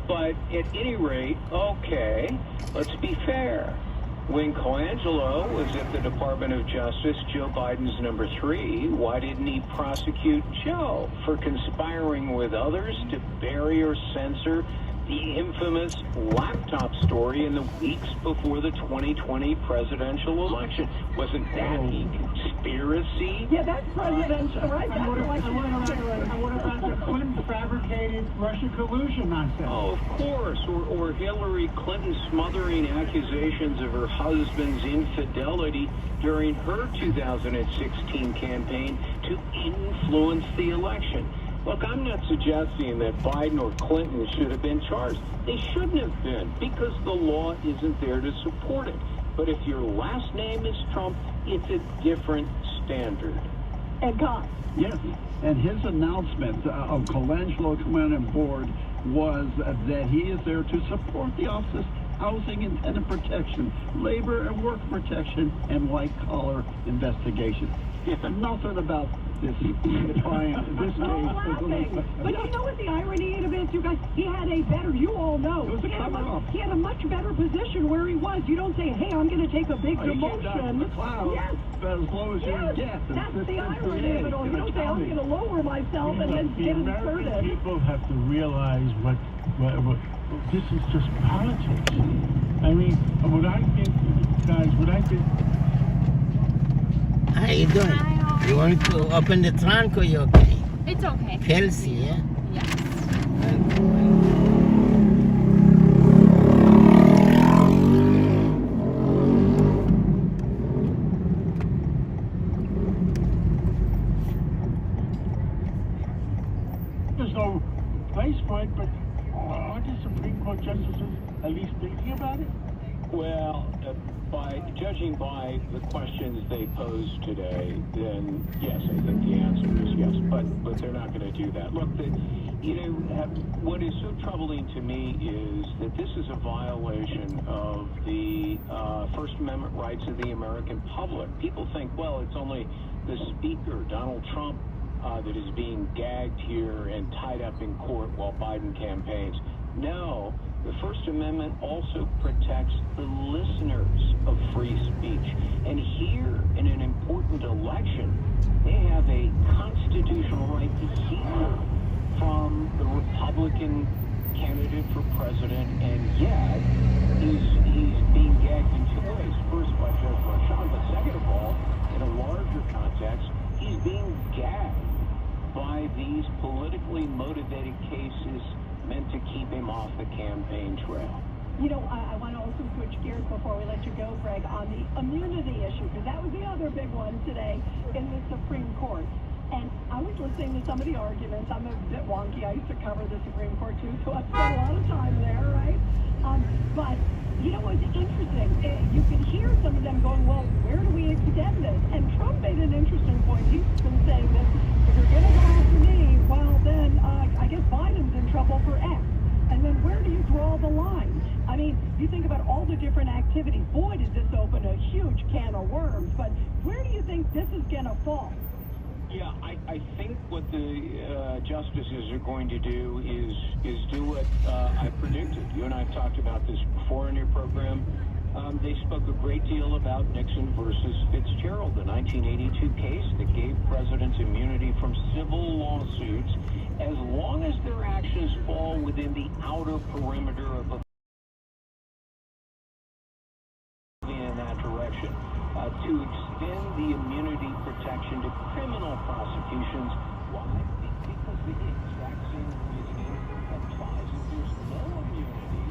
But at any rate, okay, let's be fair. When Colangelo was at the Department of Justice, Joe Biden's number 3, why didn't he prosecute Joe for conspiring with others to bury or censor the infamous laptop story in the weeks before the 2020 presidential election? Wasn't that a conspiracy? Yeah, that's presidential, right? And what about the Clinton fabricated Russia collusion nonsense? Oh, of course. Or Hillary Clinton smothering accusations of her husband's infidelity during her 2016 campaign to influence the election. Look, I'm not suggesting that Biden or Clinton should have been charged. They shouldn't have been, because the law isn't there to support it. But if your last name is Trump, it's a different standard. And God. Yes, and his announcement of Colangelo coming on board was that he is there to support the office's housing and tenant protection, labor and work protection, and white-collar investigation. Nothing about this client, this case. But you know what the irony of it is, you guys? He had a better, you all know, It was a cover-up. he had a much better position where he was. You don't say, hey, I'm going to take a big He came down demotion. from the clouds, Yes. but as low as you can get. That's the irony of it all. You don't say, I'm going to lower myself and then The get American inserted. people have to realize what this is just politics. I mean, what I think, guys, How you doing? You want to open the trunk or you okay? It's okay. Kelsey, yeah? Yes. there's no place for it, but aren't the Supreme Court justices at least thinking about it? Well, judging by the questions they posed today, then yes, I think the answer is yes. But they're not going to do that. Look, what is so troubling to me is that this is a violation of the First Amendment rights of the American public. People think, well, it's only the Speaker, Donald Trump, that is being gagged here and tied up in court while Biden campaigns. No, the First Amendment also protects the listeners of free speech. And here, in an important election, they have a constitutional right to hear from the Republican candidate for president, and yet he's being gagged in two ways. First, by Judge Rashan, but second of all, in a larger context, he's being gagged by these politically motivated cases meant to keep him off the campaign trail. You know, I want to also switch gears before we let you go, Greg, on the immunity issue, because that was the other big one today in the Supreme Court. And I was listening to some of the arguments. I'm a bit wonky. I used to cover the Supreme Court, too, so I spent a lot of time there, right? But, you know what's interesting? You can hear some of them going, well, where do we extend this? And Trump made an interesting point. He's been saying this, if you're going to go after me, well, then I guess And then where do you draw the line? I mean, you think about all the different activities. Boy, does this open a huge can of worms. But where do you think this is going to fall? Yeah, I think what the justices are going to do is do what I predicted. You and I have talked about this before in your program. They spoke a great deal about Nixon versus Fitzgerald, the 1982 case that gave presidents immunity from civil lawsuits as long as their actions fall within the outer perimeter of a in that direction. To extend the immunity protection to criminal prosecutions. Why? Because the exact same reasoning applies if there's no immunity.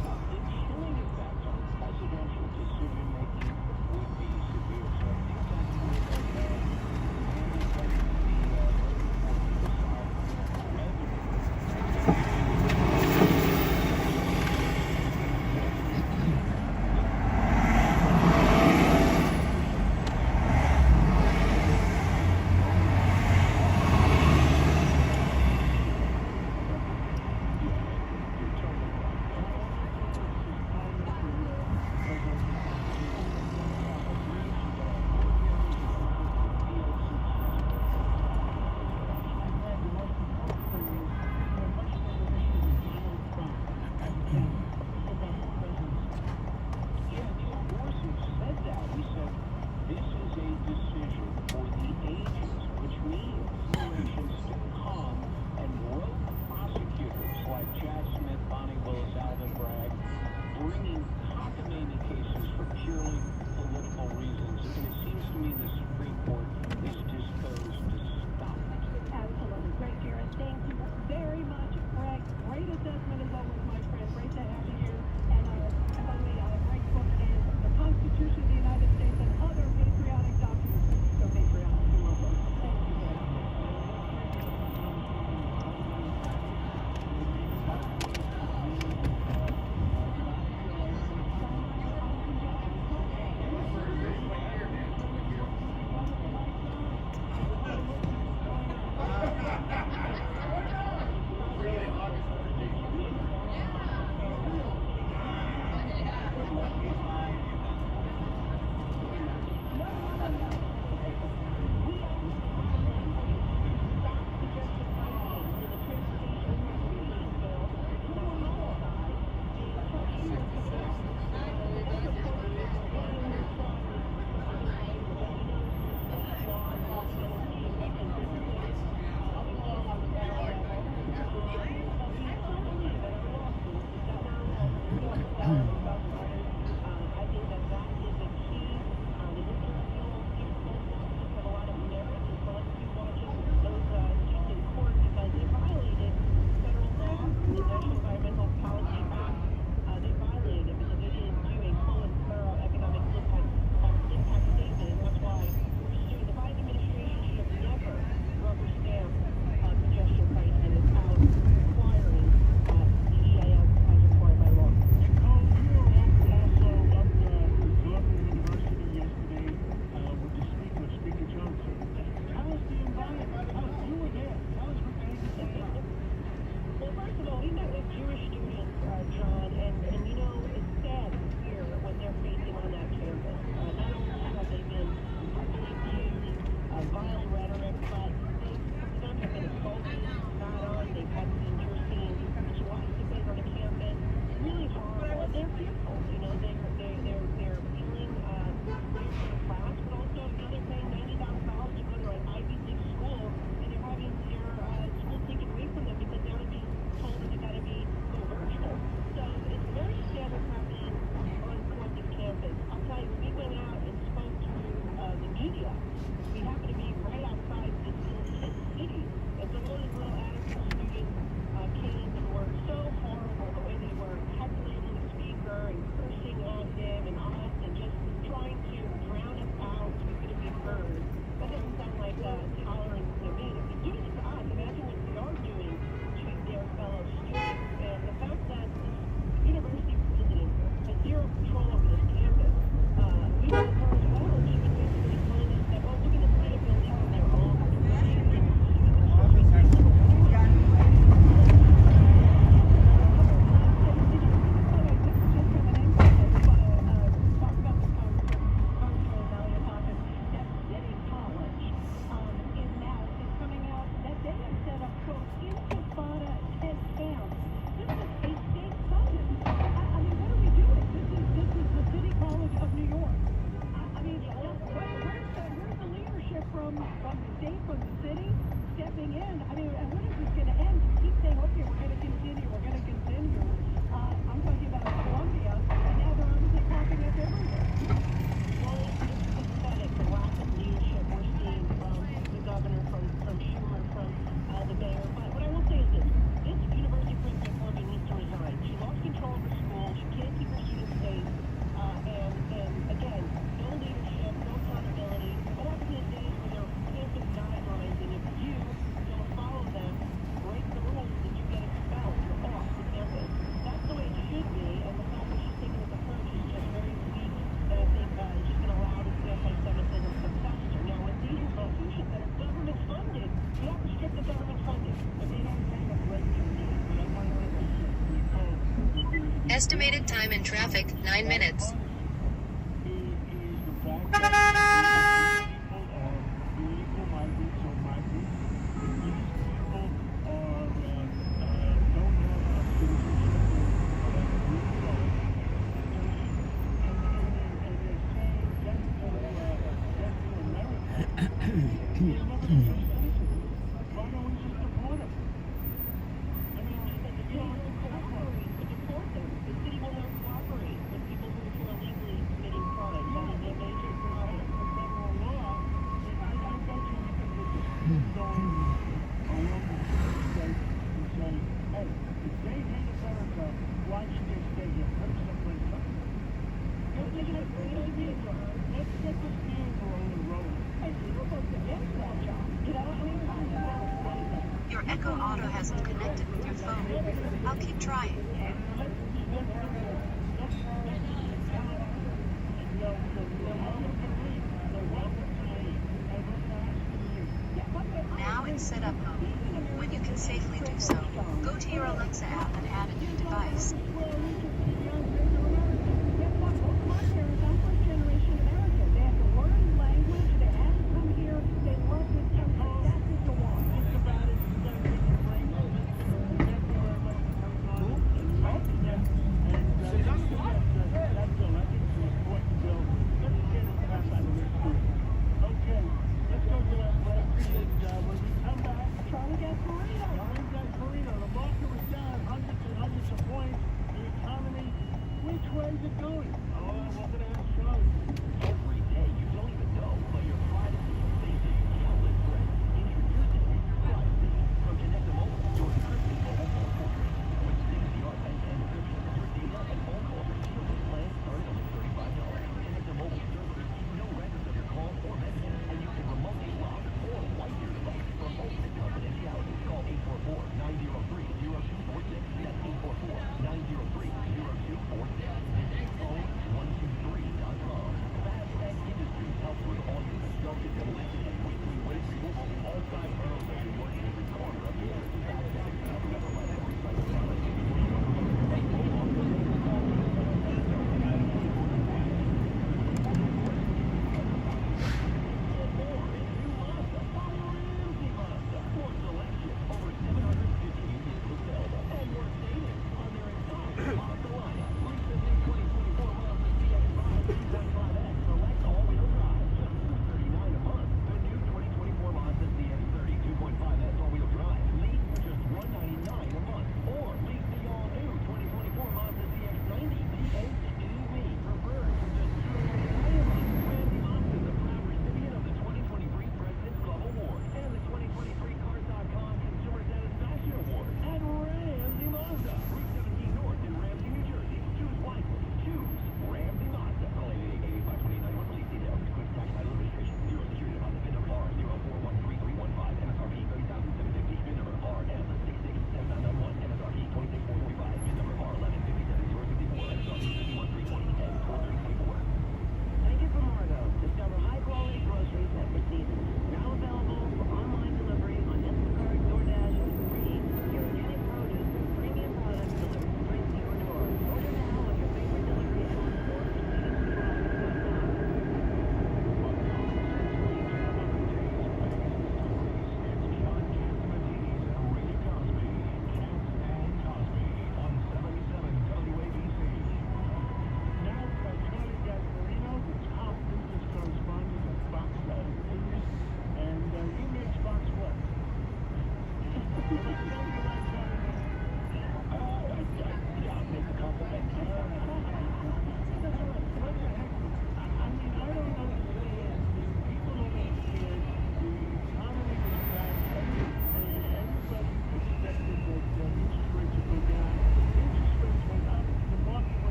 The chilling effect on presidential decision-making would be severe. So I think that's the way Estimated time in traffic, 9 minutes. Your Echo Auto hasn't connected with your phone. I'll keep trying. Now in setup mode. When you can safely do so, go to your Alexa app and add a new device.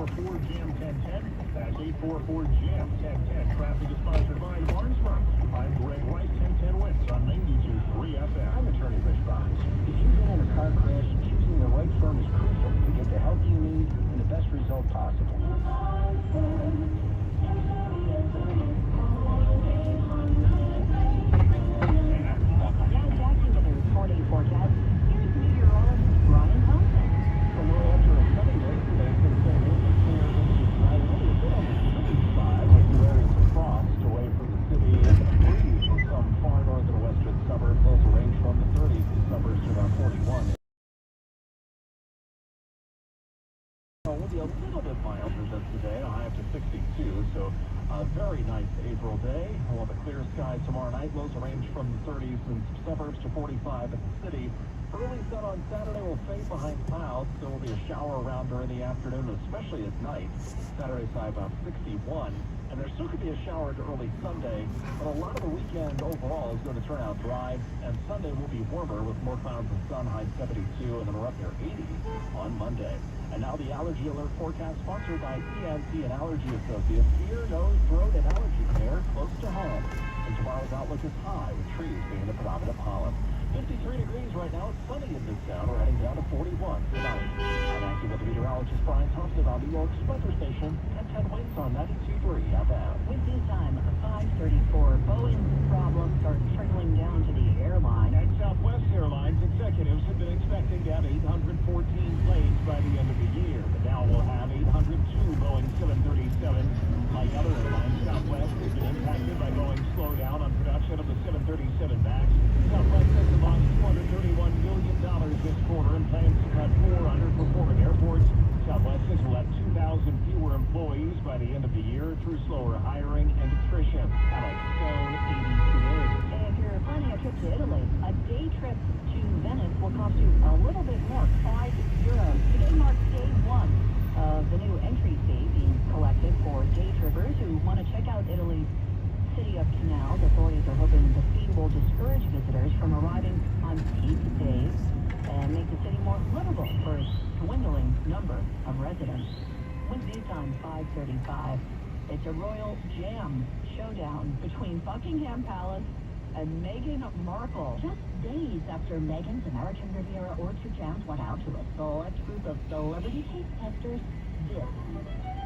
844-JAM 1010. That's 844-JAM 1010. Traffic is sponsored by Barnesburg. I'm Greg White, 1010 Wins on 92.3 FM. I'm attorney Rich Fox. If you've been in a car crash, choosing the right firm is crucial to get the help you need and the best result possible. Forecast. Here's meteorologist Brian Thompson. From early after a sunny day today, it's going to stay mostly clear tonight. Only a bit on the chilly side with new areas of frost away from the city and breeze in some far northern western suburbs. Those will range from the 30s to suburbs to about 41. Will be a little bit milder than today, a high up to 62, so a very nice April day. We'll have a clear sky tomorrow night. Lows will range from the 30s in suburbs to 45 in the city. Early sun on Saturday will fade behind clouds. There will be a shower around during the afternoon, especially at night. Saturday's high about 61. And there still could be a shower to early Sunday, but a lot of the weekend overall is going to turn out dry, and Sunday will be warmer with more clouds and sun, high 72, and then we're up near 80 on Monday. And now the Allergy Alert forecast sponsored by ENT and Allergy Associates. Ear, nose, throat, and allergy care close to home. And tomorrow's outlook is high, with trees being the predominant pollen. 53 degrees right now. It's sunny in this town. We're heading down to 41 tonight. I'm acting with the meteorologist Brian Thompson on New York's weather station at 10 Winds on 92.3 FM. With this time, 5:34, Boeing problems are trickling down to the airline. At Southwest Airlines, executives have been expecting to have 814 planes by the end of the year, but now we'll have 802 Boeing 737s. Like other airlines, Southwest has been impacted by Boeing's slowdown on production of the 737 MAX. Southwest says it lost $231 million this quarter and plans to cut 4 underperforming airports. Southwest says we'll have 2,000 fewer employees by the end of the year through slower hiring and attrition. Alex Stone, ABC News. If you're planning a trip to Italy, a day trip to Venice will cost you a little bit more, €5. Today marks day 1 of the new entry fee being collected for day trippers who want to check out Italy's city of canals. Authorities are hoping the fee will discourage visitors from arriving on peak days and make the city more livable for its dwindling number of residents. With this time 5:35, it's a royal jam showdown between Buckingham Palace and Meghan Markle. Just days after Meghan's American Riviera Orchard jams went out to a select group of celebrity taste testers,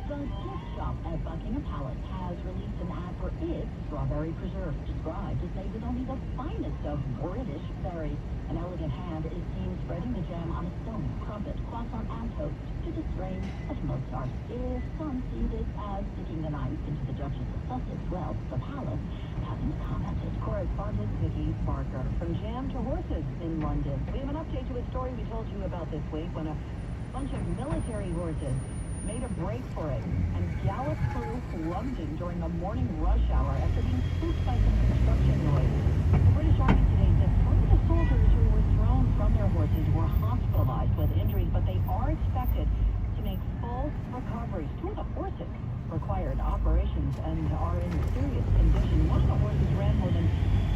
the gift shop at Buckingham Palace has released an ad for its strawberry preserve, described as made with only the finest of British berries. An elegant hand is seen spreading the jam on a stone, crumpet, croissant, and toast to the strains of Mozart. If some see this as sticking the knife into the Duchess of Sussex, well, the palace hasn't commented. Correspondent Vicky Barker from Jam to Horses in London. We have an update to a story we told you about this week when a bunch of military horses made a break for it and galloped through London during the morning rush hour after being spooked by some construction noise. The British Army today said 3 of the soldiers who were thrown from their horses were hospitalized with injuries, but they are expected to make full recoveries. 2 of the horses required operations and are in serious condition. One of the horses ran more than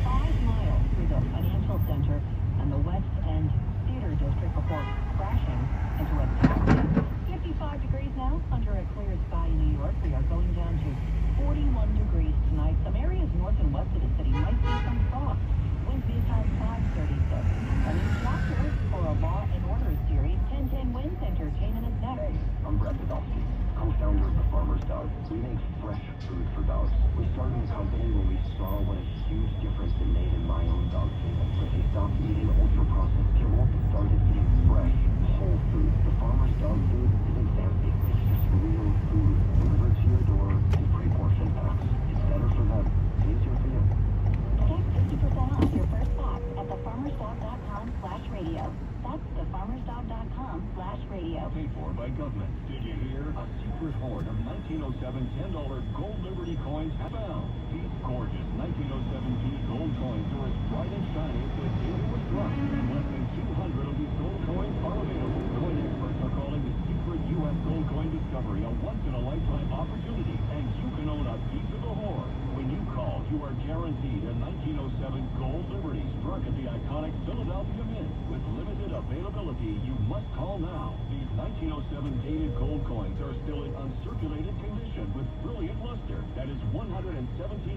5 miles through the financial center and the West End Theater District before crashing into a taxi. 55 degrees now under a clear sky in New York. We are going down to 41 degrees tonight. Some areas north and west of the city might see some frost. Wind speed time 5:36. A new chapter for a Law and Order series. 1010 Winds Entertainment is next. I'm Brett Podolsky, co-founder of The Farmer's Dog. We make fresh food for dogs. We started the company when we saw what a huge difference it made in my own dog family. When they stopped eating ultra-processed kibble and started eating fresh, whole food. The Farmer's Dog food isn't fancy. It's just real food delivered to your door in pre-portioned packs. It's better for them. Easier for you. Get 50% off your first box at thefarmersdog.com/radio. That's thefarmersdog.com/radio. Paid for by government. Did you hear? A secret hoard of 1907 $10 gold Liberty coins found. These gorgeous 1907 P gold coins are as bright and shiny as the day it was struck. And less than 200 of these gold coins are available. Coin experts are calling the secret U.S. gold coin discovery a once-in-a-lifetime opportunity. And you can own a piece of the hoard. When you call, you are guaranteed guaranteed a 1907 Gold Liberty struck at the iconic Philadelphia Mint. With limited availability, you must call now. These 1907 dated gold coins are still in uncirculated condition with brilliant luster. That is 117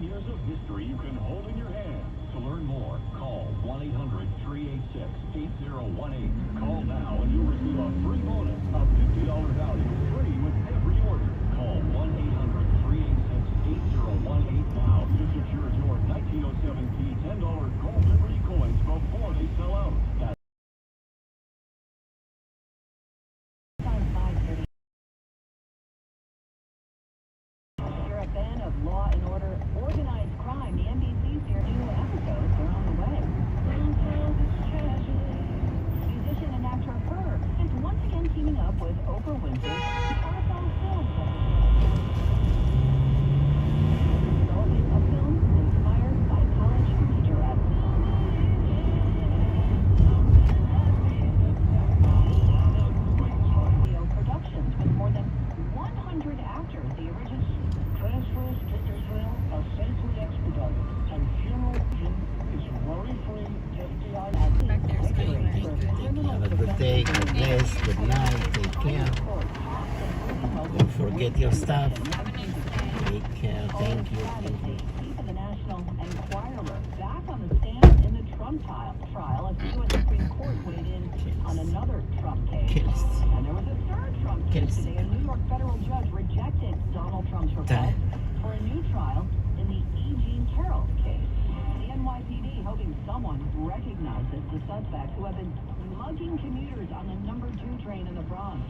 years of history you can hold in your hand. To learn more, call 1-800-386-8018. Call now and you'll receive a free bonus of $50 value free with every order. Call 1-800-386-8018 now to secure your 1907 P $10 Gold Liberty coins before they sell out. That's You're a fan of Law and Order, Organized Crime. The NBC's here. New episodes are on the way. Musician and actor Herb is once again teaming up with Oprah Winfrey. Developing a film inspired by college featurettes. Productions with more than 100 actors. The original transfers to Israel are safely expedited, and funeral is worry-free FBI. Have a good day, God bless, good night, take care. Don't forget your stuff. Take care, thank you. Chief of the National Enquirer back on the stand in the Trump trial as the U.S. Supreme Court weighed in on another Trump case. And there was a third Trump case today. A New York federal judge rejected Donald Trump's request for a new trial in the E. Jean Carroll case. The NYPD hoping someone recognizes the suspects who have been mugging commuters on the number 2 train in the Bronx.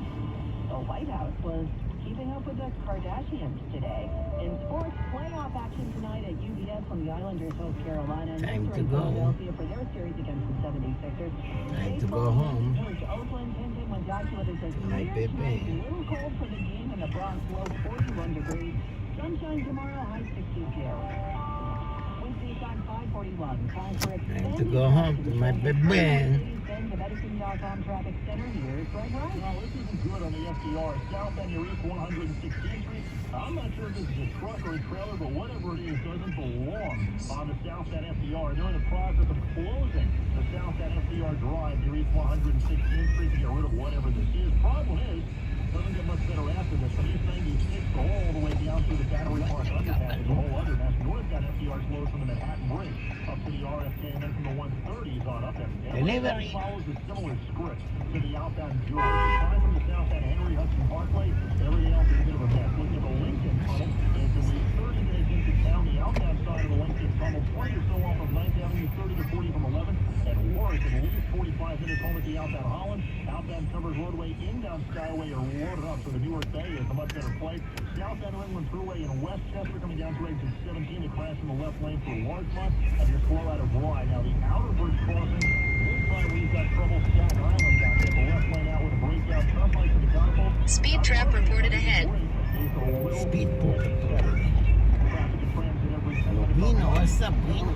The White House was keeping up with the Kardashians today. In sports, playoff action tonight at UBS when the Islanders host Carolina. Time Nets are to in go. Philadelphia for their series against the 76ers. Time to go home. George Oakland, Tintin, when DocuWeather says My clear tonight, baby. a little cold for the game in the Bronx, low 41 degrees. Sunshine tomorrow, high 62. Wednesday, time 5:41. Time for Time to go home to my baby. The Medicine.com traffic center here is Greg Rice. Well, this isn't good on the FDR. South and your East 116th Street. I'm not sure if this is a truck or a trailer, but whatever it is doesn't belong on the South End FDR. They're in the process of closing the South End FDR drive near East 116th Street to get rid of whatever this is. Problem is, doesn't get much better after this. From East 96 all the way down through the Battery Park underpass is a whole other mess. Northbound FDR slows from the Manhattan Bridge up to the RFK and then from the 130s on up there. Delivery. Follows a similar script to the outbound George. Aside from the southbound Henry Hudson Parkway, everything else is a bit of a mess. Looking at the Lincoln Tunnel, it's at least 30 minutes into town. The outbound side of the Lincoln Tunnel, 20 or so off of 9th Avenue, 30 to 40 from 11th, and worse, at least 45 minutes home at the outbound Holland. Outbound Covers Roadway, inbound Skyway are loaded up, so the Newark Bay is a much better place. Southbound New England Thruway in Westchester coming down to exit 17 to crash in the left lane for Larchmont, and you're slow out of Rye. Now the outer bridge crossing, this time we've got trouble Staten Island down there, the left lane out with a breakout. Turnpike to the Catapult. Speed trap reported ahead. Speed port. Vino, what's up, Vino?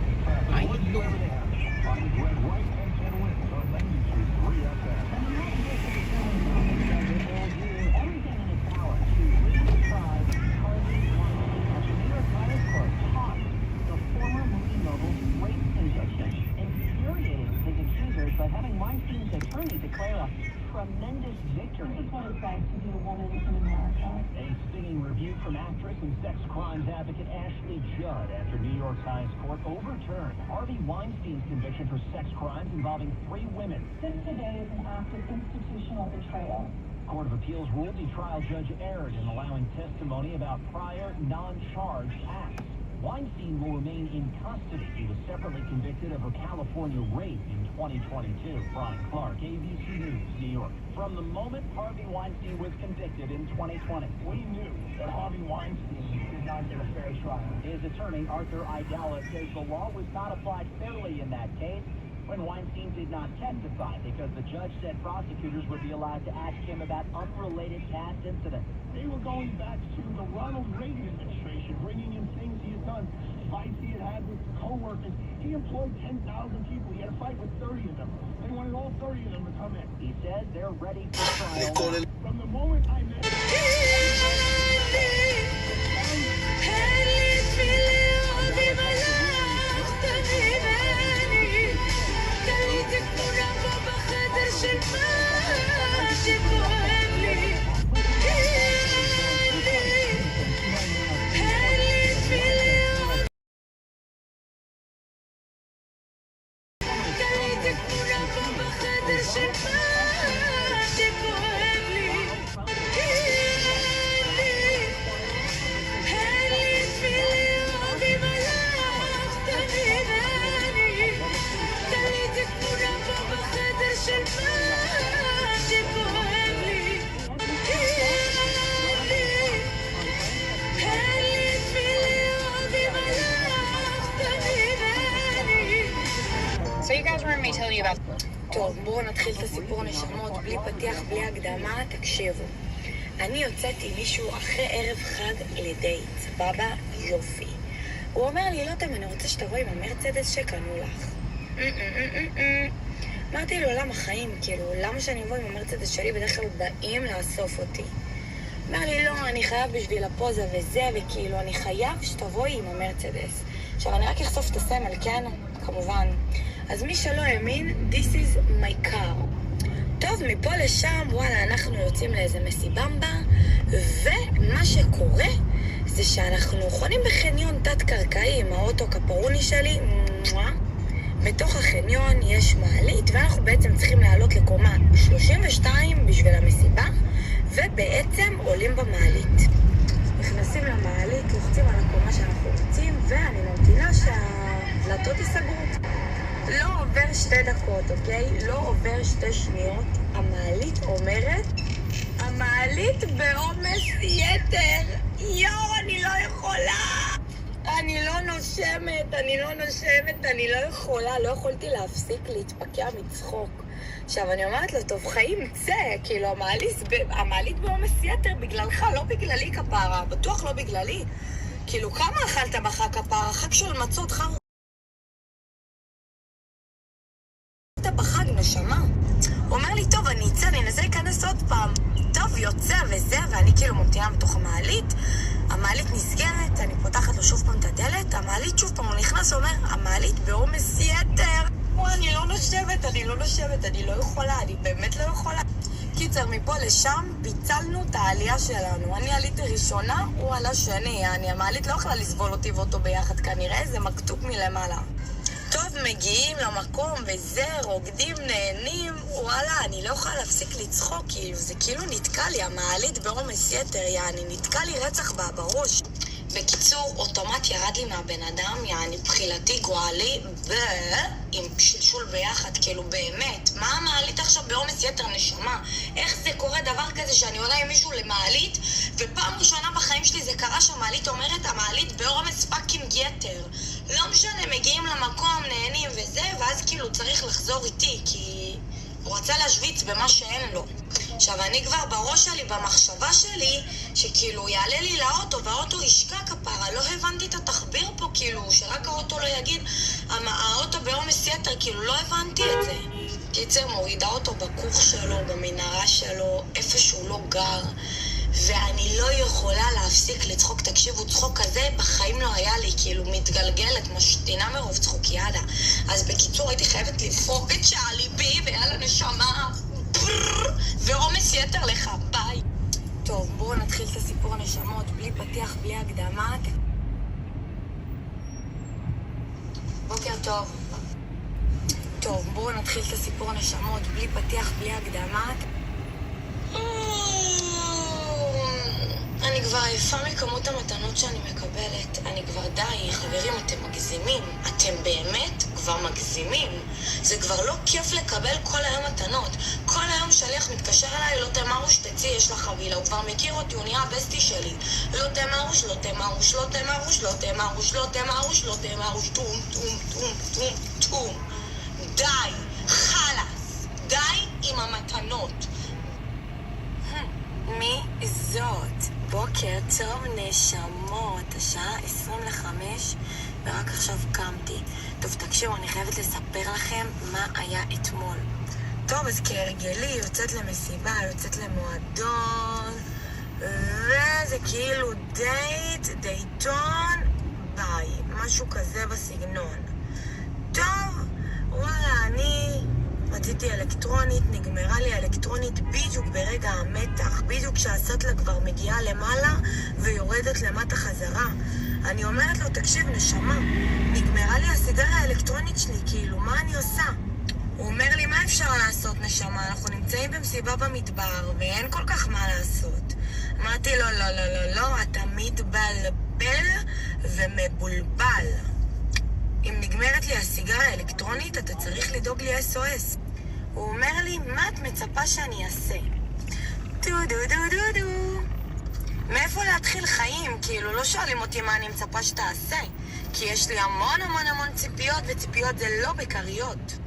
How you doing? But having Weinstein's attorney declare a tremendous victory. It's what it's like to be a woman in America. A stinging rebuke from actress and sex crimes advocate Ashley Judd after New York's highest court overturned Harvey Weinstein's conviction for sex crimes involving 3 women. This today is an act of institutional betrayal. Court of Appeals ruled the trial judge erred in allowing testimony about prior non-charged acts. Weinstein will remain in custody. He was separately convicted of a California rape in 2022. Brian Clark, ABC News, New York. From the moment Harvey Weinstein was convicted in 2020, We knew that Harvey Weinstein did not get a fair trial. his attorney, Arthur Aidala, says the law was not applied fairly in that case when Weinstein did not testify because the judge said prosecutors would be allowed to ask him about unrelated past incidents. They were going back to the Ronald Reagan administration, bringing in things he had done, fights he had with co-workers. He employed 10,000 people. He had a fight with 30 of them. They wanted all 30 of them to come in. He says they're ready for trial. From the moment I met him, me tell you about... טוב, בואו נתחיל את הסיפור נשמות, בלי פתיח, בלי הקדמה, תקשיבו. אני יוצאתי מישהו אחרי ערב חג לדייט, סבבה, יופי. הוא אומר לי, לא תם, אני רוצה שתבואי עם המרצדס שקנו לך. אמרתי לו, למה חיים? כאילו, למה שאני אבוא עם המרצדס שלי? בדרך כלל באים לאסוף אותי. אמר לי, לא, אני חייב בשביל הפוזה וזה, וכאילו, אני חייב שתבואי עם המרצדס. עכשיו, אני רק אחשוף את הסמל, כן? כמובן. אז מי שלא האמין, this is my car. טוב, מפה לשם, וואלה, אנחנו יוצאים לאיזה מסיבמבה, ומה שקורה זה שאנחנו חונים בחניון תת-קרקעי עם האוטו קפרוני שלי, בתוך החניון יש מעלית, ואנחנו בעצם צריכים לעלות לקומה 32 בשביל המסיבה, ובעצם עולים במעלית. נכנסים למעלית, לוחצים על הקומה שאנחנו רוצים, ואני ממתינה שהדלתות ייסגרו. לא עובר 2 דקות, אוקיי? לא עובר 2 שניות. המעלית אומרת, המעלית בעומס יתר. יואו, אני לא יכולה. אני לא נושמת, אני לא יכולה. לא יכולתי להפסיק להתפקע מצחוק. עכשיו, אני אומרת לו, טוב, חיים, צא. כאילו, המעלית בעומס יתר בגללך, לא בגללי כפרה. בטוח לא בגללי. כאילו, כמה אכלת בחג כפרה? חג של מצות חר... בחג נשמה. הוא אומר לי, טוב, אני אצא, אני אנסה להיכנס עוד פעם. טוב, יוצא וזה, ואני כאילו ממתינה בתוך המעלית. המעלית נסגרת, אני פותחת לו שוב פעם את הדלת, המעלית שוב פעם, הוא נכנס ואומר, המעלית בעומס יתר. אני לא נושבת, אני לא יכולה, אני באמת לא יכולה. קיצר, מפה לשם פיצלנו את העלייה שלנו. אני עליתי ראשונה, הוא עלה שני. המעלית לא יכולה לסבול אותי ואותו ביחד, כנראה זה מקטוק מלמעלה. טוב, מגיעים למקום וזה, רוקדים, נהנים, וואלה, אני לא יכולה להפסיק לצחוק, כאילו, זה כאילו נתקע לי, המעלית בעומס יתר, נתקע לי רצח בראש. בקיצור, אוטומט ירד לי מהבן אדם, בחילתי גואלי, עם שלשול ביחד, כאילו באמת, מה המעלית עכשיו בעומס יתר נשמה? איך זה קורה דבר כזה שאני עולה עם מישהו למעלית, ופעם ראשונה בחיים שלי זה קרה שהמעלית אומרת, המעלית בעומס פאקינג יתר. לא משנה, מגיעים למקום, נהנים וזה, ואז כאילו צריך לחזור איתי, כי הוא רצה להשוויץ במה שאין לו. עכשיו, אני כבר בראש שלי, במחשבה שלי, שכאילו יעלה לי לאוטו, והאוטו ישקע כפרה, לא הבנתי את התחביר פה, כאילו, שרק האוטו לא יגיד, האוטו בעומס יתר, כאילו, לא הבנתי את זה. קיצר, מורידה אותו בכוך שלו, במנהרה שלו, איפה שהוא לא גר, ואני לא יכולה להפסיק לצחוק. תקשיבו, צחוק כזה בחיים לא היה לי, כאילו, מתגלגלת, משתינה מרוב צחוק ידה. אז בקיצור, הייתי חייבת לפרוק את שעליבי, ויאללה נשמה, ועומס יתר לך, ביי. טוב, בואו נתחיל את הסיפור הנשמות, בלי פתיח, בלי הקדמה. בוקר טוב. טוב, בואו נתחיל את הסיפור הנשמות, בלי פתיח, בלי הקדמה. אני כבר עייפה מכמות המתנות שאני מקבלת. אני כבר די, חברים, אתם מגזימים. אתם באמת כבר מגזימים. זה כבר לא כיף לקבל כל היום מתנות. כל היום שליח מתקשר אליי, לא תמרוש, תציא, יש לך חבילה. הוא כבר מכיר אותי, הוא נהיה הבסטי שלי. לא תמרוש, לא תמרוש, לא תמרוש, לא תמרוש, לא תמרוש, לא תמרוש, טום, טום, טום, טום, טום. די, חלאס. די עם המתנות. מי זאת? בוקר טוב נשמות, השעה 25 ורק עכשיו קמתי. טוב, תקשיבו, אני חייבת לספר לכם מה היה אתמול. טוב, אז כהרגלי, יוצאת למסיבה, יוצאת למועדון, וזה כאילו דייטון, ביי, משהו כזה בסגנון. טוב, וואלה, אני רציתי אלקטרונית, נגמרה לי אלקטרונית בדיוק ברגע המתח, בדיוק כשהסטלה כבר מגיעה למעלה ויורדת למטה חזרה. אני אומרת לו, תקשיב נשמה, נגמרה לי הסיגריה האלקטרונית שלי, כאילו, מה אני עושה? הוא אומר לי, מה אפשר לעשות נשמה? אנחנו נמצאים במסיבה במדבר ואין כל כך מה לעשות. אמרתי לו, לא, לא, לא, לא, אתה מתבלבל ומבולבל. אם נגמרת לי הסיגריה האלקטרונית, אתה צריך לדאוג לי SOS. הוא אומר לי, מה את מצפה שאני אעשה? דו דו דו דו דו. מאיפה להתחיל חיים? כאילו, לא שואלים אותי מה אני מצפה שתעשה. כי יש לי המון המון המון ציפיות, וציפיות זה לא בקריות.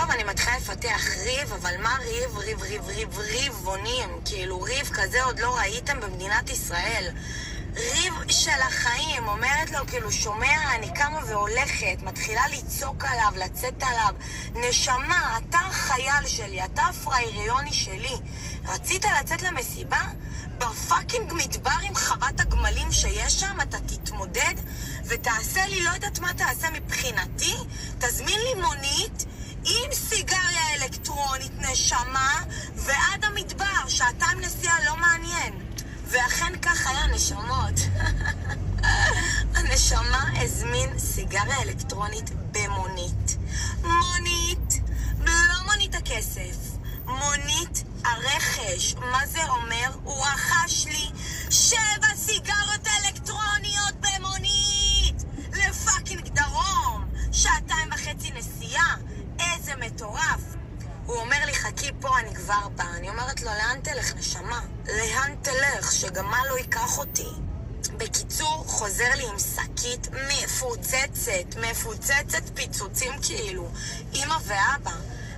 טוב, אני מתחילה לפתח ריב, אבל מה ריב? ריבונים. כאילו, ריב כזה עוד לא ראיתם במדינת ישראל. ריב של החיים, אומרת לו, כאילו, שומע, אני קמה והולכת, מתחילה לצעוק עליו, לצאת עליו. נשמה, אתה החייל שלי, אתה הפרייריוני שלי. רצית לצאת למסיבה? בפאקינג מדבר עם חוות הגמלים שיש שם, אתה תתמודד ותעשה לי, לא יודעת מה תעשה מבחינתי, תזמין לי מונית עם סיגריה אלקטרונית, נשמה, ועד המדבר, שעתיים נסיעה לא מעניין. ואכן כך היה, נשמות. הנשמה הזמין סיגריה אלקטרונית במונית. מונית, לא מונית הכסף, מונית הרכש. מה זה אומר? הוא רכש לי 7 סיגריות אלקטרוניות במונית לפאקינג דרום, 2.5 נסיעה. איזה מטורף. הוא אומר לי, חכי פה, אני כבר בא. אני אומרת לו, לאן תלך, נשמה? לאן תלך? שגמל לא ייקח אותי. בקיצור, חוזר לי עם שקית מפוצצת פיצוצים כאילו, אמא ואבא.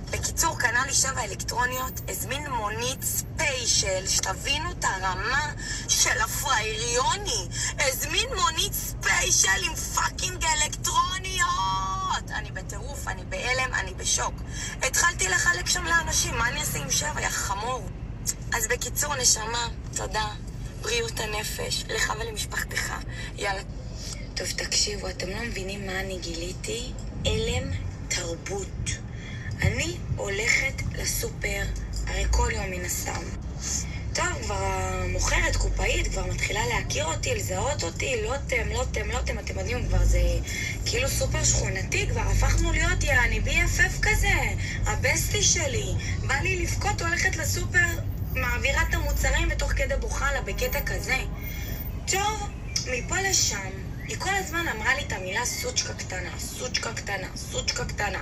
בקיצור, קנה לי 7 אלקטרוניות, הזמין מונית ספיישל, שתבינו את הרמה של הפרייריוני. הזמין מונית ספיישל עם פאקינג אלקטרוניות. אני בטירוף, אני בהלם, אני בשוק. התחלתי לחלק שם לאנשים, מה אני אעשה עם 7, יא חמור? אז בקיצור, נשמה, תודה. בריאות הנפש, לך ולמשפחתך. יאללה. טוב, תקשיבו, אתם לא מבינים מה אני גיליתי? אלם תרבות. אני הולכת לסופר, הרי כל יום מן הסתם. טוב, כבר המוכרת, קופאית, כבר מתחילה להכיר אותי, לזהות אותי, לא אתם יודעים, כבר זה כאילו סופר שכונתי, כבר הפכנו להיות, אני BFF כזה, הבסטי שלי. בא לי לבכות, הולכת לסופר, מעבירה את המוצרים ותוך כדי בוכה לה בקטע כזה. טוב, מפה לשם. היא כל הזמן אמרה לי את המילה סוצ'קה קטנה.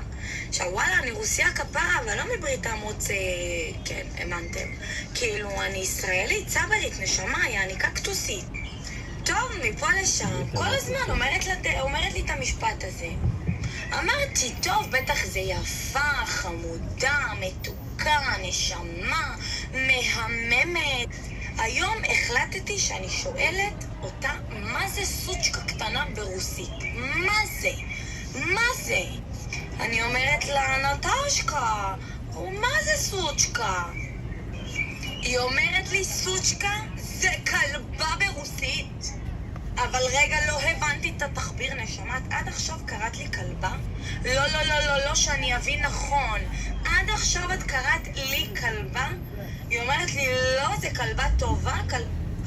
עכשיו וואלה, אני רוסיה כפרה, אבל לא מברית המוץ, כן, אמנתם. כאילו, אני ישראלית, צברית, נשמה, אני קקטוסית. טוב, מפה לשם, כל הזמן אומרת לי את המשפט הזה. אמרתי, טוב, בטח זה יפה, חמודה, מתוקה, נשמה, מהממת. היום החלטתי שאני שואלת אותה מה זה סוצ'קה קטנה ברוסית. מה זה? אני אומרת לה, נטשקה, מה זה סוצ'קה? היא אומרת לי, סוצ'קה זה כלבה ברוסית. אבל רגע, לא הבנתי את התחביר, נשמת. עד עכשיו קראת לי כלבה? לא, שאני אבין נכון. עד עכשיו את קראת לי כלבה? היא אומרת לי, לא, זה כלבה טובה.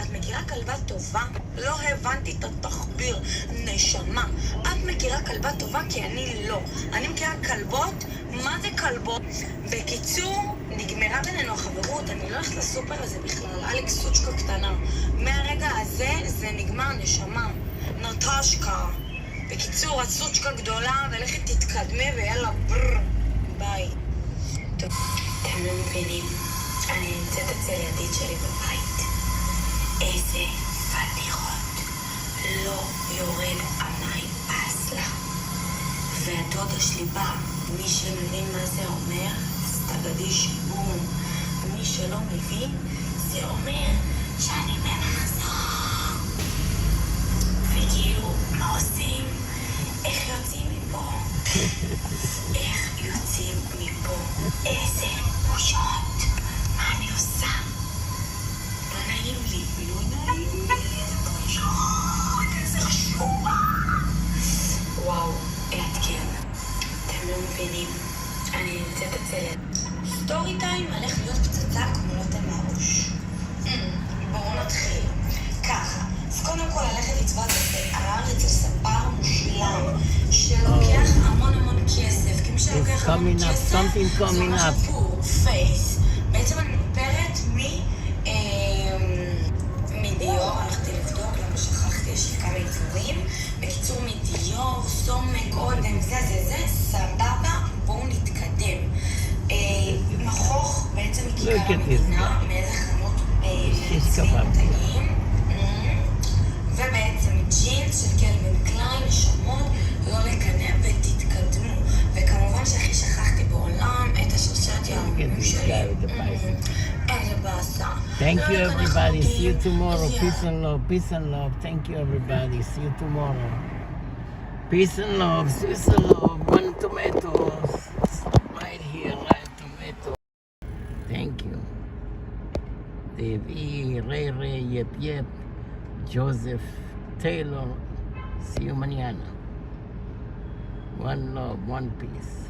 את מכירה כלבה טובה? לא הבנתי את התחביר, נשמה. את מכירה כלבה טובה? כי אני לא. אני מכירה כלבות? מה זה כלבות? בקיצור, נגמרה בינינו החברות. אני לא הולכת לסופר הזה בכלל. אלכס סוצ'קה קטנה. מהרגע הזה זה נגמר, נשמה. נטשקה. בקיצור, את סוצ'קה גדולה, ולכת תתקדמי ויאללה ברר. ביי. טוב, אתם לא מבינים. אני נמצאת אצל ידיד שלי בבית. איזה פדיחות. לא יורד המים באסלה. והדודה שלי באה. מי שמבין מה זה אומר, סטגדיש בום. מי שלא מבין, זה אומר שאני במחזור. וכאילו, מה עושים? איך יוצאים מפה? איזה בושות. מה אני עושה? לא נעים לי. איזה חשובה. וואו, כן. אתם לא מבינים. אני נמצאת אצלת. סטורי טיים הולך להיות פצצה כמו לא תמרוש. בואו נתחיל. ככה. אז קודם כל ללכת לצבוע את השיער אצל ספר מושלם שלוקח המון כסף. כי מי שלוקח המון כסף זה ממש פור פייס. בעצם אני מפרת מדיור, הלכתי לבדוק, למה שכחתי, יש לי כמה עיצורים. בקיצור, מדיור, סומק, קודם, זה, סבבה, בואו נתקדם. מכוך בעצם מכיכר המדינה, מאיזה חנות צבעים, ובעצם ג'ינס של קלווין קליין, נשמות, לא לקנא ותתקדמו. וכמובן שהכי שכחתי בעולם at this guy with the bicycle. Thank you, everybody. See you tomorrow. Peace and love. Peace and love. Thank you, everybody. See you tomorrow. Peace and love. Peace and love. 1 tomatoes. Right here, right tomato. Thank you. Dave E, Ray Ray, Yep Yep, Joseph, Taylor. See you mañana. One love, one peace.